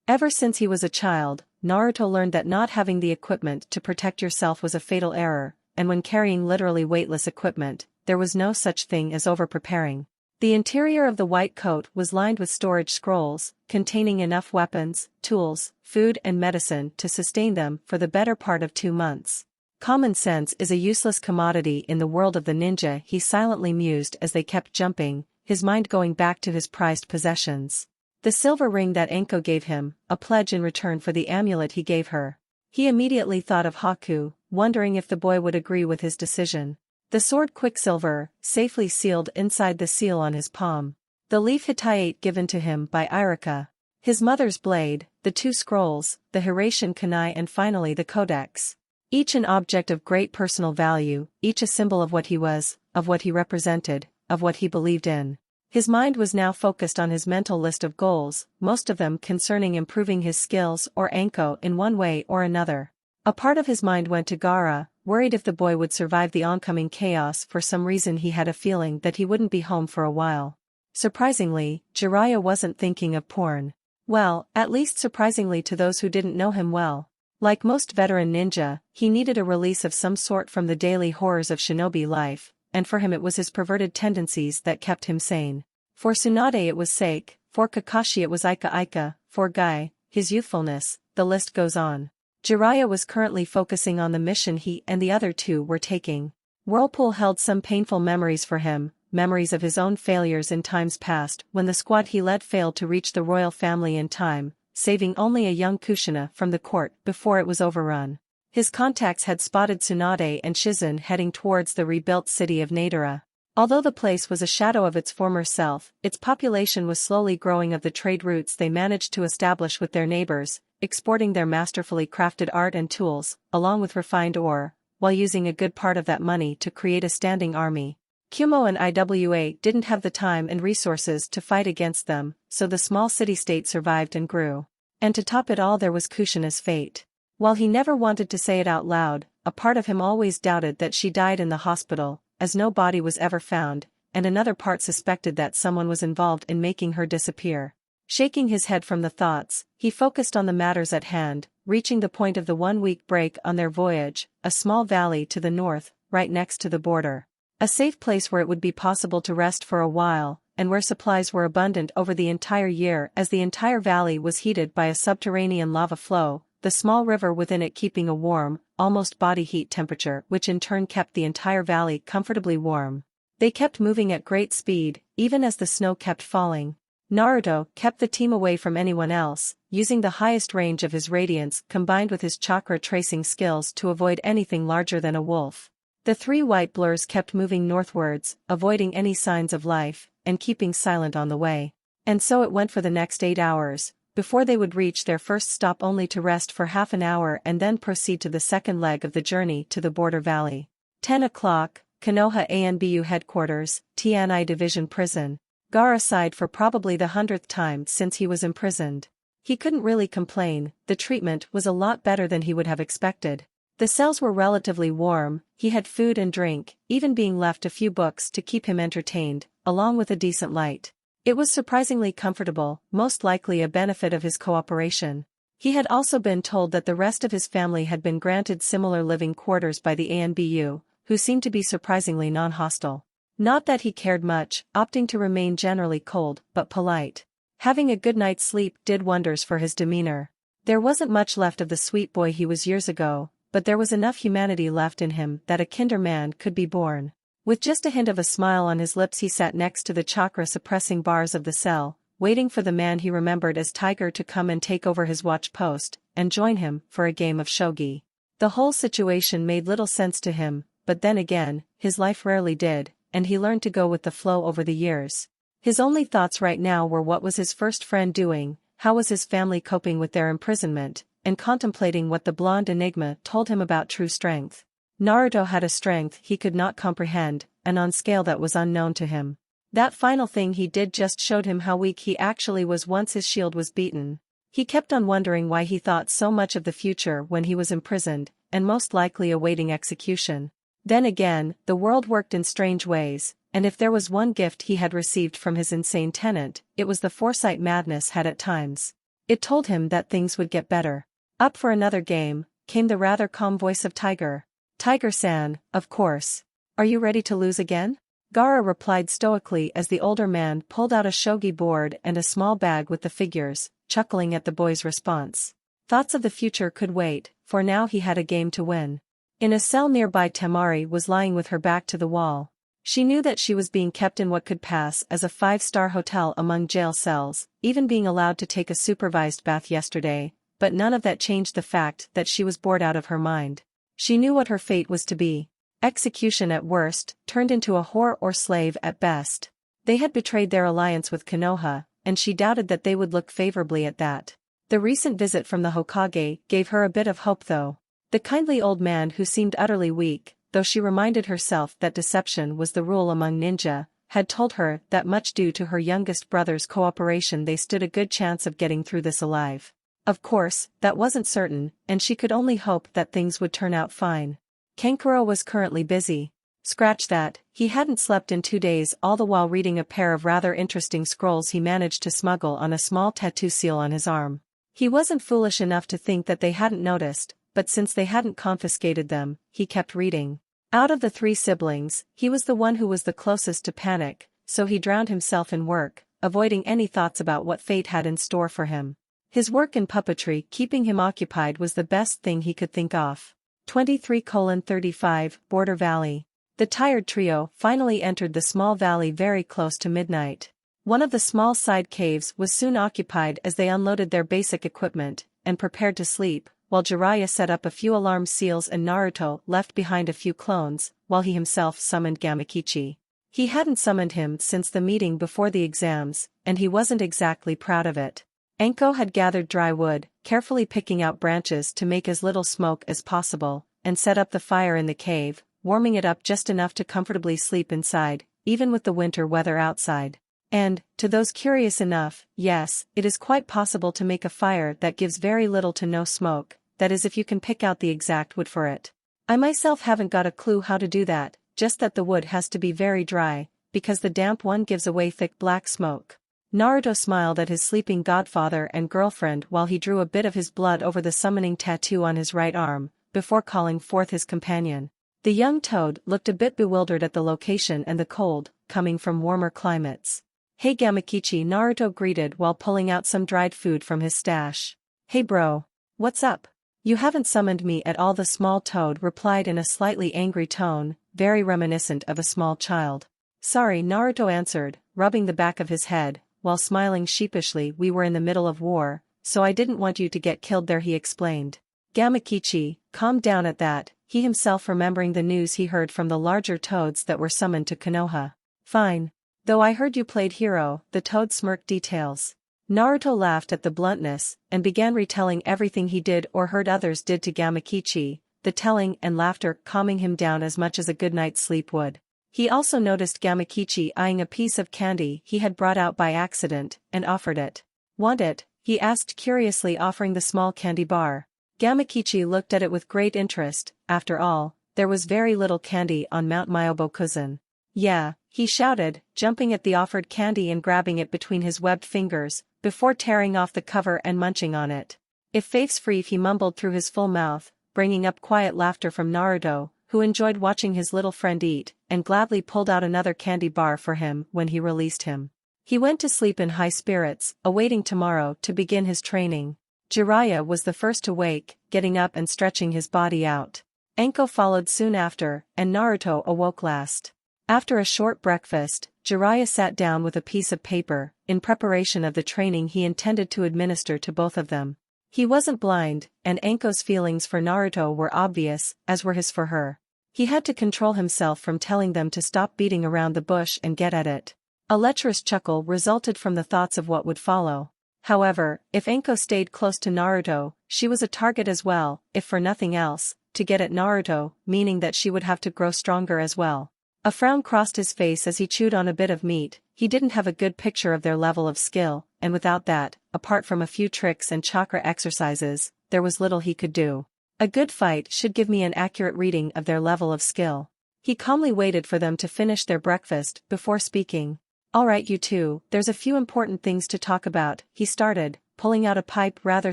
Ever since he was a child, Naruto learned that not having the equipment to protect yourself was a fatal error, and when carrying literally weightless equipment, there was no such thing as over-preparing. The interior of the white coat was lined with storage scrolls, containing enough weapons, tools, food and medicine to sustain them for the better part of 2 months. Common sense is a useless commodity in the world of the ninja, he silently mused as they kept jumping, his mind going back to his prized possessions. The silver ring that Anko gave him, a pledge in return for the amulet he gave her. He immediately thought of Haku, wondering if the boy would agree with his decision. The sword Quicksilver, safely sealed inside the seal on his palm. The leaf Hittite given to him by Irika. His mother's blade, the 2 scrolls, the Hiratian kunai and finally the codex. Each an object of great personal value, each a symbol of what he was, of what he represented, of what he believed in. His mind was now focused on his mental list of goals, most of them concerning improving his skills or Anko in one way or another. A part of his mind went to Gaara, worried if the boy would survive the oncoming chaos. For some reason he had a feeling that he wouldn't be home for a while. Surprisingly, Jiraiya wasn't thinking of porn. Well, at least surprisingly to those who didn't know him well. Like most veteran ninja, he needed a release of some sort from the daily horrors of shinobi life, and for him it was his perverted tendencies that kept him sane. For Tsunade it was sake, for Kakashi it was Ika, for Guy, his youthfulness, the list goes on. Jiraiya was currently focusing on the mission he and the other 2 were taking. Whirlpool held some painful memories for him, memories of his own failures in times past when the squad he led failed to reach the royal family in time, saving only a young Kushina from the court before it was overrun. His contacts had spotted Tsunade and Shizen heading towards the rebuilt city of Nadara. Although the place was a shadow of its former self, its population was slowly growing of the trade routes they managed to establish with their neighbors, exporting their masterfully crafted art and tools, along with refined ore, while using a good part of that money to create a standing army. Kumo and IWA didn't have the time and resources to fight against them, so the small city-state survived and grew. And to top it all there was Kushina's fate. While he never wanted to say it out loud, a part of him always doubted that she died in the hospital, as no body was ever found, and another part suspected that someone was involved in making her disappear. Shaking his head from the thoughts, he focused on the matters at hand, reaching the point of the 1-week break on their voyage, a small valley to the north, right next to the border. A safe place where it would be possible to rest for a while, and where supplies were abundant over the entire year as the entire valley was heated by a subterranean lava flow, the small river within it keeping a warm, almost body heat temperature which in turn kept the entire valley comfortably warm. They kept moving at great speed, even as the snow kept falling. Naruto kept the team away from anyone else, using the highest range of his radiance combined with his chakra tracing skills to avoid anything larger than a wolf. The 3 white blurs kept moving northwards, avoiding any signs of life, and keeping silent on the way. And so it went for the next 8 hours, before they would reach their first stop only to rest for half an hour and then proceed to the second leg of the journey to the border valley. 10 o'clock, Konoha ANBU headquarters, Tianai Division Prison. Gaara sighed for probably the 100th time since he was imprisoned. He couldn't really complain, the treatment was a lot better than he would have expected. The cells were relatively warm, he had food and drink, even being left a few books to keep him entertained, along with a decent light. It was surprisingly comfortable, most likely a benefit of his cooperation. He had also been told that the rest of his family had been granted similar living quarters by the ANBU, who seemed to be surprisingly non-hostile. Not that he cared much, opting to remain generally cold but polite. Having a good night's sleep did wonders for his demeanor. There wasn't much left of the sweet boy he was years ago, but there was enough humanity left in him that a kinder man could be born. With just a hint of a smile on his lips, he sat next to the chakra-suppressing bars of the cell, waiting for the man he remembered as Tiger to come and take over his watch post, and join him for a game of shogi. The whole situation made little sense to him, but then again, his life rarely did, and he learned to go with the flow over the years. His only thoughts right now were what was his first friend doing, how was his family coping with their imprisonment, and contemplating what the blonde enigma told him about true strength. Naruto had a strength he could not comprehend, and on scale that was unknown to him. That final thing he did just showed him how weak he actually was once his shield was beaten. He kept on wondering why he thought so much of the future when he was imprisoned, and most likely awaiting execution. Then again, the world worked in strange ways, and if there was one gift he had received from his insane tenant, it was the foresight madness had at times. It told him that things would get better. Up for another game, came the rather calm voice of Tiger. Tiger-san, of course. Are you ready to lose again? Gaara replied stoically as the older man pulled out a shogi board and a small bag with the figures, chuckling at the boy's response. Thoughts of the future could wait, for now he had a game to win. In a cell nearby, Temari was lying with her back to the wall. She knew that she was being kept in what could pass as a 5-star hotel among jail cells, even being allowed to take a supervised bath yesterday, but none of that changed the fact that she was bored out of her mind. She knew what her fate was to be. Execution at worst, turned into a whore or slave at best. They had betrayed their alliance with Konoha, and she doubted that they would look favorably at that. The recent visit from the Hokage gave her a bit of hope though. The kindly old man who seemed utterly weak, though she reminded herself that deception was the rule among ninja, had told her that much due to her youngest brother's cooperation they stood a good chance of getting through this alive. Of course, that wasn't certain, and she could only hope that things would turn out fine. Kankuro was currently busy. Scratch that, he hadn't slept in 2 days, all the while reading a pair of rather interesting scrolls he managed to smuggle on a small tattoo seal on his arm. He wasn't foolish enough to think that they hadn't noticed, but since they hadn't confiscated them, he kept reading. Out of the 3 siblings, he was the one who was the closest to panic, so he drowned himself in work, avoiding any thoughts about what fate had in store for him. His work in puppetry keeping him occupied was the best thing he could think of. 23:35 Border Valley. The tired trio finally entered the small valley very close to midnight. One of the small side caves was soon occupied as they unloaded their basic equipment and prepared to sleep, while Jiraiya set up a few alarm seals and Naruto left behind a few clones, while he himself summoned Gamakichi. He hadn't summoned him since the meeting before the exams, and he wasn't exactly proud of it. Anko had gathered dry wood, carefully picking out branches to make as little smoke as possible, and set up the fire in the cave, warming it up just enough to comfortably sleep inside, even with the winter weather outside. And, to those curious enough, yes, it is quite possible to make a fire that gives very little to no smoke, that is if you can pick out the exact wood for it. I myself haven't got a clue how to do that, just that the wood has to be very dry, because the damp one gives away thick black smoke. Naruto smiled at his sleeping godfather and girlfriend while he drew a bit of his blood over the summoning tattoo on his right arm, before calling forth his companion. The young toad looked a bit bewildered at the location and the cold, coming from warmer climates. Hey Gamakichi, Naruto greeted while pulling out some dried food from his stash. Hey bro. What's up? You haven't summoned me at all, the small toad replied in a slightly angry tone, very reminiscent of a small child. Sorry, Naruto answered, rubbing the back of his head, while smiling sheepishly. We were in the middle of war, so I didn't want you to get killed there, he explained. Gamakichi calmed down at that, he himself remembering the news he heard from the larger toads that were summoned to Konoha. Fine. Though I heard you played hero, the toad smirked details. Naruto laughed at the bluntness, and began retelling everything he did or heard others did to Gamakichi, the telling and laughter calming him down as much as a good night's sleep would. He also noticed Gamakichi eyeing a piece of candy he had brought out by accident, and offered it. Want it? He asked curiously, offering the small candy bar. Gamakichi looked at it with great interest. After all, there was very little candy on Mount Myobokuzen. Yeah, he shouted, jumping at the offered candy and grabbing it between his webbed fingers, before tearing off the cover and munching on it. If faith's free, he mumbled through his full mouth, bringing up quiet laughter from Naruto, who enjoyed watching his little friend eat, and gladly pulled out another candy bar for him when he released him. He went to sleep in high spirits, awaiting tomorrow to begin his training. Jiraiya was the first to wake, getting up and stretching his body out. Anko followed soon after, and Naruto awoke last. After a short breakfast, Jiraiya sat down with a piece of paper, in preparation of the training he intended to administer to both of them. He wasn't blind, and Anko's feelings for Naruto were obvious, as were his for her. He had to control himself from telling them to stop beating around the bush and get at it. A lecherous chuckle resulted from the thoughts of what would follow. However, if Anko stayed close to Naruto, she was a target as well, if for nothing else, to get at Naruto, meaning that she would have to grow stronger as well. A frown crossed his face as he chewed on a bit of meat. He didn't have a good picture of their level of skill, and without that, apart from a few tricks and chakra exercises, there was little he could do. A good fight should give me an accurate reading of their level of skill. He calmly waited for them to finish their breakfast before speaking. "Alright you two, there's a few important things to talk about," he started, pulling out a pipe rather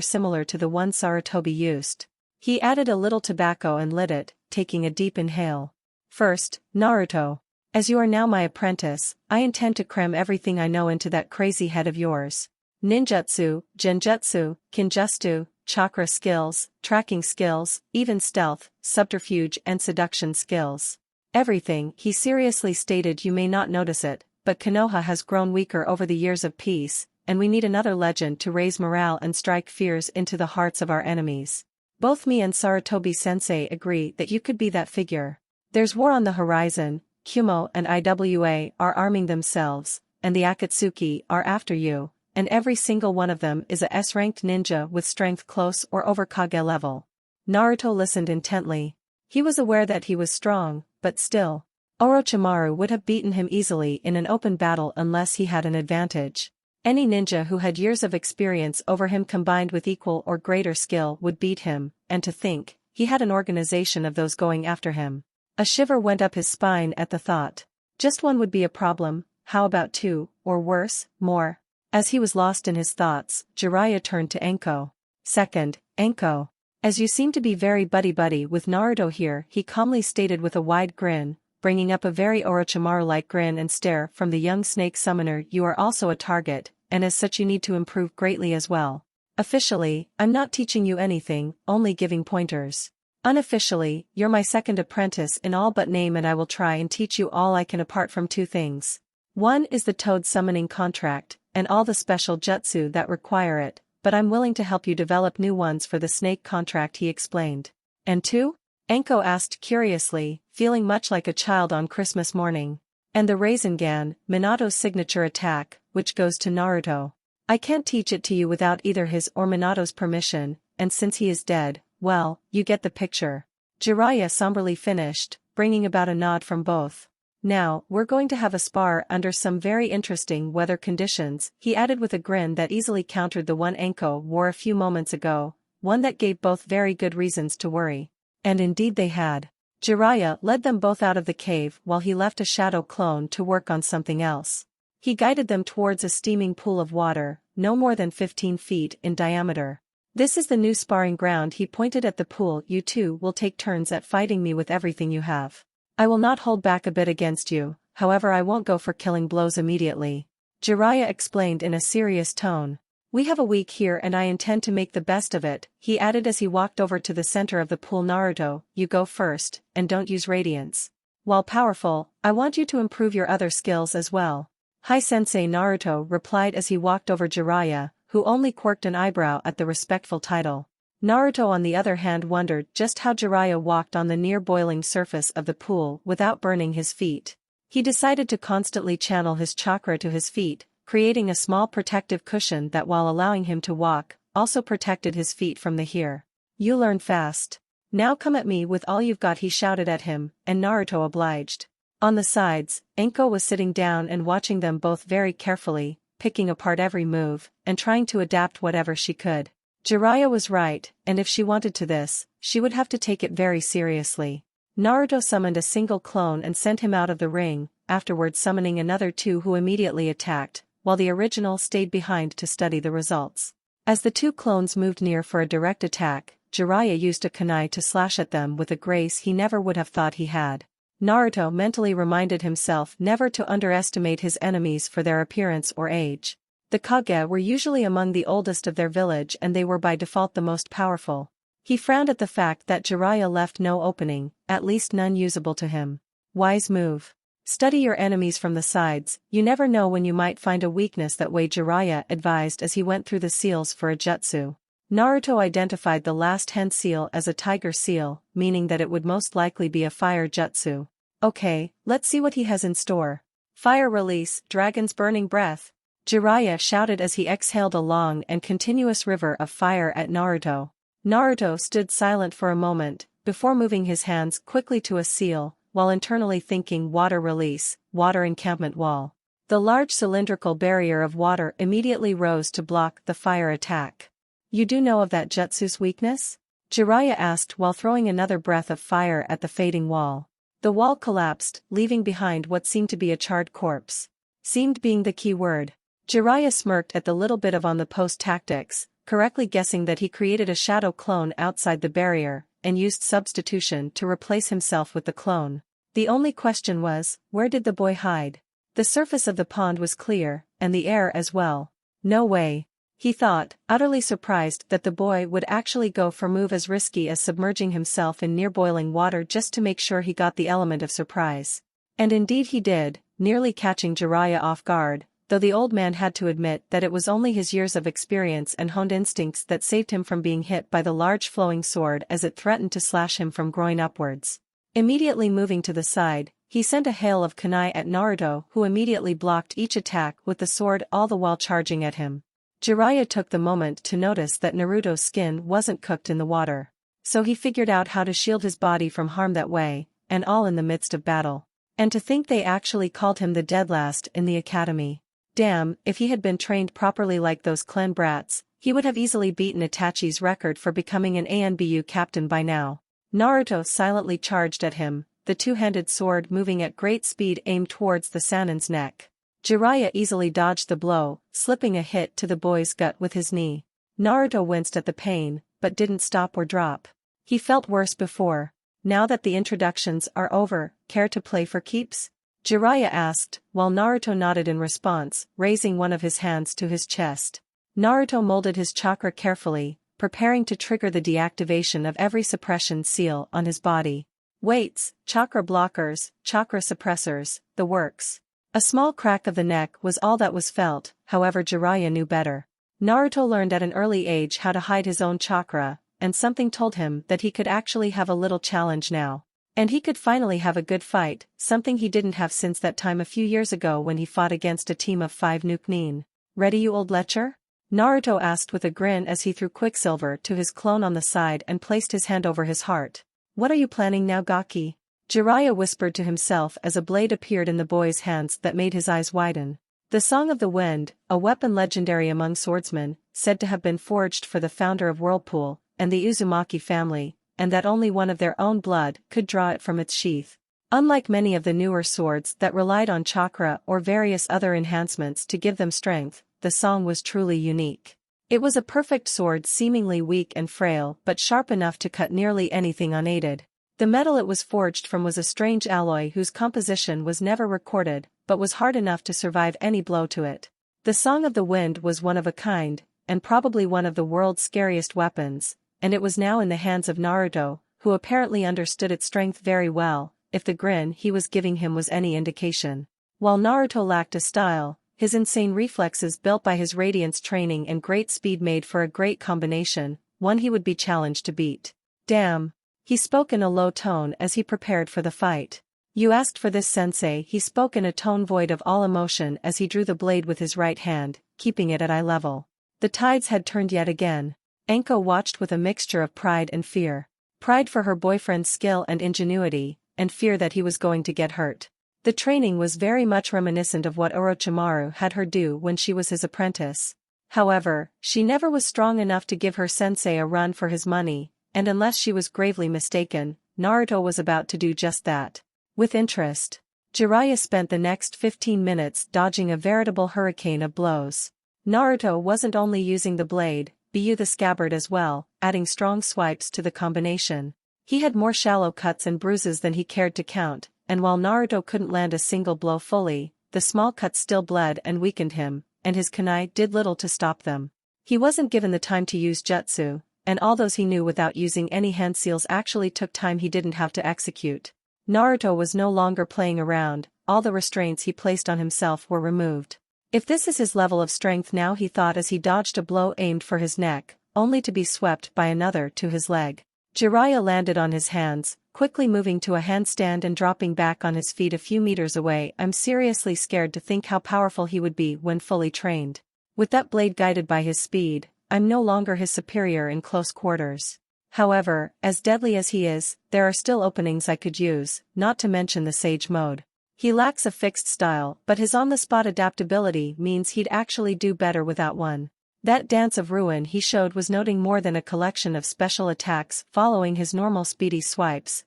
similar to the one Sarutobi used. He added a little tobacco and lit it, taking a deep inhale. "First, Naruto. As you are now my apprentice, I intend to cram everything I know into that crazy head of yours. Ninjutsu, genjutsu, kinjutsu, chakra skills, tracking skills, even stealth, subterfuge and seduction skills. Everything," he seriously stated. "You may not notice it, but Konoha has grown weaker over the years of peace, and we need another legend to raise morale and strike fears into the hearts of our enemies. Both me and Sarutobi-sensei agree that you could be that figure. There's war on the horizon, Kumo and Iwa are arming themselves, and the Akatsuki are after you, and every single one of them is a S-ranked ninja with strength close or over Kage level." Naruto listened intently. He was aware that he was strong, but still, Orochimaru would have beaten him easily in an open battle unless he had an advantage. Any ninja who had years of experience over him combined with equal or greater skill would beat him, and to think, he had an organization of those going after him. A shiver went up his spine at the thought. Just one would be a problem, how about two, or worse, more? As he was lost in his thoughts, Jiraiya turned to Anko. "Second, Anko. As you seem to be very buddy-buddy with Naruto here," he calmly stated with a wide grin, bringing up a very Orochimaru-like grin and stare from the young snake summoner. "You are also a target, and as such you need to improve greatly as well. Officially, I'm not teaching you anything, only giving pointers. Unofficially, you're my second apprentice in all but name, and I will try and teach you all I can apart from two things. One is the toad summoning contract, and all the special jutsu that require it, but I'm willing to help you develop new ones for the snake contract," he explained. "And two?" Anko asked curiously, feeling much like a child on Christmas morning. "And the Rasengan, Minato's signature attack, which goes to Naruto. I can't teach it to you without either his or Minato's permission, and since he is dead, well, you get the picture." Jiraiya somberly finished, bringing about a nod from both. "Now, we're going to have a spar under some very interesting weather conditions," he added with a grin that easily countered the one Anko wore a few moments ago, one that gave both very good reasons to worry. And indeed they had. Jiraiya led them both out of the cave while he left a shadow clone to work on something else. He guided them towards a steaming pool of water, no more than 15 feet in diameter. "This is the new sparring ground," he pointed at the pool. "You two will take turns at fighting me with everything you have. I will not hold back a bit against you, however I won't go for killing blows immediately," Jiraiya explained in a serious tone. "We have a week here and I intend to make the best of it," he added as he walked over to the center of the pool. "Naruto, you go first, and don't use radiance. While powerful, I want you to improve your other skills as well." "Hi sensei," Naruto replied as he walked over Jiraiya, who only quirked an eyebrow at the respectful title. Naruto on the other hand wondered just how Jiraiya walked on the near-boiling surface of the pool without burning his feet. He decided to constantly channel his chakra to his feet, creating a small protective cushion that while allowing him to walk, also protected his feet from the heat. "You learn fast. Now come at me with all you've got," he shouted at him, and Naruto obliged. On the sides, Anko was sitting down and watching them both very carefully, picking apart every move, and trying to adapt whatever she could. Jiraiya was right, and if she wanted to this, she would have to take it very seriously. Naruto summoned a single clone and sent him out of the ring, afterwards summoning another two who immediately attacked, while the original stayed behind to study the results. As the two clones moved near for a direct attack, Jiraiya used a kunai to slash at them with a grace he never would have thought he had. Naruto mentally reminded himself never to underestimate his enemies for their appearance or age. The Kage were usually among the oldest of their village and they were by default the most powerful. He frowned at the fact that Jiraiya left no opening, at least none usable to him. Wise move. Study your enemies from the sides, you never know when you might find a weakness that way, Jiraiya advised as he went through the seals for a jutsu. Naruto identified the last hen seal as a tiger seal, meaning that it would most likely be a fire jutsu. Okay, let's see what he has in store. Fire release, dragon's burning breath. Jiraiya shouted as he exhaled a long and continuous river of fire at Naruto. Naruto stood silent for a moment, before moving his hands quickly to a seal, while internally thinking water release, water encampment wall. The large cylindrical barrier of water immediately rose to block the fire attack. You do know of that jutsu's weakness? Jiraiya asked while throwing another breath of fire at the fading wall. The wall collapsed, leaving behind what seemed to be a charred corpse. Seemed being the key word. Jiraiya smirked at the little bit of on-the-post tactics, correctly guessing that he created a shadow clone outside the barrier, and used substitution to replace himself with the clone. The only question was, where did the boy hide? The surface of the pond was clear, and the air as well. No way, he thought, utterly surprised that the boy would actually go for move as risky as submerging himself in near boiling water just to make sure he got the element of surprise. And indeed he did, nearly catching Jiraiya off guard, though the old man had to admit that it was only his years of experience and honed instincts that saved him from being hit by the large flowing sword as it threatened to slash him from groin upwards. Immediately moving to the side, he sent a hail of kunai at Naruto, who immediately blocked each attack with the sword, all the while charging at him. Jiraiya took the moment to notice that Naruto's skin wasn't cooked in the water. So he figured out how to shield his body from harm that way, and all in the midst of battle. And to think they actually called him the deadlast in the academy. Damn, if he had been trained properly like those clan brats, he would have easily beaten Itachi's record for becoming an ANBU captain by now. Naruto silently charged at him, the two-handed sword moving at great speed aimed towards the Sanin's neck. Jiraiya easily dodged the blow, slipping a hit to the boy's gut with his knee. Naruto winced at the pain, but didn't stop or drop. He felt worse before. Now that the introductions are over, care to play for keeps? Jiraiya asked, while Naruto nodded in response, raising one of his hands to his chest. Naruto molded his chakra carefully, preparing to trigger the deactivation of every suppression seal on his body. Weights, chakra blockers, chakra suppressors, the works. A small crack of the neck was all that was felt, however Jiraiya knew better. Naruto learned at an early age how to hide his own chakra, and something told him that he could actually have a little challenge now. And he could finally have a good fight, something he didn't have since that time a few years ago when he fought against a team of 5 Nuke-Nin. Ready, you old lecher? Naruto asked with a grin as he threw Quicksilver to his clone on the side and placed his hand over his heart. What are you planning now, Gaki? Jiraiya whispered to himself as a blade appeared in the boy's hands that made his eyes widen. The Song of the Wind, a weapon legendary among swordsmen, said to have been forged for the founder of Whirlpool and the Uzumaki family, and that only one of their own blood could draw it from its sheath. Unlike many of the newer swords that relied on chakra or various other enhancements to give them strength, the song was truly unique. It was a perfect sword, seemingly weak and frail but sharp enough to cut nearly anything unaided. The metal it was forged from was a strange alloy whose composition was never recorded, but was hard enough to survive any blow to it. The Song of the Wind was one of a kind, and probably one of the world's scariest weapons, and it was now in the hands of Naruto, who apparently understood its strength very well, if the grin he was giving him was any indication. While Naruto lacked a style, his insane reflexes built by his Radiance training and great speed made for a great combination, one he would be challenged to beat. Damn. He spoke in a low tone as he prepared for the fight. You asked for this, sensei, he spoke in a tone void of all emotion as he drew the blade with his right hand, keeping it at eye level. The tides had turned yet again. Anko watched with a mixture of pride and fear. Pride for her boyfriend's skill and ingenuity, and fear that he was going to get hurt. The training was very much reminiscent of what Orochimaru had her do when she was his apprentice. However, she never was strong enough to give her sensei a run for his money, and unless she was gravely mistaken, Naruto was about to do just that. With interest, Jiraiya spent the next 15 minutes dodging a veritable hurricane of blows. Naruto wasn't only using the blade, but the scabbard as well, adding strong swipes to the combination. He had more shallow cuts and bruises than he cared to count, and while Naruto couldn't land a single blow fully, the small cuts still bled and weakened him, and his kunai did little to stop them. He wasn't given the time to use jutsu, and all those he knew without using any hand seals actually took time he didn't have to execute. Naruto was no longer playing around, all the restraints he placed on himself were removed. If this is his level of strength now, he thought as he dodged a blow aimed for his neck, only to be swept by another to his leg. Jiraiya landed on his hands, quickly moving to a handstand and dropping back on his feet a few meters away. I'm seriously scared to think how powerful he would be when fully trained. With that blade guided by his speed, I'm no longer his superior in close quarters. However, as deadly as he is, there are still openings I could use, not to mention the Sage mode. He lacks a fixed style, but his on-the-spot adaptability means he'd actually do better without one. That dance of ruin he showed was nothing more than a collection of special attacks following his normal speedy swipes.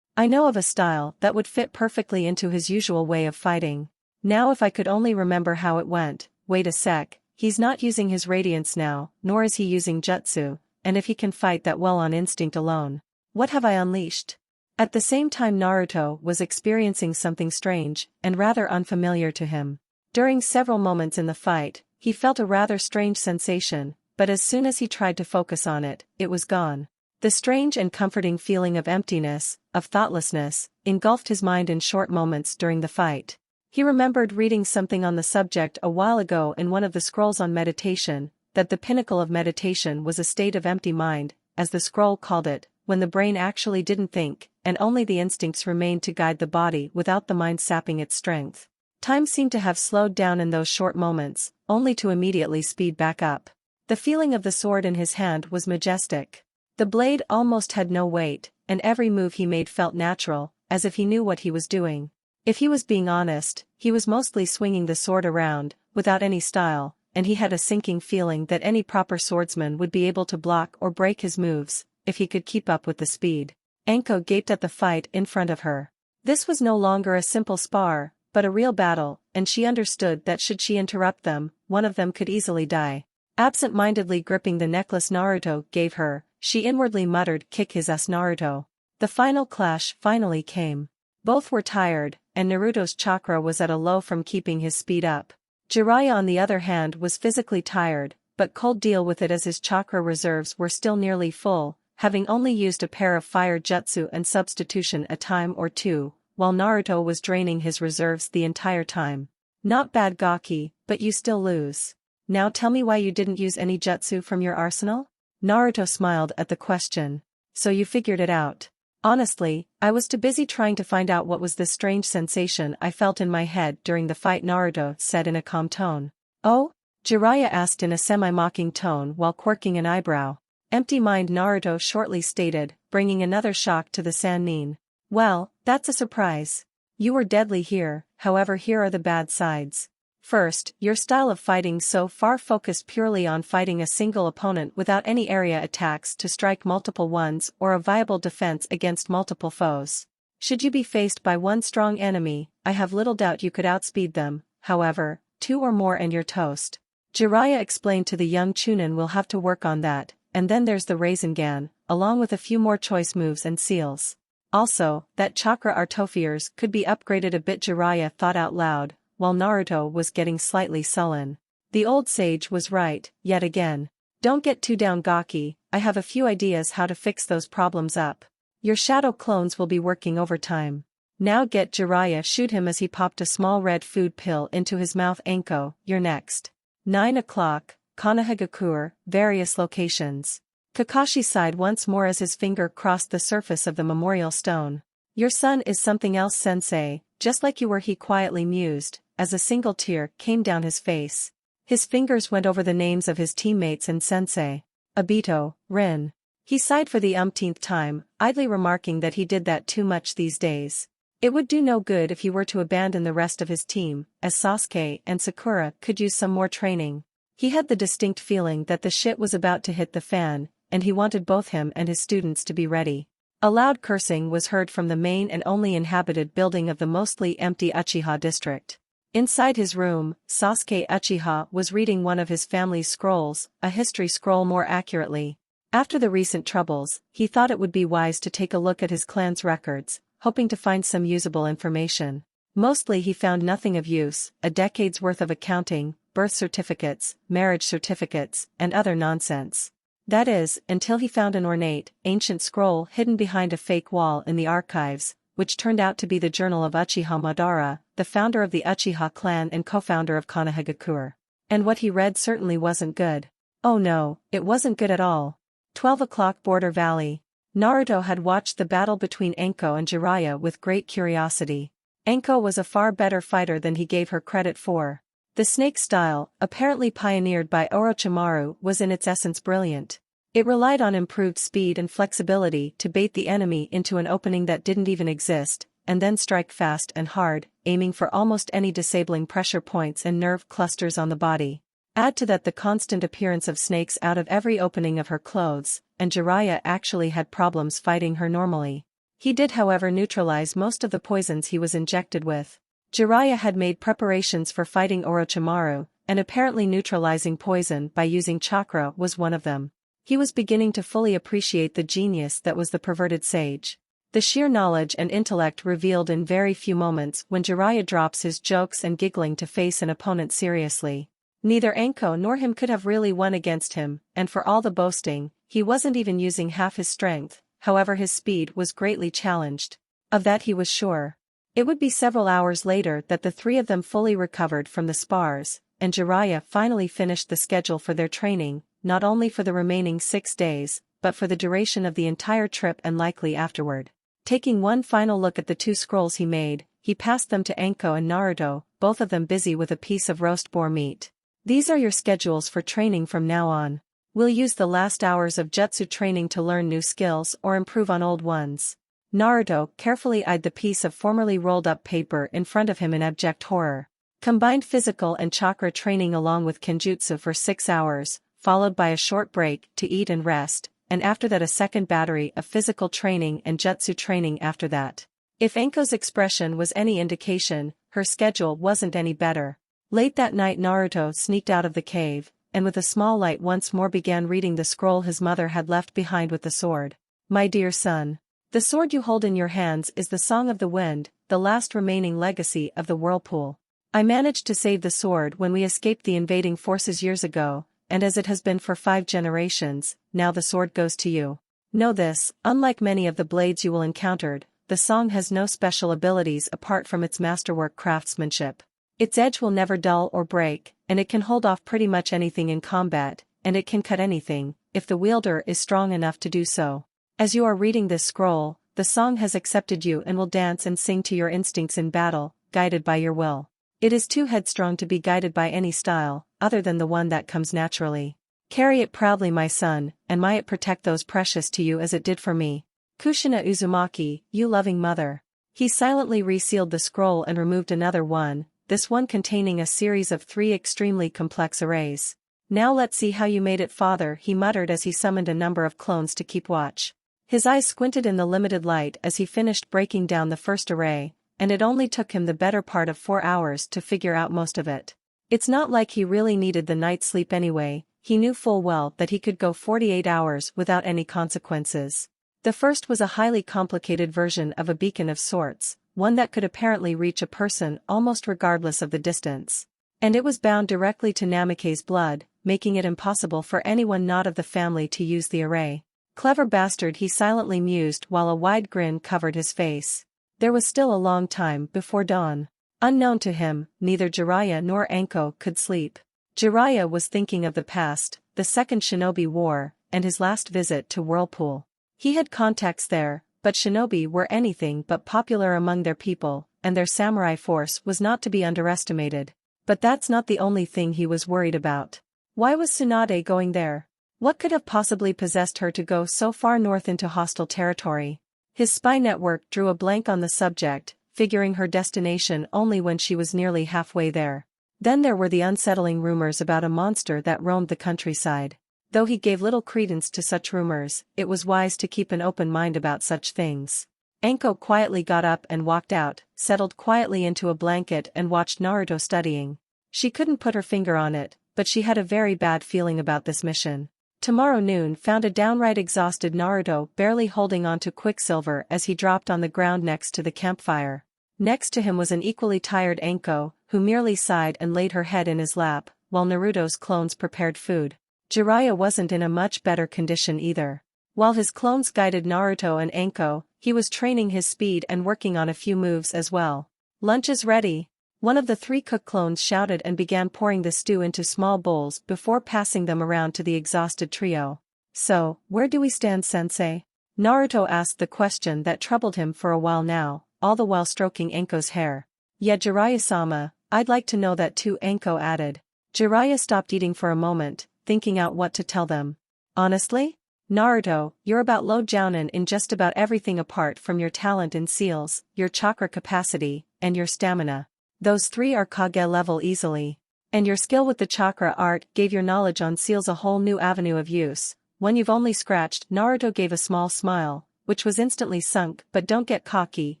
I know of a style that would fit perfectly into his usual way of fighting. Now if I could only remember how it went. Wait a sec, he's not using his radiance now, nor is he using jutsu, and if he can fight that well on instinct alone, what have I unleashed? At the same time Naruto was experiencing something strange and rather unfamiliar to him. During several moments in the fight, he felt a rather strange sensation, but as soon as he tried to focus on it, it was gone. The strange and comforting feeling of emptiness, of thoughtlessness, engulfed his mind in short moments during the fight. He remembered reading something on the subject a while ago in one of the scrolls on meditation, that the pinnacle of meditation was a state of empty mind, as the scroll called it, when the brain actually didn't think, and only the instincts remained to guide the body without the mind sapping its strength. Time seemed to have slowed down in those short moments, only to immediately speed back up. The feeling of the sword in his hand was majestic. The blade almost had no weight, and every move he made felt natural, as if he knew what he was doing. If he was being honest, he was mostly swinging the sword around, without any style, and he had a sinking feeling that any proper swordsman would be able to block or break his moves, if he could keep up with the speed. Anko gaped at the fight in front of her. This was no longer a simple spar, but a real battle, and she understood that should she interrupt them, one of them could easily die. Absent-mindedly gripping the necklace Naruto gave her, she inwardly muttered, "Kick his ass, Naruto." The final clash finally came. Both were tired, and Naruto's chakra was at a low from keeping his speed up. Jiraiya on the other hand was physically tired, but could deal with it as his chakra reserves were still nearly full, having only used a pair of fire jutsu and substitution a time or two, while Naruto was draining his reserves the entire time. Not bad Gaki, but you still lose. Now tell me why you didn't use any jutsu from your arsenal? Naruto smiled at the question. So you figured it out. Honestly, I was too busy trying to find out what was this strange sensation I felt in my head during the fight, Naruto said in a calm tone. Oh? Jiraiya asked in a semi-mocking tone while quirking an eyebrow. Empty mind, Naruto shortly stated, bringing another shock to the Sannin. Well, that's a surprise. You were deadly here, however here are the bad sides. First, your style of fighting so far focused purely on fighting a single opponent without any area attacks to strike multiple ones or a viable defense against multiple foes. Should you be faced by one strong enemy, I have little doubt you could outspeed them, however, 2 or more and you're toast. Jiraiya explained to the young Chunin, we'll have to work on that, and then there's the Rasengan, along with a few more choice moves and seals. Also, that chakra Artofiers could be upgraded a bit, Jiraiya thought out loud, while Naruto was getting slightly sullen. The old sage was right, yet again. Don't get too down Gaki, I have a few ideas how to fix those problems up. Your shadow clones will be working overtime. Now get Jiraiya shoot him as he popped a small red food pill into his mouth. Anko, you're next. 9 o'clock, Konohagakure, various locations. Kakashi sighed once more as his finger crossed the surface of the memorial stone. Your son is something else, sensei, just like you were, he quietly mused, as a single tear came down his face. His fingers went over the names of his teammates and sensei. Obito, Rin. He sighed for the umpteenth time, idly remarking that he did that too much these days. It would do no good if he were to abandon the rest of his team, as Sasuke and Sakura could use some more training. He had the distinct feeling that the shit was about to hit the fan, and he wanted both him and his students to be ready. A loud cursing was heard from the main and only inhabited building of the mostly empty Uchiha district. Inside his room, Sasuke Uchiha was reading one of his family's scrolls, a history scroll more accurately. After the recent troubles, he thought it would be wise to take a look at his clan's records, hoping to find some usable information. Mostly he found nothing of use, a decade's worth of accounting, birth certificates, marriage certificates, and other nonsense. That is, until he found an ornate, ancient scroll hidden behind a fake wall in the archives, which turned out to be the journal of Uchiha Madara, the founder of the Uchiha clan and co-founder of Konohagakure. And what he read certainly wasn't good. Oh no, it wasn't good at all. 12 o'clock Border Valley. Naruto had watched the battle between Anko and Jiraiya with great curiosity. Anko was a far better fighter than he gave her credit for. The snake style, apparently pioneered by Orochimaru, was in its essence brilliant. It relied on improved speed and flexibility to bait the enemy into an opening that didn't even exist, and then strike fast and hard, aiming for almost any disabling pressure points and nerve clusters on the body. Add to that the constant appearance of snakes out of every opening of her clothes, and Jiraiya actually had problems fighting her normally. He did however neutralize most of the poisons he was injected with. Jiraiya had made preparations for fighting Orochimaru, and apparently neutralizing poison by using chakra was one of them. He was beginning to fully appreciate the genius that was the perverted sage. The sheer knowledge and intellect revealed in very few moments when Jiraiya drops his jokes and giggling to face an opponent seriously. Neither Anko nor him could have really won against him, and for all the boasting, he wasn't even using half his strength, however his speed was greatly challenged. Of that he was sure. It would be several hours later that the three of them fully recovered from the spars, and Jiraiya finally finished the schedule for their training, not only for the remaining 6 days, but for the duration of the entire trip and likely afterward. Taking one final look at the 2 scrolls he made, he passed them to Anko and Naruto, both of them busy with a piece of roast boar meat. These are your schedules for training from now on. We'll use the last hours of jutsu training to learn new skills or improve on old ones. Naruto carefully eyed the piece of formerly rolled-up paper in front of him in abject horror. Combined physical and chakra training along with kenjutsu for 6 hours, followed by a short break to eat and rest, and after that a second battery of physical training and jutsu training after that. If Anko's expression was any indication, her schedule wasn't any better. Late that night Naruto sneaked out of the cave, and with a small light once more began reading the scroll his mother had left behind with the sword. My dear son. The sword you hold in your hands is the Song of the Wind, the last remaining legacy of the Whirlpool. I managed to save the sword when we escaped the invading forces years ago, and as it has been for 5 generations, now the sword goes to you. Know this, unlike many of the blades you will encounter, the song has no special abilities apart from its masterwork craftsmanship. Its edge will never dull or break, and it can hold off pretty much anything in combat, and it can cut anything, if the wielder is strong enough to do so. As you are reading this scroll, the song has accepted you and will dance and sing to your instincts in battle, guided by your will. It is too headstrong to be guided by any style, other than the one that comes naturally. Carry it proudly my son, and may it protect those precious to you as it did for me. Kushina Uzumaki, you loving mother. He silently resealed the scroll and removed another one, this one containing a series of 3 extremely complex arrays. Now let's see how you made it father, he muttered as he summoned a number of clones to keep watch. His eyes squinted in the limited light as he finished breaking down the first array, and it only took him the better part of 4 hours to figure out most of it. It's not like he really needed the night's sleep anyway, he knew full well that he could go 48 hours without any consequences. The first was a highly complicated version of a beacon of sorts, one that could apparently reach a person almost regardless of the distance. And it was bound directly to Namake's blood, making it impossible for anyone not of the family to use the array. Clever bastard, he silently mused while a wide grin covered his face. There was still a long time before dawn. Unknown to him, neither Jiraiya nor Anko could sleep. Jiraiya was thinking of the past, the Second Shinobi War, and his last visit to Whirlpool. He had contacts there, but shinobi were anything but popular among their people, and their samurai force was not to be underestimated. But that's not the only thing he was worried about. Why was Tsunade going there? What could have possibly possessed her to go so far north into hostile territory? His spy network drew a blank on the subject, figuring her destination only when she was nearly halfway there. Then there were the unsettling rumors about a monster that roamed the countryside. Though he gave little credence to such rumors, it was wise to keep an open mind about such things. Anko quietly got up and walked out, settled quietly into a blanket and watched Naruto studying. She couldn't put her finger on it, but she had a very bad feeling about this mission. Tomorrow noon found a downright exhausted Naruto barely holding on to Quicksilver as he dropped on the ground next to the campfire. Next to him was an equally tired Anko, who merely sighed and laid her head in his lap, while Naruto's clones prepared food. Jiraiya wasn't in a much better condition either. While his clones guided Naruto and Anko, he was training his speed and working on a few moves as well. Lunch is ready. One of the 3 cook clones shouted and began pouring the stew into small bowls before passing them around to the exhausted trio. So, where do we stand, sensei? Naruto asked the question that troubled him for a while now, all the while stroking Anko's hair. Yeah, Jiraiya-sama, I'd like to know that too, Anko added. Jiraiya stopped eating for a moment, thinking out what to tell them. Honestly? Naruto, you're about low jounin in just about everything apart from your talent in seals, your chakra capacity, and your stamina. Those 3 are Kage level easily. And your skill with the chakra art gave your knowledge on seals a whole new avenue of use. When you've only scratched, Naruto gave a small smile, which was instantly sunk, but don't get cocky,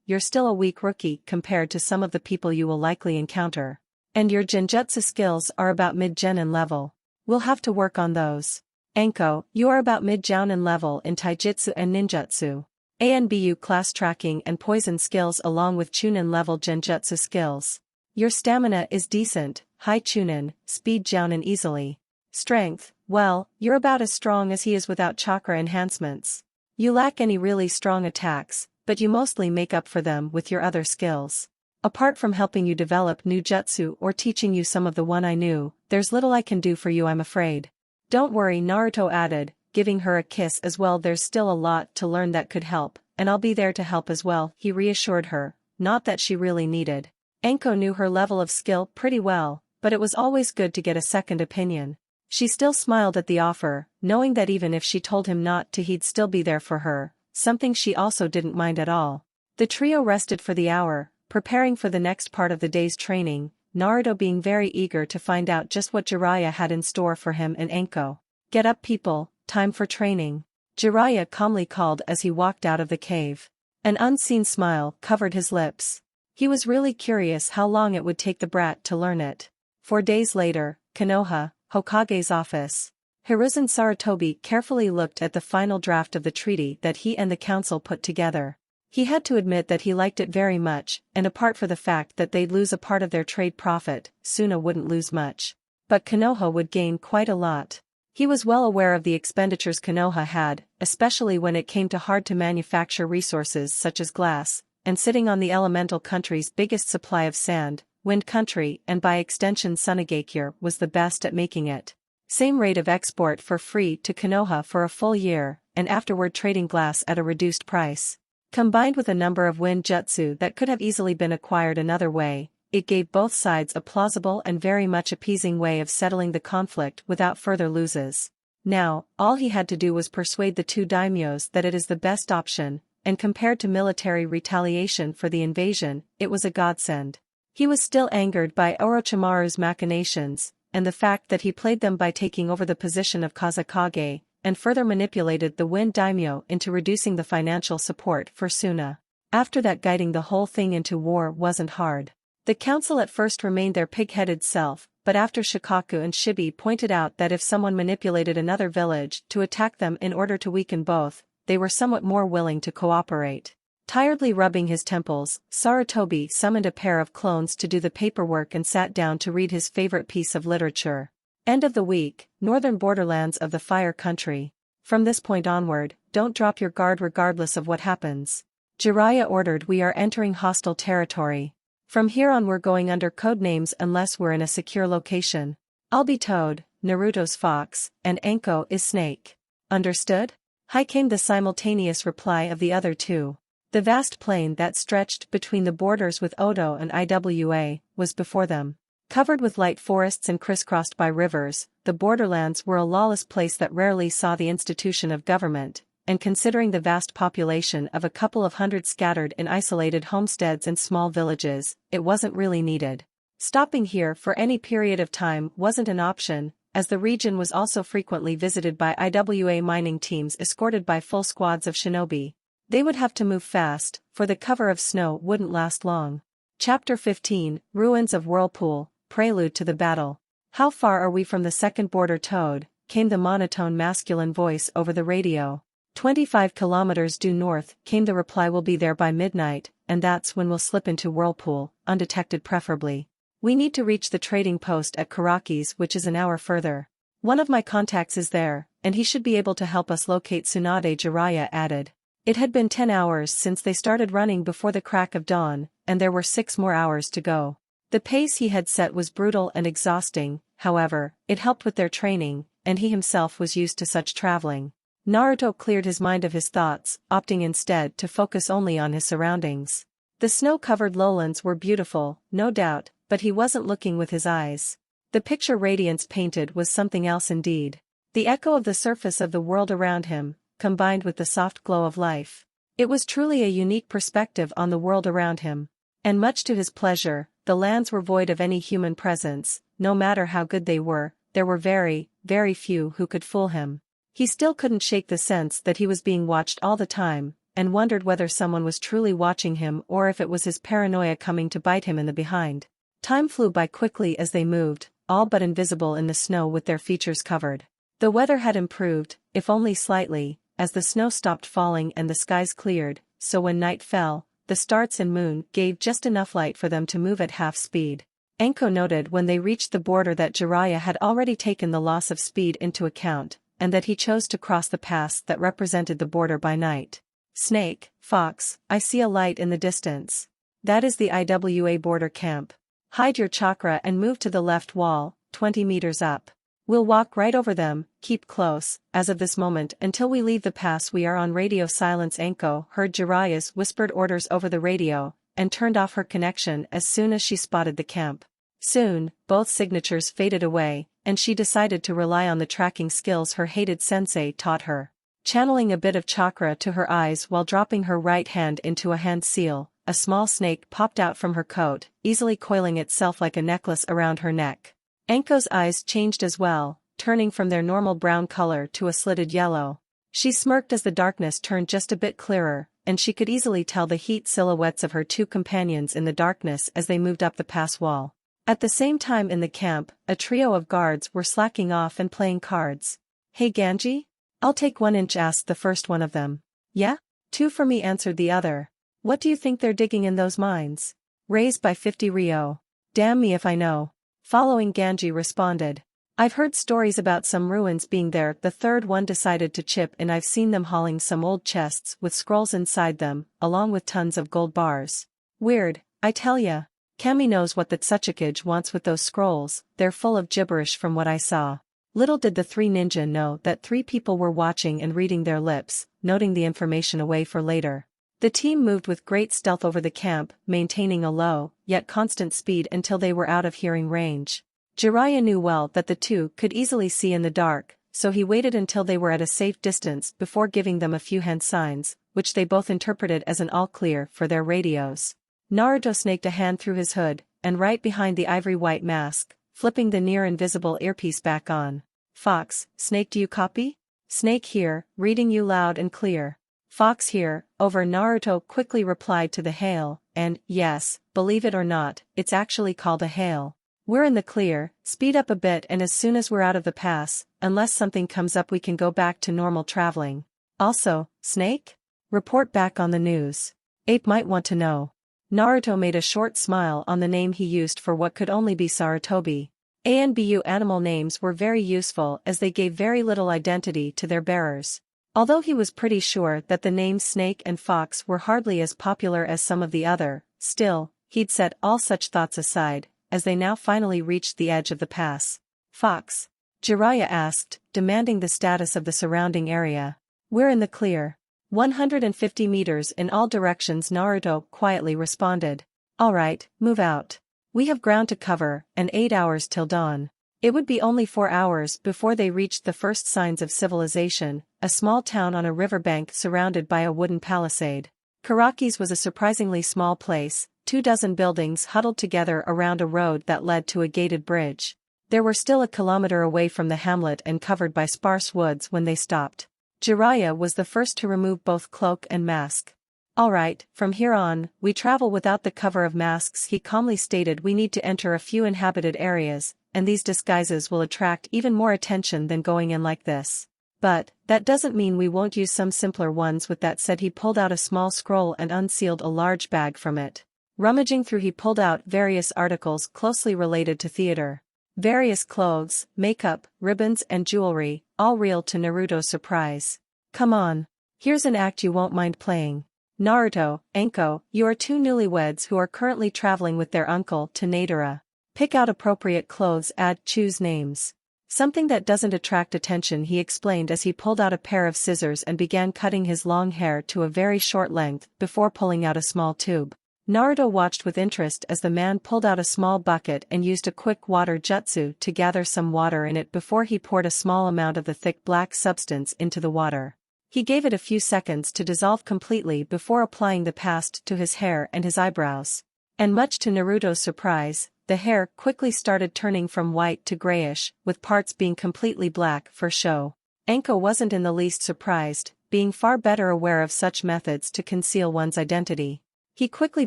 you're still a weak rookie compared to some of the people you will likely encounter. And your genjutsu skills are about mid-genin level. We'll have to work on those. Anko, you are about mid-jounin level in taijutsu and ninjutsu. ANBU class tracking and poison skills along with chunin level genjutsu skills. Your stamina is decent, high chunin, speed jounin easily. Strength, well, you're about as strong as he is without chakra enhancements. You lack any really strong attacks, but you mostly make up for them with your other skills. Apart from helping you develop new jutsu or teaching you some of the one I knew, there's little I can do for you, I'm afraid. Don't worry, Naruto added, giving her a kiss as well. There's still a lot to learn that could help, and I'll be there to help as well, he reassured her, not that she really needed. Anko knew her level of skill pretty well, but it was always good to get a second opinion. She still smiled at the offer, knowing that even if she told him not to, he'd still be there for her, something she also didn't mind at all. The trio rested for the hour, preparing for the next part of the day's training, Naruto being very eager to find out just what Jiraiya had in store for him and Anko. Get up, people, time for training. Jiraiya calmly called as he walked out of the cave. An unseen smile covered his lips. He was really curious how long it would take the brat to learn it. 4 days later, Konoha, Hokage's office. Hiruzen Sarutobi carefully looked at the final draft of the treaty that he and the council put together. He had to admit that he liked it very much, and apart from the fact that they'd lose a part of their trade profit, Suna wouldn't lose much. But Konoha would gain quite a lot. He was well aware of the expenditures Konoha had, especially when it came to hard-to-manufacture resources such as glass, and sitting on the elemental country's biggest supply of sand, Wind Country and by extension Sunagakure was the best at making it. Same rate of export for free to Konoha for a full year, and afterward trading glass at a reduced price. Combined with a number of wind jutsu that could have easily been acquired another way, it gave both sides a plausible and very much appeasing way of settling the conflict without further losses. Now, all he had to do was persuade the 2 daimyos that it is the best option, and compared to military retaliation for the invasion, it was a godsend. He was still angered by Orochimaru's machinations, and the fact that he played them by taking over the position of Kazekage, and further manipulated the Wind Daimyo into reducing the financial support for Suna. After that, guiding the whole thing into war wasn't hard. The council at first remained their pig-headed self, but after Shikaku and Shibi pointed out that if someone manipulated another village to attack them in order to weaken both, they were somewhat more willing to cooperate. Tiredly rubbing his temples, Sarutobi summoned a pair of clones to do the paperwork and sat down to read his favorite piece of literature. End of the week, northern borderlands of the Fire Country. From this point onward, don't drop your guard regardless of what happens. Jiraiya ordered. We are entering hostile territory. From here on we're going under code names unless we're in a secure location. I'll be Toad, Naruto's Fox, and Anko is Snake. Understood? Hi, came the simultaneous reply of the other 2. The vast plain that stretched between the borders with Odo and Iwa was before them. Covered with light forests and crisscrossed by rivers, the borderlands were a lawless place that rarely saw the institution of government, and considering the vast population of a couple of hundred scattered in isolated homesteads and small villages, it wasn't really needed. Stopping here for any period of time wasn't an option, as the region was also frequently visited by Iwa mining teams escorted by full squads of shinobi. They would have to move fast, for the cover of snow wouldn't last long. Chapter 15, Ruins of Whirlpool, Prelude to the Battle. How far are we from the second border, Toad? Came the monotone masculine voice over the radio. 25 kilometers due north, came the reply. We'll be there by midnight, and that's when we'll slip into Whirlpool, undetected preferably. We need to reach the trading post at Karaki's, which is an hour further. One of my contacts is there, and he should be able to help us locate Tsunade, Jiraiya added. It had been 10 hours since they started running before the crack of dawn, and there were 6 more hours to go. The pace he had set was brutal and exhausting, however, it helped with their training, and he himself was used to such traveling. Naruto cleared his mind of his thoughts, opting instead to focus only on his surroundings. The snow-covered lowlands were beautiful, no doubt, but he wasn't looking with his eyes. The picture Radiance painted was something else indeed. The echo of the surface of the world around him, combined with the soft glow of life. It was truly a unique perspective on the world around him. And much to his pleasure, the lands were void of any human presence. No matter how good they were, there were very, very few who could fool him. He still couldn't shake the sense that he was being watched all the time, and wondered whether someone was truly watching him or if it was his paranoia coming to bite him in the behind. Time flew by quickly as they moved, all but invisible in the snow with their features covered. The weather had improved, if only slightly, as the snow stopped falling and the skies cleared, so when night fell, the stars and moon gave just enough light for them to move at half speed. Anko noted when they reached the border that Jiraiya had already taken the loss of speed into account, and that he chose to cross the pass that represented the border by night. Snake, Fox, I see a light in the distance. That is the IWA border camp. Hide your chakra and move to the left wall, 20 meters up. We'll walk right over them, keep close, as of this moment until we leave the pass we are on radio silence. Anko heard Jiraiya's whispered orders over the radio, and turned off her connection as soon as she spotted the camp. Soon, both signatures faded away, and she decided to rely on the tracking skills her hated sensei taught her. Channeling a bit of chakra to her eyes while dropping her right hand into a hand seal, a small snake popped out from her coat, easily coiling itself like a necklace around her neck. Anko's eyes changed as well, turning from their normal brown color to a slitted yellow. She smirked as the darkness turned just a bit clearer, and she could easily tell the heat silhouettes of her two companions in the darkness as they moved up the pass wall. At the same time in the camp, a trio of guards were slacking off and playing cards. Hey Ganji? I'll take 1 inch, asked the first one of them. Yeah? 2 for me, answered the other. What do you think they're digging in those mines? Raised by 50 Rio. Damn me if I know. Following, Ganji responded. I've heard stories about some ruins being there. The third one decided to chip in. I've seen them hauling some old chests with scrolls inside them, along with tons of gold bars. Weird, I tell ya. Kami knows what the Tsuchikage wants with those scrolls. They're full of gibberish from what I saw. Little did the 3 ninja know that 3 people were watching and reading their lips, noting the information away for later. The team moved with great stealth over the camp, maintaining a low, yet constant speed until they were out of hearing range. Jiraiya knew well that the 2 could easily see in the dark, so he waited until they were at a safe distance before giving them a few hand signs, which they both interpreted as an all clear for their radios. Naruto snaked a hand through his hood, and right behind the ivory white mask, flipping the near-invisible earpiece back on. Fox, Snake, do you copy? Snake here, reading you loud and clear. Fox here, over. Naruto quickly replied to the hail, and, yes, believe it or not, it's actually called a hail. We're in the clear, speed up a bit and as soon as we're out of the pass, unless something comes up we can go back to normal traveling. Also, Snake? Report back on the news. Ape might want to know. Naruto made a short smile on the name he used for what could only be Sarutobi. ANBU animal names were very useful as they gave very little identity to their bearers. Although he was pretty sure that the names Snake and Fox were hardly as popular as some of the other, still, he'd set all such thoughts aside, as they now finally reached the edge of the pass. Fox? Jiraiya asked, demanding the status of the surrounding area. We're in the clear. 150 meters in all directions, Naruto quietly responded. Alright, move out. We have ground to cover, and 8 hours till dawn. It would be only 4 hours before they reached the first signs of civilization, a small town on a riverbank surrounded by a wooden palisade. Karaki's was a surprisingly small place, 24 buildings huddled together around a road that led to a gated bridge. They were still a kilometer away from the hamlet and covered by sparse woods when they stopped. Jiraiya was the first to remove both cloak and mask. Alright, from here on, we travel without the cover of masks, he calmly stated. We need to enter a few inhabited areas, and these disguises will attract even more attention than going in like this. But, that doesn't mean we won't use some simpler ones. With that said, he pulled out a small scroll and unsealed a large bag from it. Rummaging through, he pulled out various articles closely related to theater. Various clothes, makeup, ribbons and jewelry, all real to Naruto's surprise. Come on. Here's an act you won't mind playing. Naruto, Anko, you are two newlyweds who are currently traveling with their uncle to Naruto. Pick out appropriate clothes, choose names. Something that doesn't attract attention, he explained as he pulled out a pair of scissors and began cutting his long hair to a very short length before pulling out a small tube. Naruto watched with interest as the man pulled out a small bucket and used a quick water jutsu to gather some water in it before he poured a small amount of the thick black substance into the water. He gave it a few seconds to dissolve completely before applying the paste to his hair and his eyebrows. And much to Naruto's surprise, the hair quickly started turning from white to grayish, with parts being completely black for show. Anko wasn't in the least surprised, being far better aware of such methods to conceal one's identity. He quickly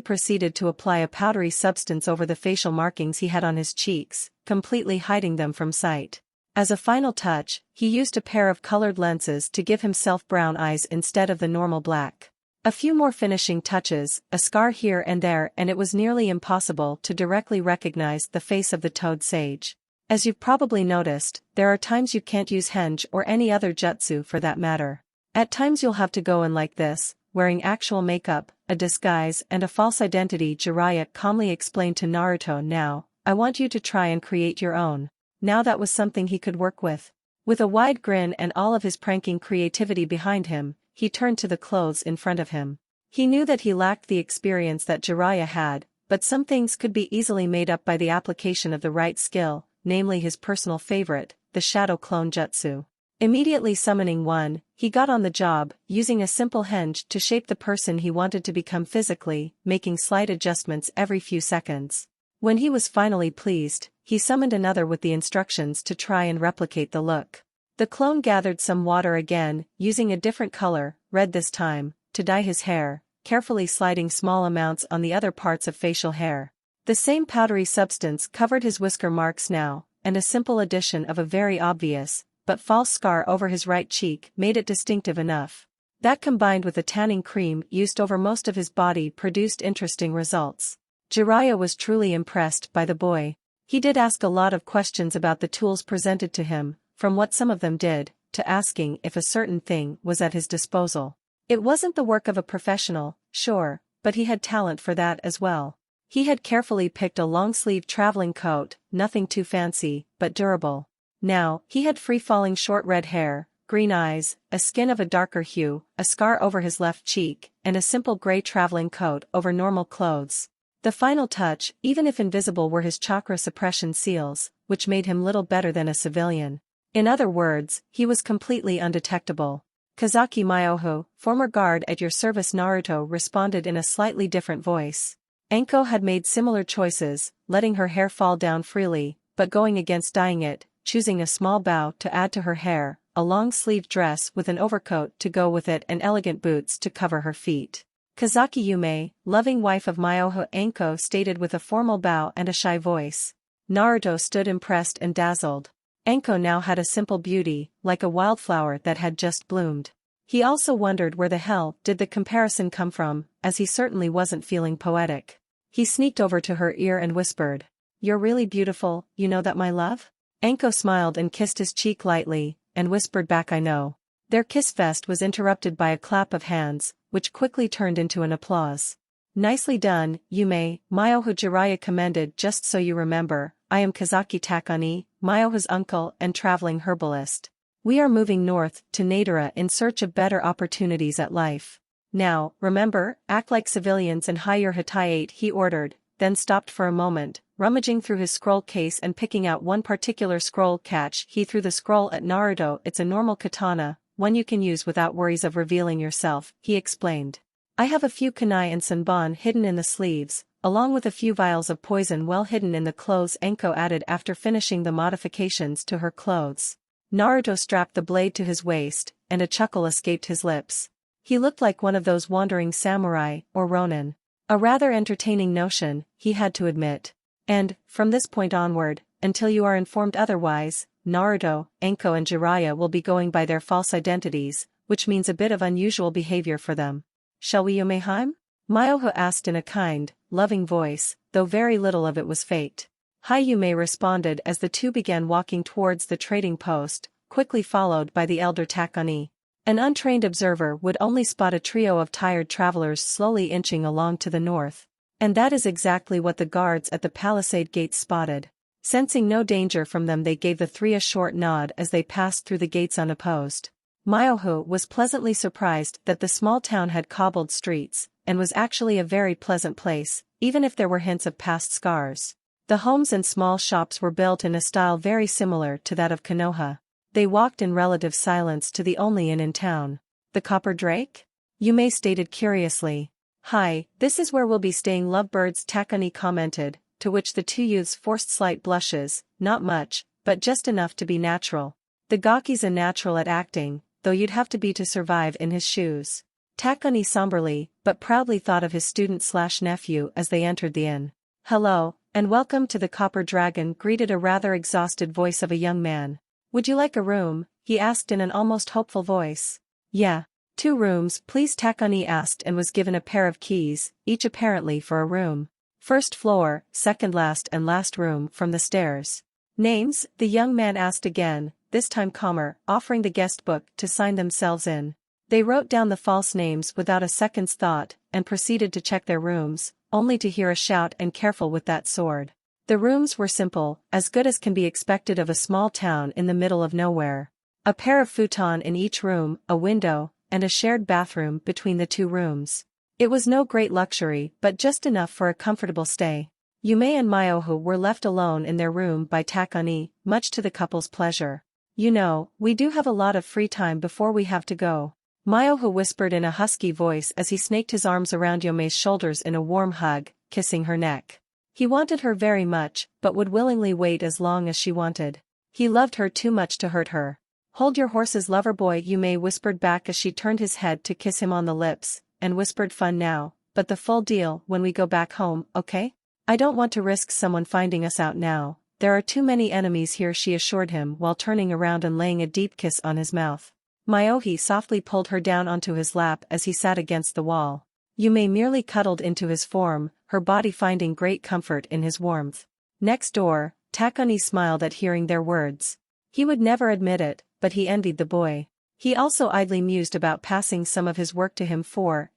proceeded to apply a powdery substance over the facial markings he had on his cheeks, completely hiding them from sight. As a final touch, he used a pair of colored lenses to give himself brown eyes instead of the normal black. A few more finishing touches, a scar here and there, and it was nearly impossible to directly recognize the face of the Toad Sage. As you've probably noticed, there are times you can't use henge or any other jutsu for that matter. At times you'll have to go in like this, wearing actual makeup, a disguise and a false identity. Jiraiya calmly explained to Naruto. Now, I want you to try and create your own. Now that was something he could work with. With a wide grin and all of his pranking creativity behind him, he turned to the clothes in front of him. He knew that he lacked the experience that Jiraiya had, but some things could be easily made up by the application of the right skill, namely his personal favorite, the Shadow Clone Jutsu. Immediately summoning one, he got on the job, using a simple henge to shape the person he wanted to become physically, making slight adjustments every few seconds. When he was finally pleased, he summoned another with the instructions to try and replicate the look. The clone gathered some water again, using a different color, red this time, to dye his hair, carefully sliding small amounts on the other parts of facial hair. The same powdery substance covered his whisker marks now, and a simple addition of a very obvious, but false scar over his right cheek made it distinctive enough. That combined with the tanning cream used over most of his body produced interesting results. Jiraiya was truly impressed by the boy. He did ask a lot of questions about the tools presented to him, from what some of them did, to asking if a certain thing was at his disposal. It wasn't the work of a professional, sure, but he had talent for that as well. He had carefully picked a long-sleeve traveling coat, nothing too fancy, but durable. Now, he had free-falling short red hair, green eyes, a skin of a darker hue, a scar over his left cheek, and a simple gray traveling coat over normal clothes. The final touch, even if invisible, were his chakra suppression seals, which made him little better than a civilian. In other words, he was completely undetectable. Kazaki Myoho, former guard at your service. Naruto responded in a slightly different voice. Anko had made similar choices, letting her hair fall down freely, but going against dyeing it, choosing a small bow to add to her hair, a long-sleeved dress with an overcoat to go with it and elegant boots to cover her feet. Kazaki Yume, loving wife of Myoho. Anko stated with a formal bow and a shy voice. Naruto stood impressed and dazzled. Anko now had a simple beauty, like a wildflower that had just bloomed. He also wondered where the hell did the comparison come from, as he certainly wasn't feeling poetic. He sneaked over to her ear and whispered, "You're really beautiful, you know that, my love?" Anko smiled and kissed his cheek lightly, and whispered back, "I know." Their kiss fest was interrupted by a clap of hands, which quickly turned into an applause. "Nicely done, Yume," Myoho. Jiraiya commended. "Just so you remember, I am Kazaki Takani, Myoho's uncle and traveling herbalist. We are moving north to Naruto in search of better opportunities at life. Now, remember, act like civilians and hire Hitai 8," he ordered, then stopped for a moment, rummaging through his scroll case and picking out one particular scroll. Catch, he threw the scroll at Naruto. "It's a normal katana, one you can use without worries of revealing yourself," he explained. "I have a few kunai and sanbon hidden in the sleeves, along with a few vials of poison well hidden in the clothes," Anko added after finishing the modifications to her clothes. Naruto strapped the blade to his waist, and a chuckle escaped his lips. He looked like one of those wandering samurai, or ronin. A rather entertaining notion, he had to admit. "And, from this point onward, until you are informed otherwise, Naruto, Anko and Jiraiya will be going by their false identities, which means a bit of unusual behavior for them. Shall we, Yumeheim?" Myoho asked in a kind, loving voice, though very little of it was faked. "Hi," Yume responded as the two began walking towards the trading post, quickly followed by the elder Takani. An untrained observer would only spot a trio of tired travelers slowly inching along to the north. And that is exactly what the guards at the palisade gates spotted. Sensing no danger from them, they gave the three a short nod as they passed through the gates unopposed. Myoho was pleasantly surprised that the small town had cobbled streets, and was actually a very pleasant place, even if there were hints of past scars. The homes and small shops were built in a style very similar to that of Konoha. They walked in relative silence to the only inn in town. The Copper Drake? Yume stated curiously. Hi, this is where we'll be staying, lovebirds, Takani commented, to which the two youths forced slight blushes, not much, but just enough to be natural. The gaki's a natural at acting, though you'd have to be to survive in his shoes. Takani somberly, but proudly thought of his student/nephew as they entered the inn. Hello, and welcome to the Copper Dragon, greeted a rather exhausted voice of a young man. Would you like a room? He asked in an almost hopeful voice. Yeah. 2 rooms, please, Takani asked and was given a pair of keys, each apparently for a room. First floor, second last and last room from the stairs. Names? The young man asked again, this time calmer, offering the guest book to sign themselves in. They wrote down the false names without a second's thought, and proceeded to check their rooms, only to hear a shout, and careful with that sword. The rooms were simple, as good as can be expected of a small town in the middle of nowhere. A pair of futon in each room, a window, and a shared bathroom between the 2 rooms. It was no great luxury, but just enough for a comfortable stay. Yume and Myoho were left alone in their room by Takani, much to the couple's pleasure. You know, we do have a lot of free time before we have to go. Myoho whispered in a husky voice as he snaked his arms around Yume's shoulders in a warm hug, kissing her neck. He wanted her very much, but would willingly wait as long as she wanted. He loved her too much to hurt her. Hold your horses, lover boy, Yume whispered back as she turned his head to kiss him on the lips, and whispered, fun now, but the full deal when we go back home, okay? I don't want to risk someone finding us out now. There are too many enemies here, she assured him while turning around and laying a deep kiss on his mouth. Myoho softly pulled her down onto his lap as he sat against the wall. Yume merely cuddled into his form, her body finding great comfort in his warmth. Next door, Takani smiled at hearing their words. He would never admit it, but he envied the boy. He also idly mused about passing some of his work to him for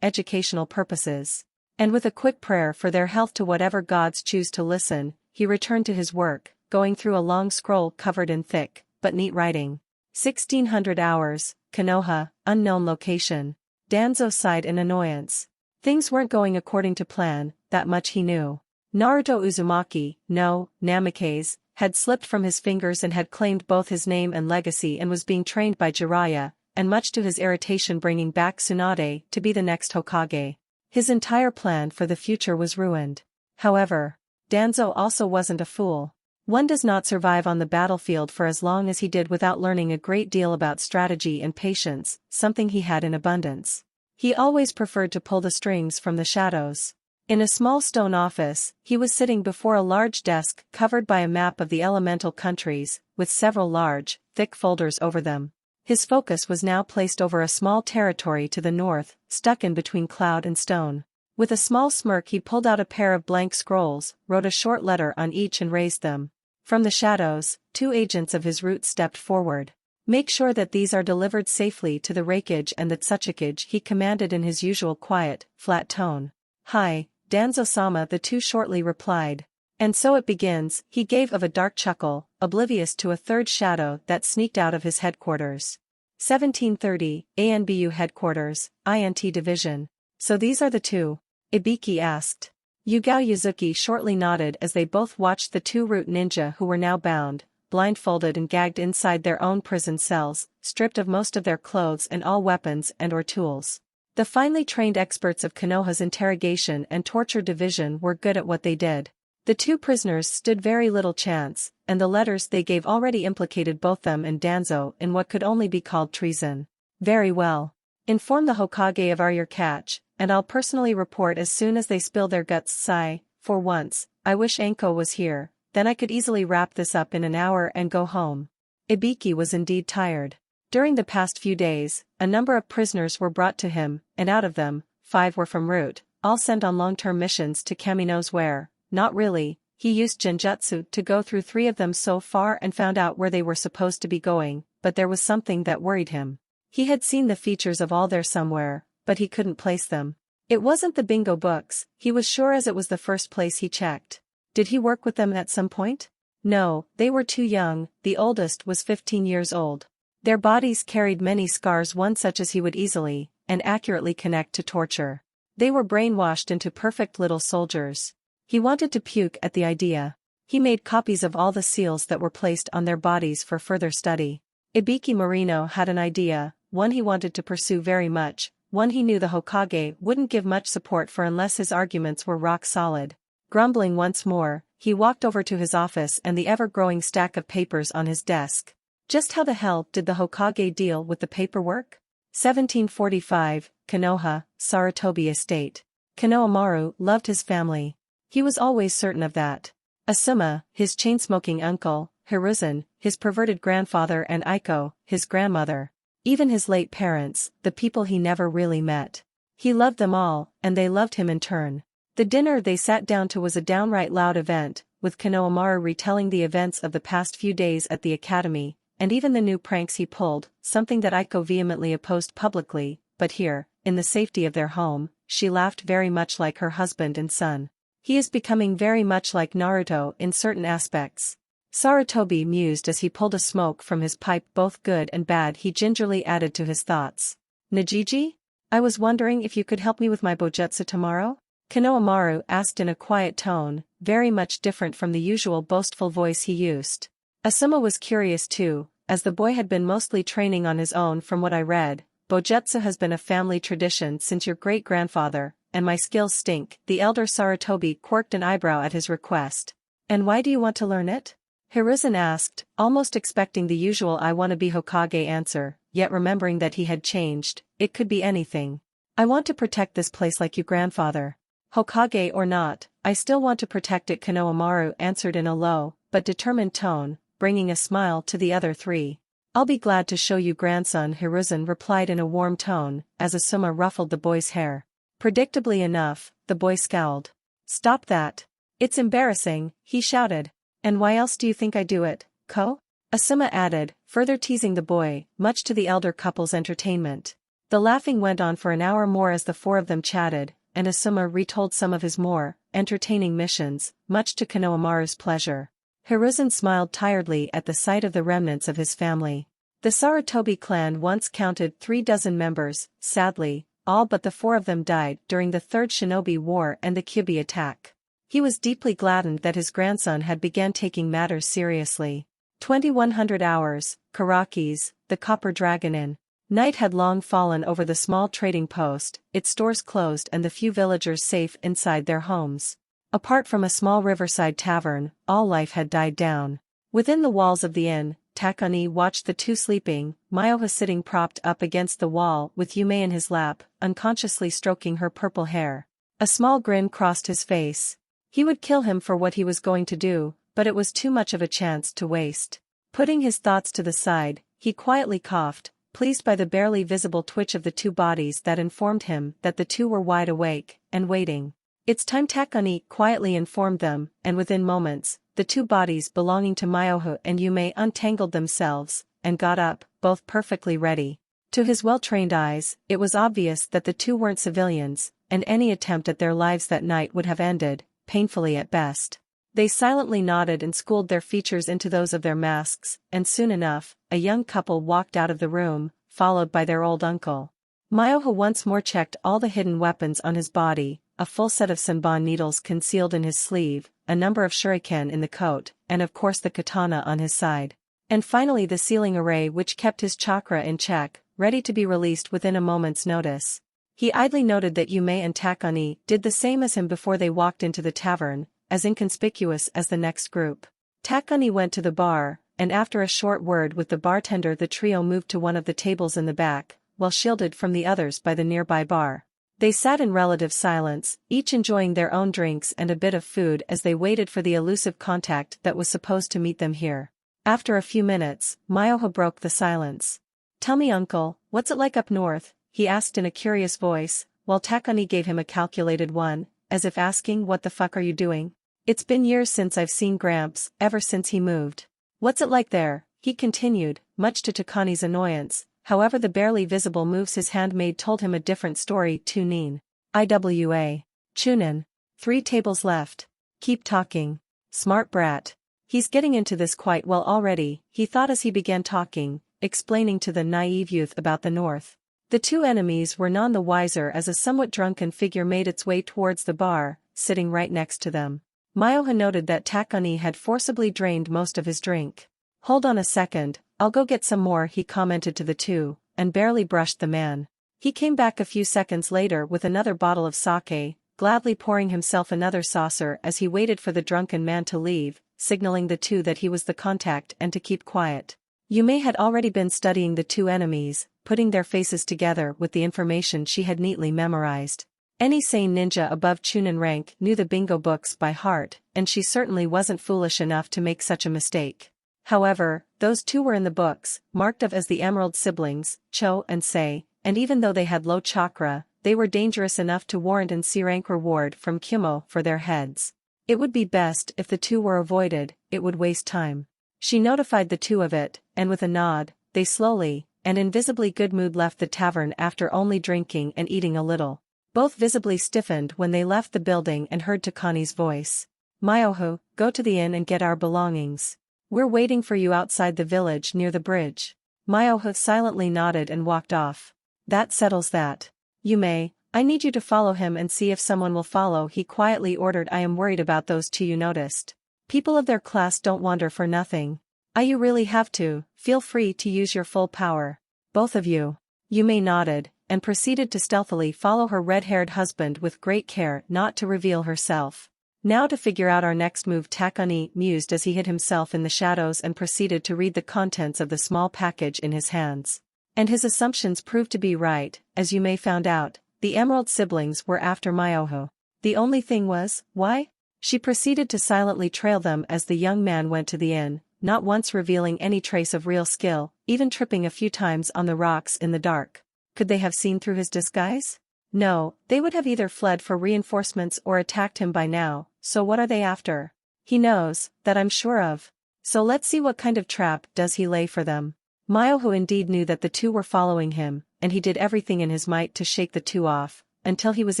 educational purposes. And with a quick prayer for their health to whatever gods choose to listen, he returned to his work, going through a long scroll covered in thick, but neat writing. 1600 hours, Konoha, unknown location. Danzo sighed in annoyance. Things weren't going according to plan, that much he knew. Naruto Uzumaki, no, Namikaze, had slipped from his fingers and had claimed both his name and legacy and was being trained by Jiraiya, and much to his irritation bringing back Tsunade to be the next Hokage. His entire plan for the future was ruined. However, Danzo also wasn't a fool. One does not survive on the battlefield for as long as he did without learning a great deal about strategy and patience, something he had in abundance. He always preferred to pull the strings from the shadows. In a small stone office, he was sitting before a large desk covered by a map of the elemental countries, with several large, thick folders over them. His focus was now placed over a small territory to the north, stuck in between cloud and stone. With a small smirk he pulled out a pair of blank scrolls, wrote a short letter on each and raised them. From the shadows, 2 agents of his route stepped forward. Make sure that these are delivered safely to the Raikage and the Tsuchikage, he commanded in his usual quiet, flat tone. Hi, Danzo-sama, the 2 shortly replied. And so it begins, he gave of a dark chuckle, oblivious to a third shadow that sneaked out of his headquarters. 1730, ANBU headquarters, INT division. So these are the 2? Ibiki asked. Yugao Yuzuki shortly nodded as they both watched the 2 root ninja who were now bound, blindfolded and gagged inside their own prison cells, stripped of most of their clothes and all weapons and/or tools. The finely trained experts of Konoha's interrogation and torture division were good at what they did. The 2 prisoners stood very little chance, and the letters they gave already implicated both them and Danzo in what could only be called treason. Very well. Inform the Hokage of our catch, and I'll personally report as soon as they spill their guts. Sigh, for once, I wish Anko was here, then I could easily wrap this up in an hour and go home. Ibiki was indeed tired. During the past few days, a number of prisoners were brought to him, and out of them, 5 were from Root, all sent on long-term missions to Kami knows where. Not really, He used genjutsu to go through 3 of them so far and found out where they were supposed to be going, but there was something that worried him. He had seen the features of all there somewhere, but he couldn't place them. It wasn't the bingo books, he was sure, as it was the first place he checked. Did he work with them at some point? No, they were too young. The oldest was 15 years old. Their bodies carried many scars, one such as he would easily and accurately connect to torture. They were brainwashed into perfect little soldiers. He wanted to puke at the idea. He made copies of all the seals that were placed on their bodies for further study. Ibiki Morino had an idea, one he wanted to pursue very much, one he knew the Hokage wouldn't give much support for unless his arguments were rock solid. Grumbling once more, he walked over to his office and the ever-growing stack of papers on his desk. Just how the hell did the Hokage deal with the paperwork? 1745, Konoha, Sarutobi Estate. Konohamaru loved his family. He was always certain of that. Asuma, his chain-smoking uncle, Hiruzen, his perverted grandfather, and Aiko, his grandmother. Even his late parents, the people he never really met. He loved them all, and they loved him in turn. The dinner they sat down to was a downright loud event, with Konohamaru retelling the events of the past few days at the academy, and even the new pranks he pulled, something that Aiko vehemently opposed publicly, but here, in the safety of their home, she laughed very much like her husband and son. He is becoming very much like Naruto in certain aspects. Sarutobi mused as he pulled a smoke from his pipe. Both good and bad, he gingerly added to his thoughts. Najiji? I was wondering if you could help me with my bojutsu tomorrow? Konohamaru asked in a quiet tone, very much different from the usual boastful voice he used. Asuma was curious too, as the boy had been mostly training on his own. From what I read, bojutsu has been a family tradition since your great-grandfather, and my skills stink. The elder Sarutobi quirked an eyebrow at his request. And why do you want to learn it? Hiruzen asked, almost expecting the usual I want to be Hokage answer, yet remembering that he had changed. It could be anything. I want to protect this place like you, grandfather. Hokage or not, I still want to protect it, Konohamaru answered in a low, but determined tone, bringing a smile to the other 3. I'll be glad to show you, grandson, Hiruzen replied in a warm tone, as Asuma ruffled the boy's hair. Predictably enough, the boy scowled. Stop that. It's embarrassing, he shouted. And why else do you think I do it, Ko? Asuma added, further teasing the boy, much to the elder couple's entertainment. The laughing went on for an hour more as the 4 of them chatted, and Asuma retold some of his more entertaining missions, much to Konohamaru's pleasure. Hiruzen smiled tiredly at the sight of the remnants of his family. The Sarutobi clan once counted 36 members. Sadly, all but the 4 of them died during the Third Shinobi War and the Kyubi attack. He was deeply gladdened that his grandson had begun taking matters seriously. 2100 hours, Karaki's, the Copper Dragon Inn. Night had long fallen over the small trading post, its stores closed and the few villagers safe inside their homes. Apart from a small riverside tavern, all life had died down. Within the walls of the inn, Takani watched the 2 sleeping, Myoha sitting propped up against the wall with Yume in his lap, unconsciously stroking her purple hair. A small grin crossed his face. He would kill him for what he was going to do, but it was too much of a chance to waste. Putting his thoughts to the side, he quietly coughed, pleased by the barely visible twitch of the 2 bodies that informed him that the 2 were wide awake and waiting. It's time, Takani quietly informed them, and within moments, the 2 bodies belonging to Myoha and Yume untangled themselves and got up, both perfectly ready. To his well-trained eyes, it was obvious that the 2 weren't civilians, and any attempt at their lives that night would have ended painfully at best. They silently nodded and schooled their features into those of their masks, and soon enough, a young couple walked out of the room, followed by their old uncle. Myoha once more checked all the hidden weapons on his body, a full set of senbon needles concealed in his sleeve, a number of shuriken in the coat, and of course the katana on his side. And finally the sealing array which kept his chakra in check, ready to be released within a moment's notice. He idly noted that Yume and Takani did the same as him before they walked into the tavern, as inconspicuous as the next group. Takani went to the bar, and after a short word with the bartender the trio moved to one of the tables in the back, well shielded from the others by the nearby bar. They sat in relative silence, each enjoying their own drinks and a bit of food as they waited for the elusive contact that was supposed to meet them here. After a few minutes, Myoha broke the silence. Tell me, uncle, what's it like up north? He asked in a curious voice, while Takani gave him a calculated one, as if asking what the fuck are you doing? It's been years since I've seen Gramps, ever since he moved. What's it like there? He continued, much to Takani's annoyance, however the barely visible moves his handmaid told him a different story. Tunin. IWA. Chunin. 3 tables left. Keep talking. Smart brat. He's getting into this quite well already, he thought as he began talking, explaining to the naive youth about the north. The 2 enemies were none the wiser as a somewhat drunken figure made its way towards the bar, sitting right next to them. Myoha noted that Takani had forcibly drained most of his drink. Hold on a second, I'll go get some more, he commented to the 2, and barely brushed the man. He came back a few seconds later with another bottle of sake, gladly pouring himself another saucer as he waited for the drunken man to leave, signaling the 2 that he was the contact and to keep quiet. Yume had already been studying the 2 enemies, putting their faces together with the information she had neatly memorized. Any sane ninja above Chunin rank knew the bingo books by heart, and she certainly wasn't foolish enough to make such a mistake. However, those 2 were in the books, marked of as the Emerald siblings, Cho and Sei, and even though they had low chakra, they were dangerous enough to warrant an C-rank reward from Kumo for their heads. It would be best if the 2 were avoided, it would waste time. She notified the 2 of it, and with a nod, they slowly, and in visibly good mood left the tavern after only drinking and eating a little. Both visibly stiffened when they left the building and heard Takani's voice. Myoho, go to the inn and get our belongings. We're waiting for you outside the village near the bridge. Myoho silently nodded and walked off. That settles that. Yume, I need you to follow him and see if someone will follow, he quietly ordered. I am worried about those 2 you noticed. People of their class don't wander for nothing. You really have to, feel free to use your full power. Both of you. Yume nodded, and proceeded to stealthily follow her red-haired husband with great care not to reveal herself. Now to figure out our next move, Takani mused as he hid himself in the shadows and proceeded to read the contents of the small package in his hands. And his assumptions proved to be right, as Yume found out, the Emerald siblings were after Myoho. The only thing was, why? She proceeded to silently trail them as the young man went to the inn, not once revealing any trace of real skill, even tripping a few times on the rocks in the dark. Could they have seen through his disguise? No, they would have either fled for reinforcements or attacked him by now, so what are they after? He knows, that I'm sure of. So let's see what kind of trap does he lay for them. Myoho indeed knew that the 2 were following him, and he did everything in his might to shake the 2 off, until he was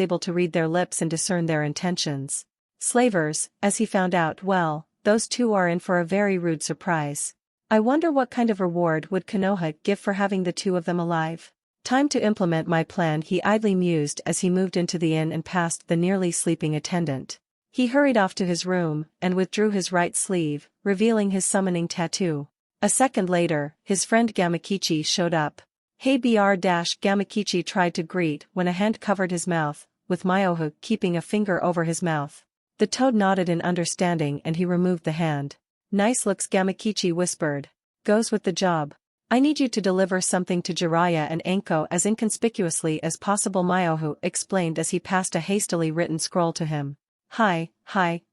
able to read their lips and discern their intentions. Slavers, as he found out. Well, those 2 are in for a very rude surprise. I wonder what kind of reward would Konoha give for having the 2 of them alive? Time to implement my plan, he idly mused as he moved into the inn and passed the nearly sleeping attendant. He hurried off to his room, and withdrew his right sleeve, revealing his summoning tattoo. A second later, his friend Gamakichi showed up. Hey Gamakichi tried to greet when a hand covered his mouth, with Myoho keeping a finger over his mouth. The toad nodded in understanding and he removed the hand. Nice looks, Gamakichi whispered. Goes with the job. I need you to deliver something to Jiraiya and Anko as inconspicuously as possible, Myoho explained as he passed a hastily written scroll to him. Hi,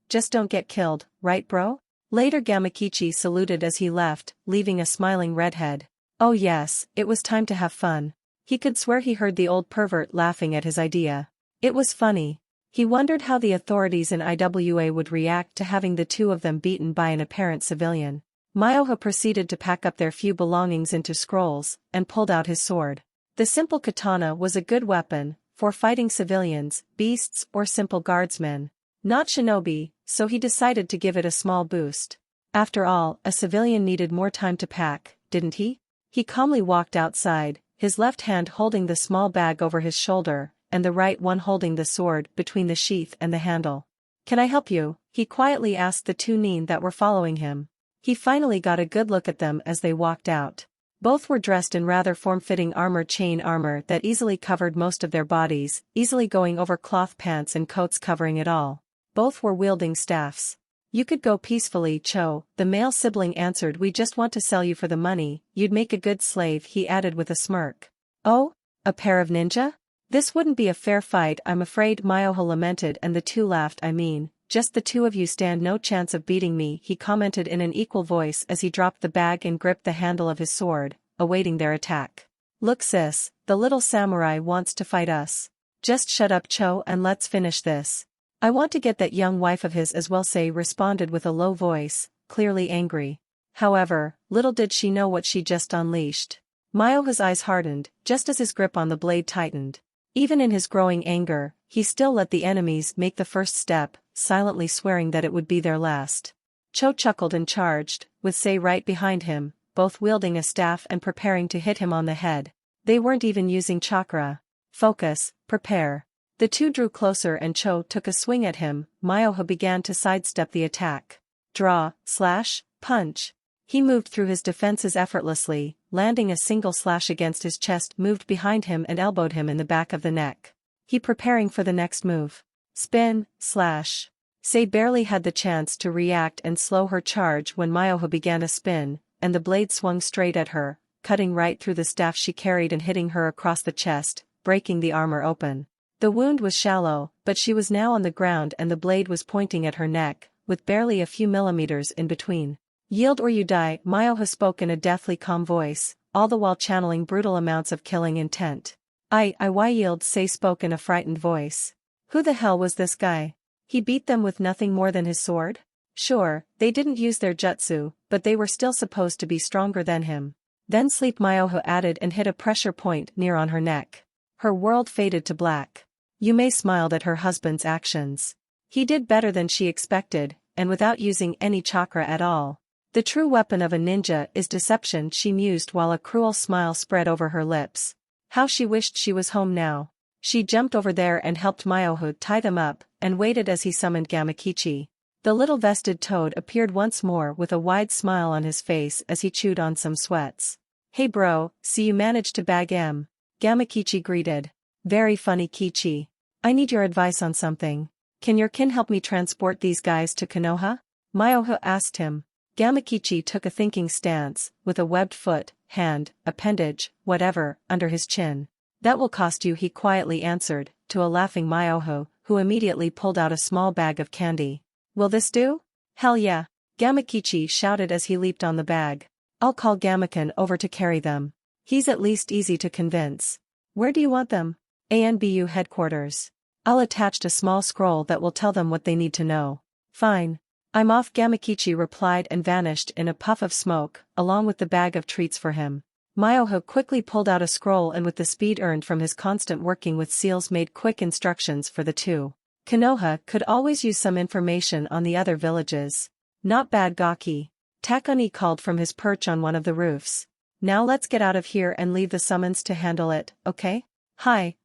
just don't get killed, right bro? Later Gamakichi saluted as he left, leaving a smiling redhead. Oh yes, it was time to have fun. He could swear he heard the old pervert laughing at his idea. It was funny. He wondered how the authorities in IWA would react to having the 2 of them beaten by an apparent civilian. Myoho proceeded to pack up their few belongings into scrolls, and pulled out his sword. The simple katana was a good weapon, for fighting civilians, beasts or simple guardsmen. Not shinobi, so he decided to give it a small boost. After all, a civilian needed more time to pack, didn't he? He calmly walked outside, his left hand holding the small bag over his shoulder, and the right one holding the sword between the sheath and the handle. Can I help you? He quietly asked the 2 nin that were following him. He finally got a good look at them as they walked out. Both were dressed in rather form-fitting chain armor that easily covered most of their bodies, easily going over cloth pants and coats covering it all. Both were wielding staffs. You could go peacefully, Cho, the male sibling answered. We just want to sell you for the money, you'd make a good slave, he added with a smirk. Oh? A pair of ninja? This wouldn't be a fair fight, I'm afraid, Myoho lamented, and the 2 laughed. I mean, just the 2 of you stand no chance of beating me, he commented in an equal voice as he dropped the bag and gripped the handle of his sword, awaiting their attack. Look sis, the little samurai wants to fight us. Just shut up, Cho, and let's finish this. I want to get that young wife of his as well, Sei responded with a low voice, clearly angry. However, little did she know what she just unleashed. Myoha's eyes hardened, just as his grip on the blade tightened. Even in his growing anger, he still let the enemies make the first step, silently swearing that it would be their last. Cho chuckled and charged, with Sei right behind him, both wielding a staff and preparing to hit him on the head. They weren't even using chakra. Focus, prepare. The two drew closer and Cho took a swing at him. Myoha began to sidestep the attack. Draw, slash, punch. He moved through his defenses effortlessly, landing a single slash against his chest, moved behind him and elbowed him in the back of the neck. He preparing for the next move. Spin, slash. Sei barely had the chance to react and slow her charge when Myoha began a spin, and the blade swung straight at her, cutting right through the staff she carried and hitting her across the chest, breaking the armor open. The wound was shallow, but she was now on the ground and the blade was pointing at her neck, with barely a few millimeters in between. Yield or you die, Myoha spoke in a deathly calm voice, all the while channeling brutal amounts of killing intent. Why yield? Sei spoke in a frightened voice. Who the hell was this guy? He beat them with nothing more than his sword? Sure, they didn't use their jutsu, but they were still supposed to be stronger than him. Then sleep, Myoha added and hit a pressure point near on her neck. Her world faded to black. Yume smiled at her husband's actions. He did better than she expected, and without using any chakra at all. The true weapon of a ninja is deception, she mused while a cruel smile spread over her lips. How she wished she was home now. She jumped over there and helped Myoha tie them up, and waited as he summoned Gamakichi. The little vested toad appeared once more with a wide smile on his face as he chewed on some sweats. Hey bro, see you managed to bag him. Gamakichi greeted. Very funny, Kichi. I need your advice on something. Can your kin help me transport these guys to Konoha? Myoha asked him. Gamakichi took a thinking stance, with a webbed foot, hand, appendage, whatever, under his chin. That will cost you, he quietly answered, to a laughing Myoha, who immediately pulled out a small bag of candy. Will this do? Hell yeah. Gamakichi shouted as he leaped on the bag. I'll call Gamakan over to carry them. He's at least easy to convince. Where do you want them? ANBU headquarters. I'll attach a small scroll that will tell them what they need to know. Fine. I'm off, Gamakichi replied and vanished in a puff of smoke, along with the bag of treats for him. Myoha quickly pulled out a scroll and with the speed earned from his constant working with seals made quick instructions for the two. Konoha could always use some information on the other villages. Not bad, Gaki. Takani called from his perch on one of the roofs. Now let's get out of here and leave the summons to handle it, okay? Hi.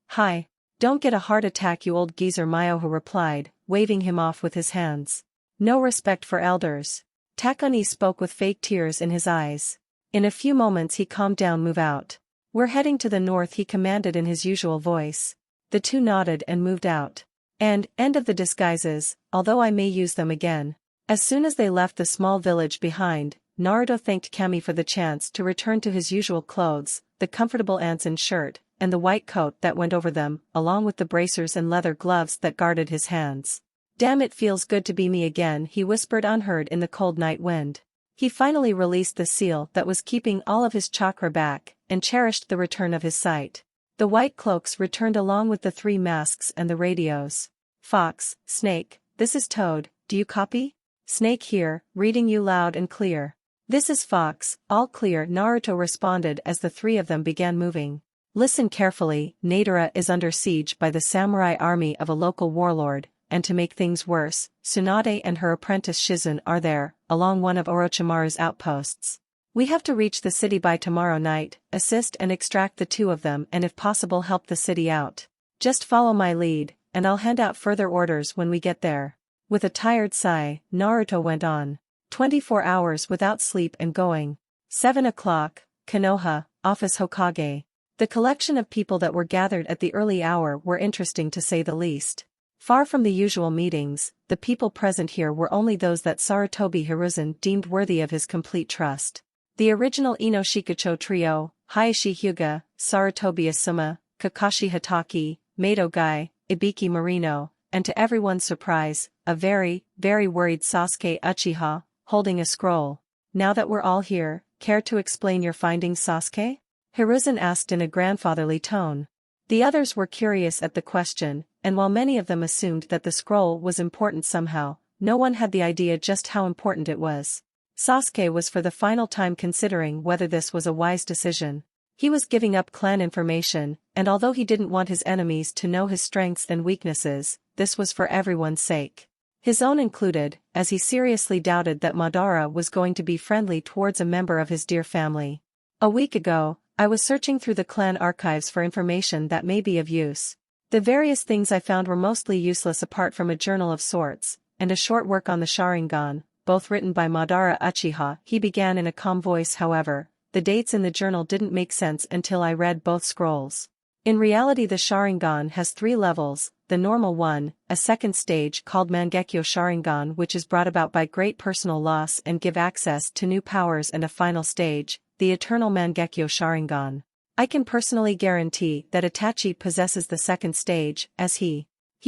Don't get a heart attack, you old geezer, Myoha replied, waving him off with his hands. No respect for elders. Takani spoke with fake tears in his eyes. In a few moments he calmed down. Move out. We're heading to the north, he commanded in his usual voice. The two nodded and moved out. And, end of the disguises, although I may use them again. As soon as they left the small village behind, Naruto thanked Kami for the chance to return to his usual clothes, the comfortable Anson shirt, and the white coat that went over them, along with the bracers and leather gloves that guarded his hands. Damn, it feels good to be me again, he whispered unheard in the cold night wind. He finally released the seal that was keeping all of his chakra back, and cherished the return of his sight. The white cloaks returned along with the 3 masks and the radios. Fox, Snake, this is Toad, do you copy? Snake here, reading you loud and clear. This is Fox, all clear, Naruto responded as the 3 of them began moving. Listen carefully, Nadara is under siege by the samurai army of a local warlord, and to make things worse, Tsunade and her apprentice Shizun are there, along one of Orochimaru's outposts. We have to reach the city by tomorrow night, assist and extract the 2 of them and if possible help the city out. Just follow my lead, and I'll hand out further orders when we get there. With a tired sigh, Naruto went on. 24 hours without sleep and going. 7 o'clock, Konoha, Office Hokage. The collection of people that were gathered at the early hour were interesting to say the least. Far from the usual meetings, the people present here were only those that Sarutobi Hiruzen deemed worthy of his complete trust. The original Ino Shikucho trio, Hayashi Hyuga, Sarutobi Asuma, Kakashi Hataki, Mato Gai, Ibiki Marino, and to everyone's surprise, a very, very worried Sasuke Uchiha, holding a scroll. Now that we're all here, care to explain your findings, Sasuke? Hiruzen asked in a grandfatherly tone. The others were curious at the question, and while many of them assumed that the scroll was important somehow, no one had the idea just how important it was. Sasuke was for the final time considering whether this was a wise decision. He was giving up clan information, and although he didn't want his enemies to know his strengths and weaknesses, this was for everyone's sake. His own included, as he seriously doubted that Madara was going to be friendly towards a member of his dear family. A week ago, I was searching through the clan archives for information that may be of use. The various things I found were mostly useless apart from a journal of sorts, and a short work on the Sharingan, both written by Madara Uchiha. He began in a calm voice. However, the dates in the journal didn't make sense until I read both scrolls. In reality, the Sharingan has 3 levels, the normal one, a second stage called Mangekyo Sharingan, which is brought about by great personal loss and give access to new powers, and a final stage, the eternal Mangekyo Sharingan. I can personally guarantee that Itachi possesses the second stage, as he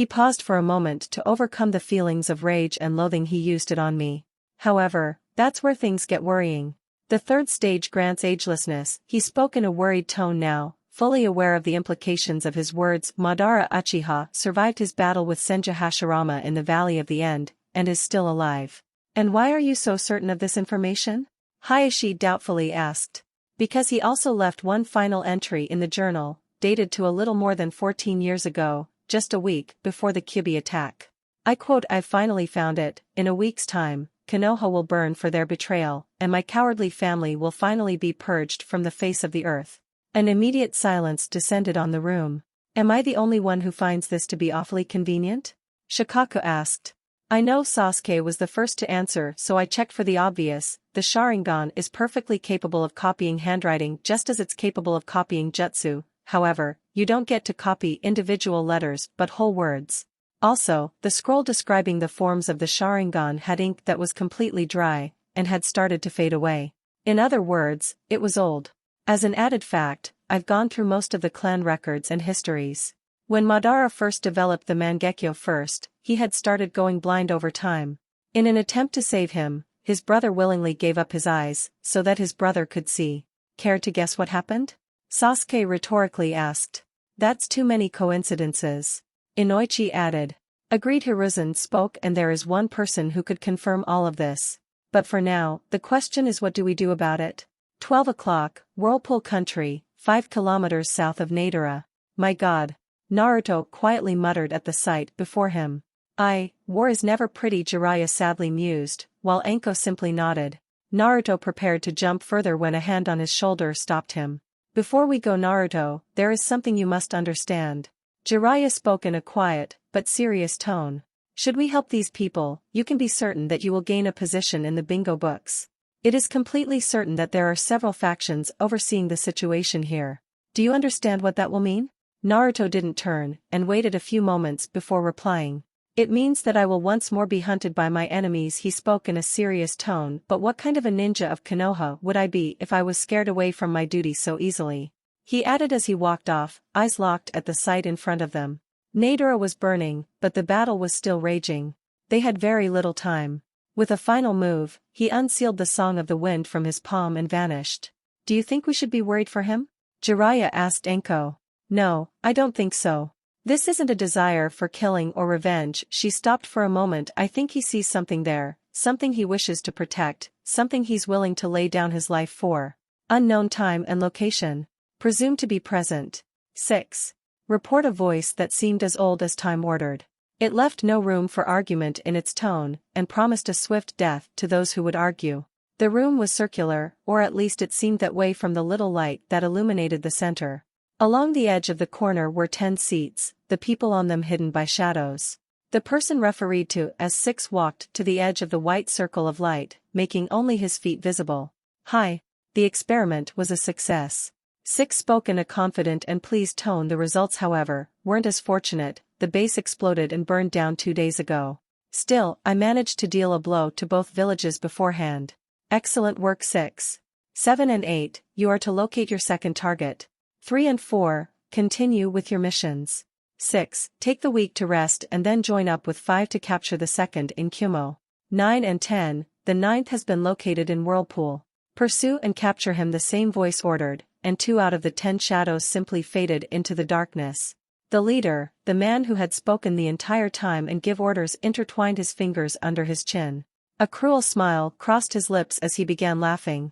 paused for a moment to overcome the feelings of rage and loathing he used it on me. However, that's where things get worrying. The third stage grants agelessness. He spoke in a worried tone now, fully aware of the implications of his words. Madara Uchiha survived his battle with Senju Hashirama in the Valley of the End, and is still alive. And why are you so certain of this information? Hayashi doubtfully asked. Because he also left one final entry in the journal, dated to a little more than 14 years ago, just a week before the Kyuubi attack. I quote, "I've finally found it. In a week's time, Konoha will burn for their betrayal, and my cowardly family will finally be purged from the face of the earth." An immediate silence descended on the room. Am I the only one who finds this to be awfully convenient? Shikaku asked. I know Sasuke was the first to answer, so I checked for the obvious. The Sharingan is perfectly capable of copying handwriting just as it's capable of copying jutsu. However, you don't get to copy individual letters but whole words. Also, the scroll describing the forms of the Sharingan had ink that was completely dry, and had started to fade away. In other words, it was old. As an added fact, I've gone through most of the clan records and histories. When Madara first developed the Mangekyo first, he had started going blind over time. In an attempt to save him, his brother willingly gave up his eyes, so that his brother could see. Care to guess what happened? Sasuke rhetorically asked. That's too many coincidences. Inoichi added. Agreed. Hiruzen spoke, and there is one person who could confirm all of this. But for now, the question is, what do we do about it? 12 o'clock, Whirlpool Country, 5 kilometers south of Nadara. My god. Naruto quietly muttered at the sight before him. War is never pretty, Jiraiya sadly mused, while Anko simply nodded. Naruto prepared to jump further when a hand on his shoulder stopped him. Before we go, Naruto, there is something you must understand. Jiraiya spoke in a quiet, but serious tone. Should we help these people, you can be certain that you will gain a position in the bingo books. It is completely certain that there are several factions overseeing the situation here. Do you understand what that will mean? Naruto didn't turn, and waited a few moments before replying. It means that I will once more be hunted by my enemies. He spoke in a serious tone. But what kind of a ninja of Konoha would I be if I was scared away from my duty so easily? He added as he walked off, eyes locked at the sight in front of them. Nadara was burning, but the battle was still raging. They had very little time. With a final move, he unsealed the Song of the Wind from his palm and vanished. Do you think we should be worried for him? Jiraiya asked Anko. No, I don't think so. This isn't a desire for killing or revenge. She stopped for a moment. I think he sees something there, something he wishes to protect, something he's willing to lay down his life for. Unknown time and location. Presumed to be present. 6. Report a voice that seemed as old as time ordered. It left no room for argument in its tone, and promised a swift death to those who would argue. The room was circular, or at least it seemed that way from the little light that illuminated the center. Along the edge of the corner were 10 seats, the people on them hidden by shadows. The person referred to as 6 walked to the edge of the white circle of light, making only his feet visible. Hi. The experiment was a success. 6 spoke in a confident and pleased tone. The results, however, weren't as fortunate. The base exploded and burned down 2 days ago. Still, I managed to deal a blow to both villages beforehand. Excellent work. 6. 7 and 8, you are to locate your second target. 3 and 4, continue with your missions. 6, take the week to rest and then join up with 5 to capture the second in Kumo. 9 and 10, the ninth has been located in Whirlpool. Pursue and capture him. The same voice ordered, and 2 out of the 10 shadows simply faded into the darkness. The leader, the man who had spoken the entire time and give orders, intertwined his fingers under his chin. A cruel smile crossed his lips as he began laughing.